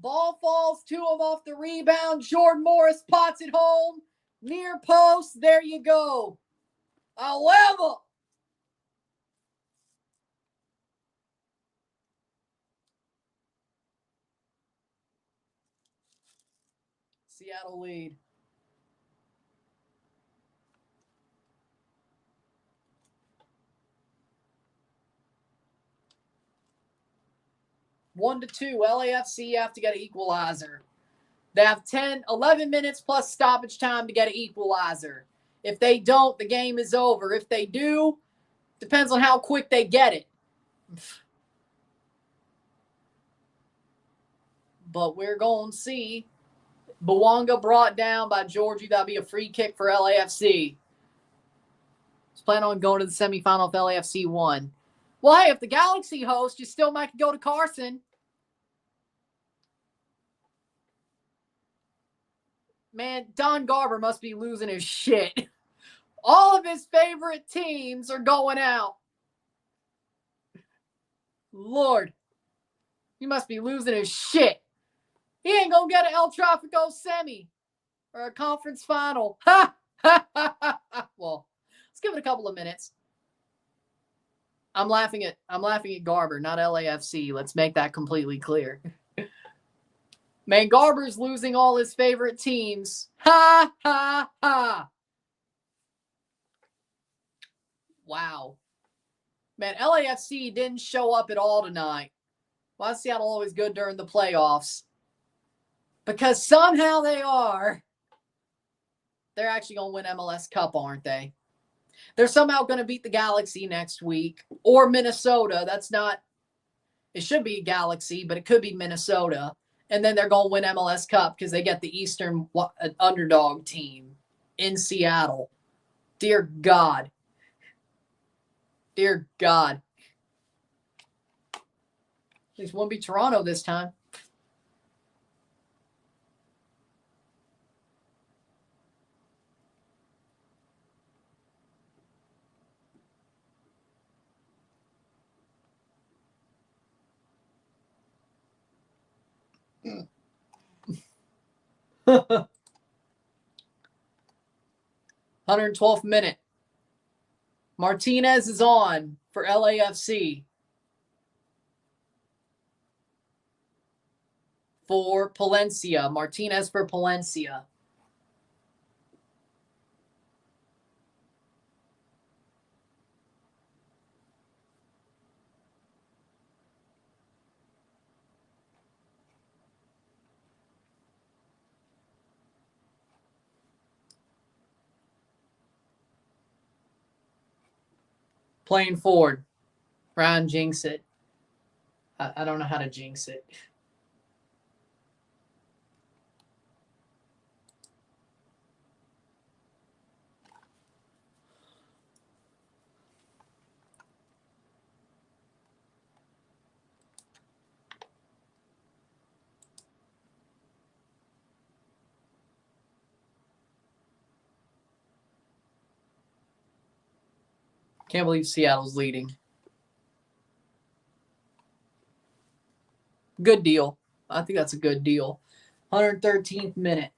Off the rebound. Jordan Morris pots it home. Near post. There you go. A level. Seattle lead. 1-2. LAFC have to get an equalizer. They have 11 minutes plus stoppage time to get an equalizer. If they don't, the game is over. If they do, depends on how quick they get it. But we're going to see. Bouanga brought down by Georgie. That'll be a free kick for LAFC. He's planning on going to the semifinal if LAFC won. Well, hey, if the Galaxy host, you still might go to Carson. Man, Don Garber must be losing his shit. All of his favorite teams are going out. Lord, he must be losing his shit. He ain't gonna get an El Tráfico semi or a conference final. Ha! Ha! Ha! Ha! Well, let's give it a couple of minutes. I'm laughing at Garber, not LAFC. Let's make that completely clear. Man, Garber's losing all his favorite teams. Ha! Ha! Ha! Wow. Man, LAFC didn't show up at all tonight. Why is Seattle always good during the playoffs? Because somehow they are. They're actually going to win MLS Cup, aren't they? They're somehow going to beat the Galaxy next week. Or Minnesota. That's not... It should be Galaxy, but it could be Minnesota. And then they're going to win MLS Cup because they get the Eastern underdog team in Seattle. Dear God. Dear God. At least won't be Toronto this time. Hmm. 112th minute. Martinez is on for LAFC. For Palencia. Martinez for Palencia. Playing forward. Ryan jinx it. I don't know how to jinx it. Can't believe Seattle's leading. Good deal. I think that's a good deal. 113th minute.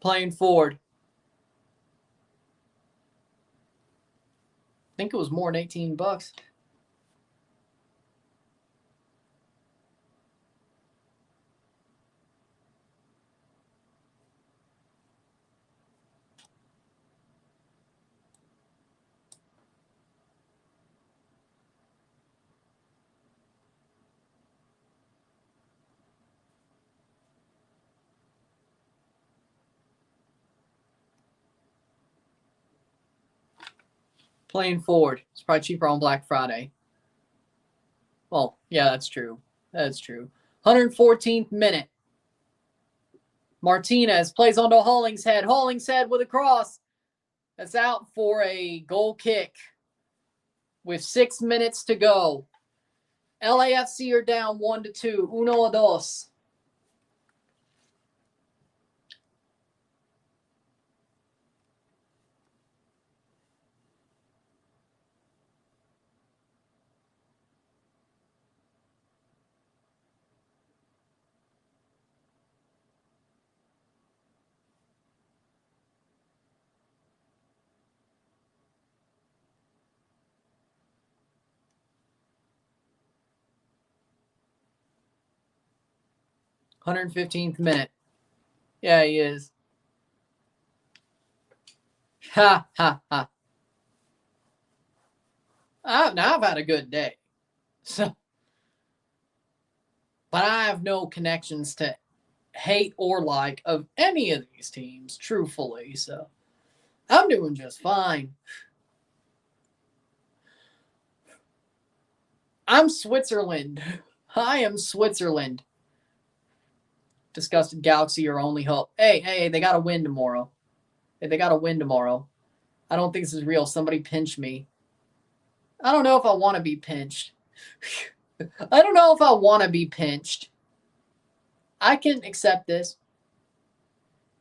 Playing forward. I think it was more than $18. Playing forward. It's probably cheaper on Black Friday. Well, yeah, that's true. That's true. 114th minute. Martinez plays onto Hollingshead. Hollingshead with a cross. That's out for a goal kick with 6 minutes to go. LAFC are down 1-2. 1-2. 115th minute. Yeah, he is. Ha, ha, ha. Now I've had a good day. So, but I have no connections to hate or like of any of these teams, truthfully. So, I'm doing just fine. I'm Switzerland. I am Switzerland. Disgusted Galaxy are only hope. Hey, they got to win tomorrow. They got to win tomorrow. I don't think this is real. Somebody pinch me. I don't know if I want to be pinched. I don't know if I want to be pinched. I can accept this.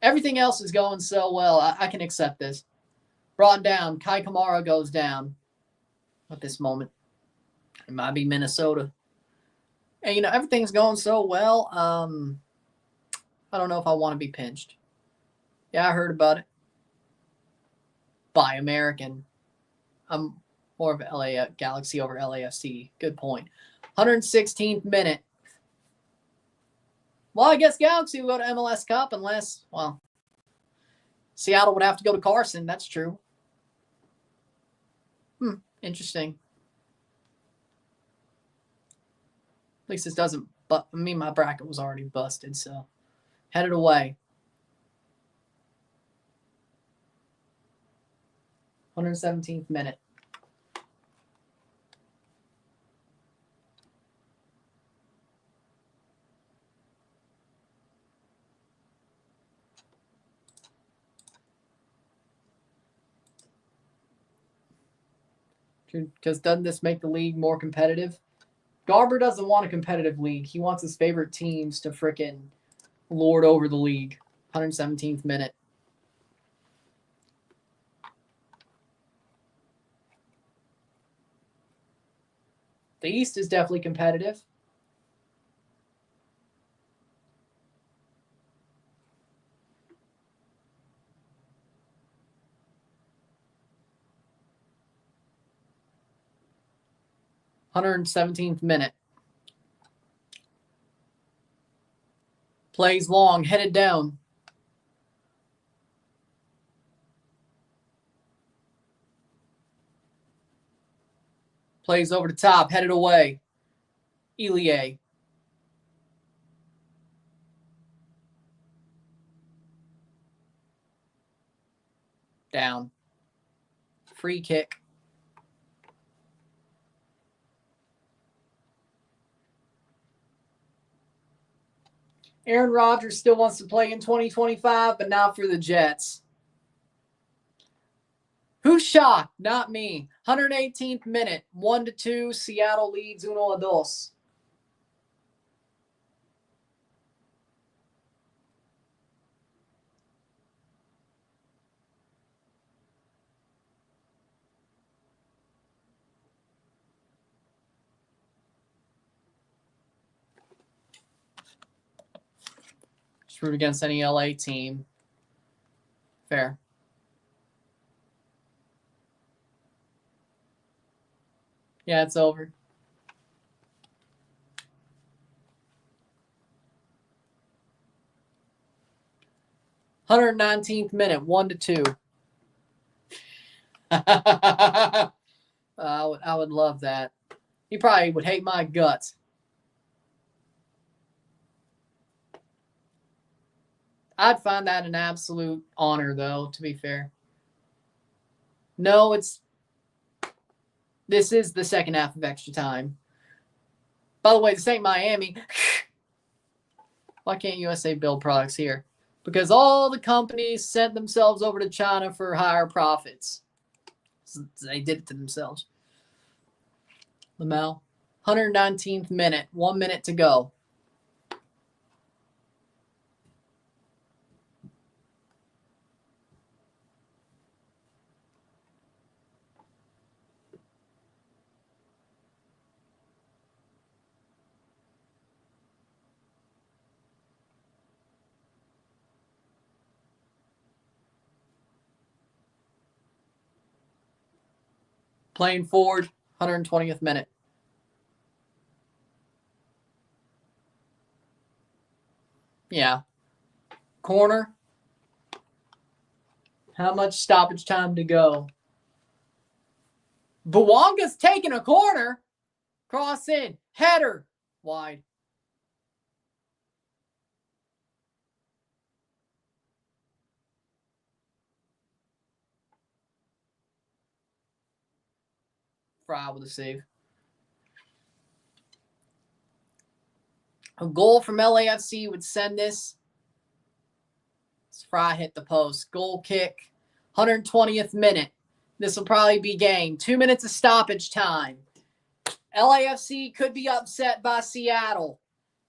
Everything else is going so well. I can accept this. Brought down. Kai Kamara goes down at this moment. It might be Minnesota. And, you know, everything's going so well. I don't know if I want to be pinched. Yeah, I heard about it. By American. I'm more of LA Galaxy over LAFC. Good point. 116th minute. Well, I guess Galaxy will go to MLS Cup unless, well, Seattle would have to go to Carson. That's true. Interesting. At least this doesn't, but I mean, my bracket was already busted, so headed away. 117th minute. Because doesn't this make the league more competitive? Garber doesn't want a competitive league. He wants his favorite teams to frickin' lord over the league. 117th minute. The East is definitely competitive. $117th minute. Plays long, headed down. Plays over the top, headed away. Elie. Down. Free kick. Aaron Rodgers still wants to play in 2025, but not for the Jets. Who's shocked? Not me. 118th minute. 1-2. Seattle leads 1-2. Just root against any LA team. Fair. Yeah, it's over. $119th minute, 1-2. I would love that. He probably would hate my guts. I'd find that an absolute honor, though, to be fair. No, this is the second half of extra time. By the way, this ain't Miami. Why can't USA build products here? Because all the companies sent themselves over to China for higher profits. So they did it to themselves. Lamel, 119th minute, 1 minute to go. Playing forward, 120th minute. Yeah. Corner. How much stoppage time to go? Bouanga's taking a corner. Cross in. Header. Wide. Fry with a save. A goal from LAFC would send this. Fry hit the post. Goal kick. 120th minute. This will probably be game. 2 minutes of stoppage time. LAFC could be upset by Seattle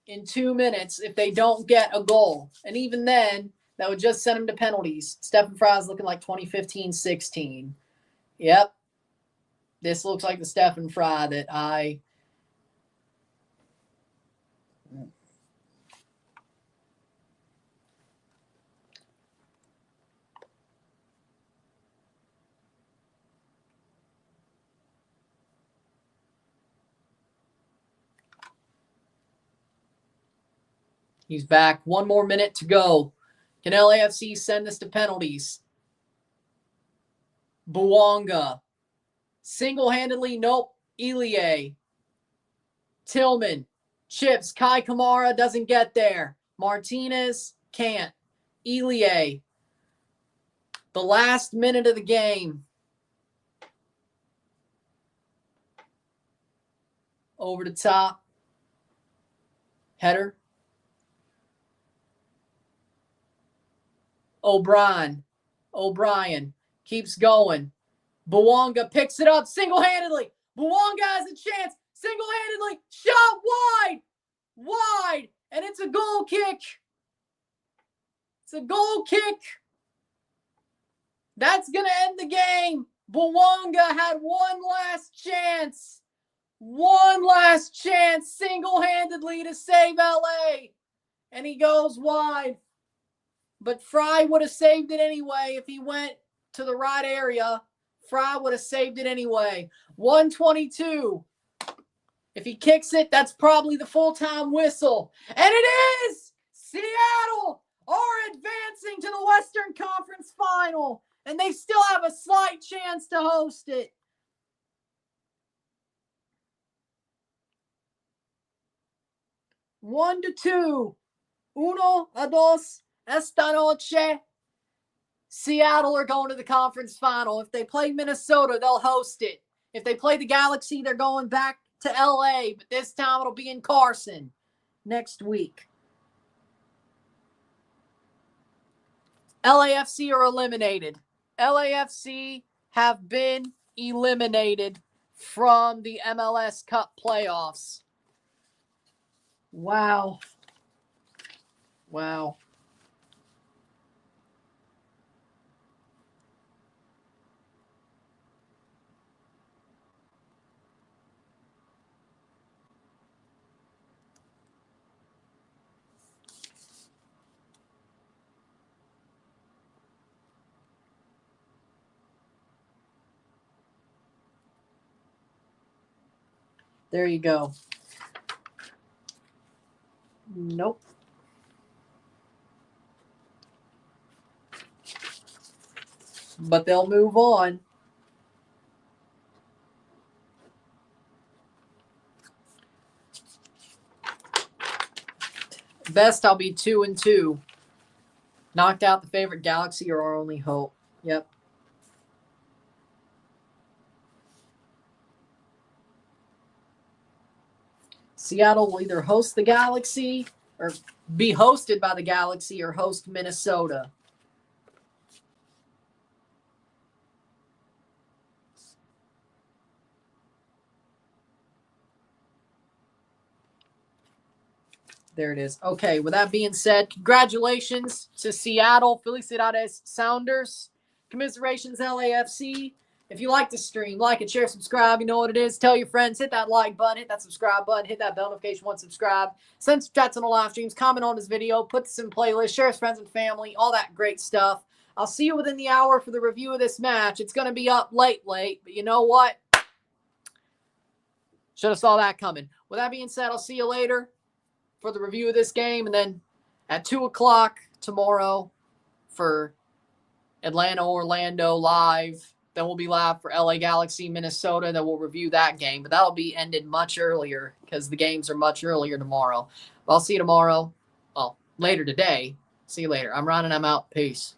in 2 minutes if they don't get a goal. And even then, that would just send them to penalties. Stephen Fry's looking like 2015-16. Yep. This looks like the Stephen Fry that I... He's back. 1 more minute to go. Can LAFC send this to penalties? Bouanga. Single-handedly, nope. Elie. Tillman. Chips. Kai Kamara doesn't get there. Martinez can't. Elie. The last minute of the game. Over the top. Header. O'Brien keeps going. Bouanga picks it up single-handedly. Bouanga has a chance. Single-handedly. Shot wide. Wide. And it's a goal kick. It's a goal kick. That's going to end the game. Bouanga had one last chance. One last chance single-handedly to save LA. And he goes wide. But Fry would have saved it anyway if he went to the right area. Fry would have saved it anyway. 122. If he kicks it, that's probably the full-time whistle. And it is! Seattle are advancing to the Western Conference Final. And they still have a slight chance to host it. One to two. Uno a dos. Esta noche, Seattle are going to the conference final. If they play Minnesota, they'll host it. If they play the Galaxy, they're going back to LA, but this time it'll be in Carson next week. LAFC are eliminated. LAFC have been eliminated from the MLS Cup playoffs. Wow. Wow. There you go. Nope. But they'll move on. Best, I'll be 2-2. Knocked out the favorite Galaxy are our only hope. Yep. Seattle will either host the Galaxy or be hosted by the Galaxy or host Minnesota. There it is. Okay, with that being said, congratulations to Seattle. Felicidades, Sounders. Commiserations, LAFC. If you like the stream, like it, share, subscribe. You know what it is. Tell your friends. Hit that like button. Hit that subscribe button. Hit that bell notification once subscribed. Send some chats on the live streams. Comment on this video. Put this in playlist. Share with friends and family. All that great stuff. I'll see you within the hour for the review of this match. It's going to be up late. But you know what? Should have saw that coming. With that being said, I'll see you later for the review of this game. And then at 2 o'clock tomorrow for Atlanta, Orlando live. Then we'll be live for LA Galaxy, Minnesota. Then we'll review that game. But that'll be ended much earlier because the games are much earlier tomorrow. But I'll see you tomorrow. Well, later today. See you later. I'm Ron and I'm out. Peace.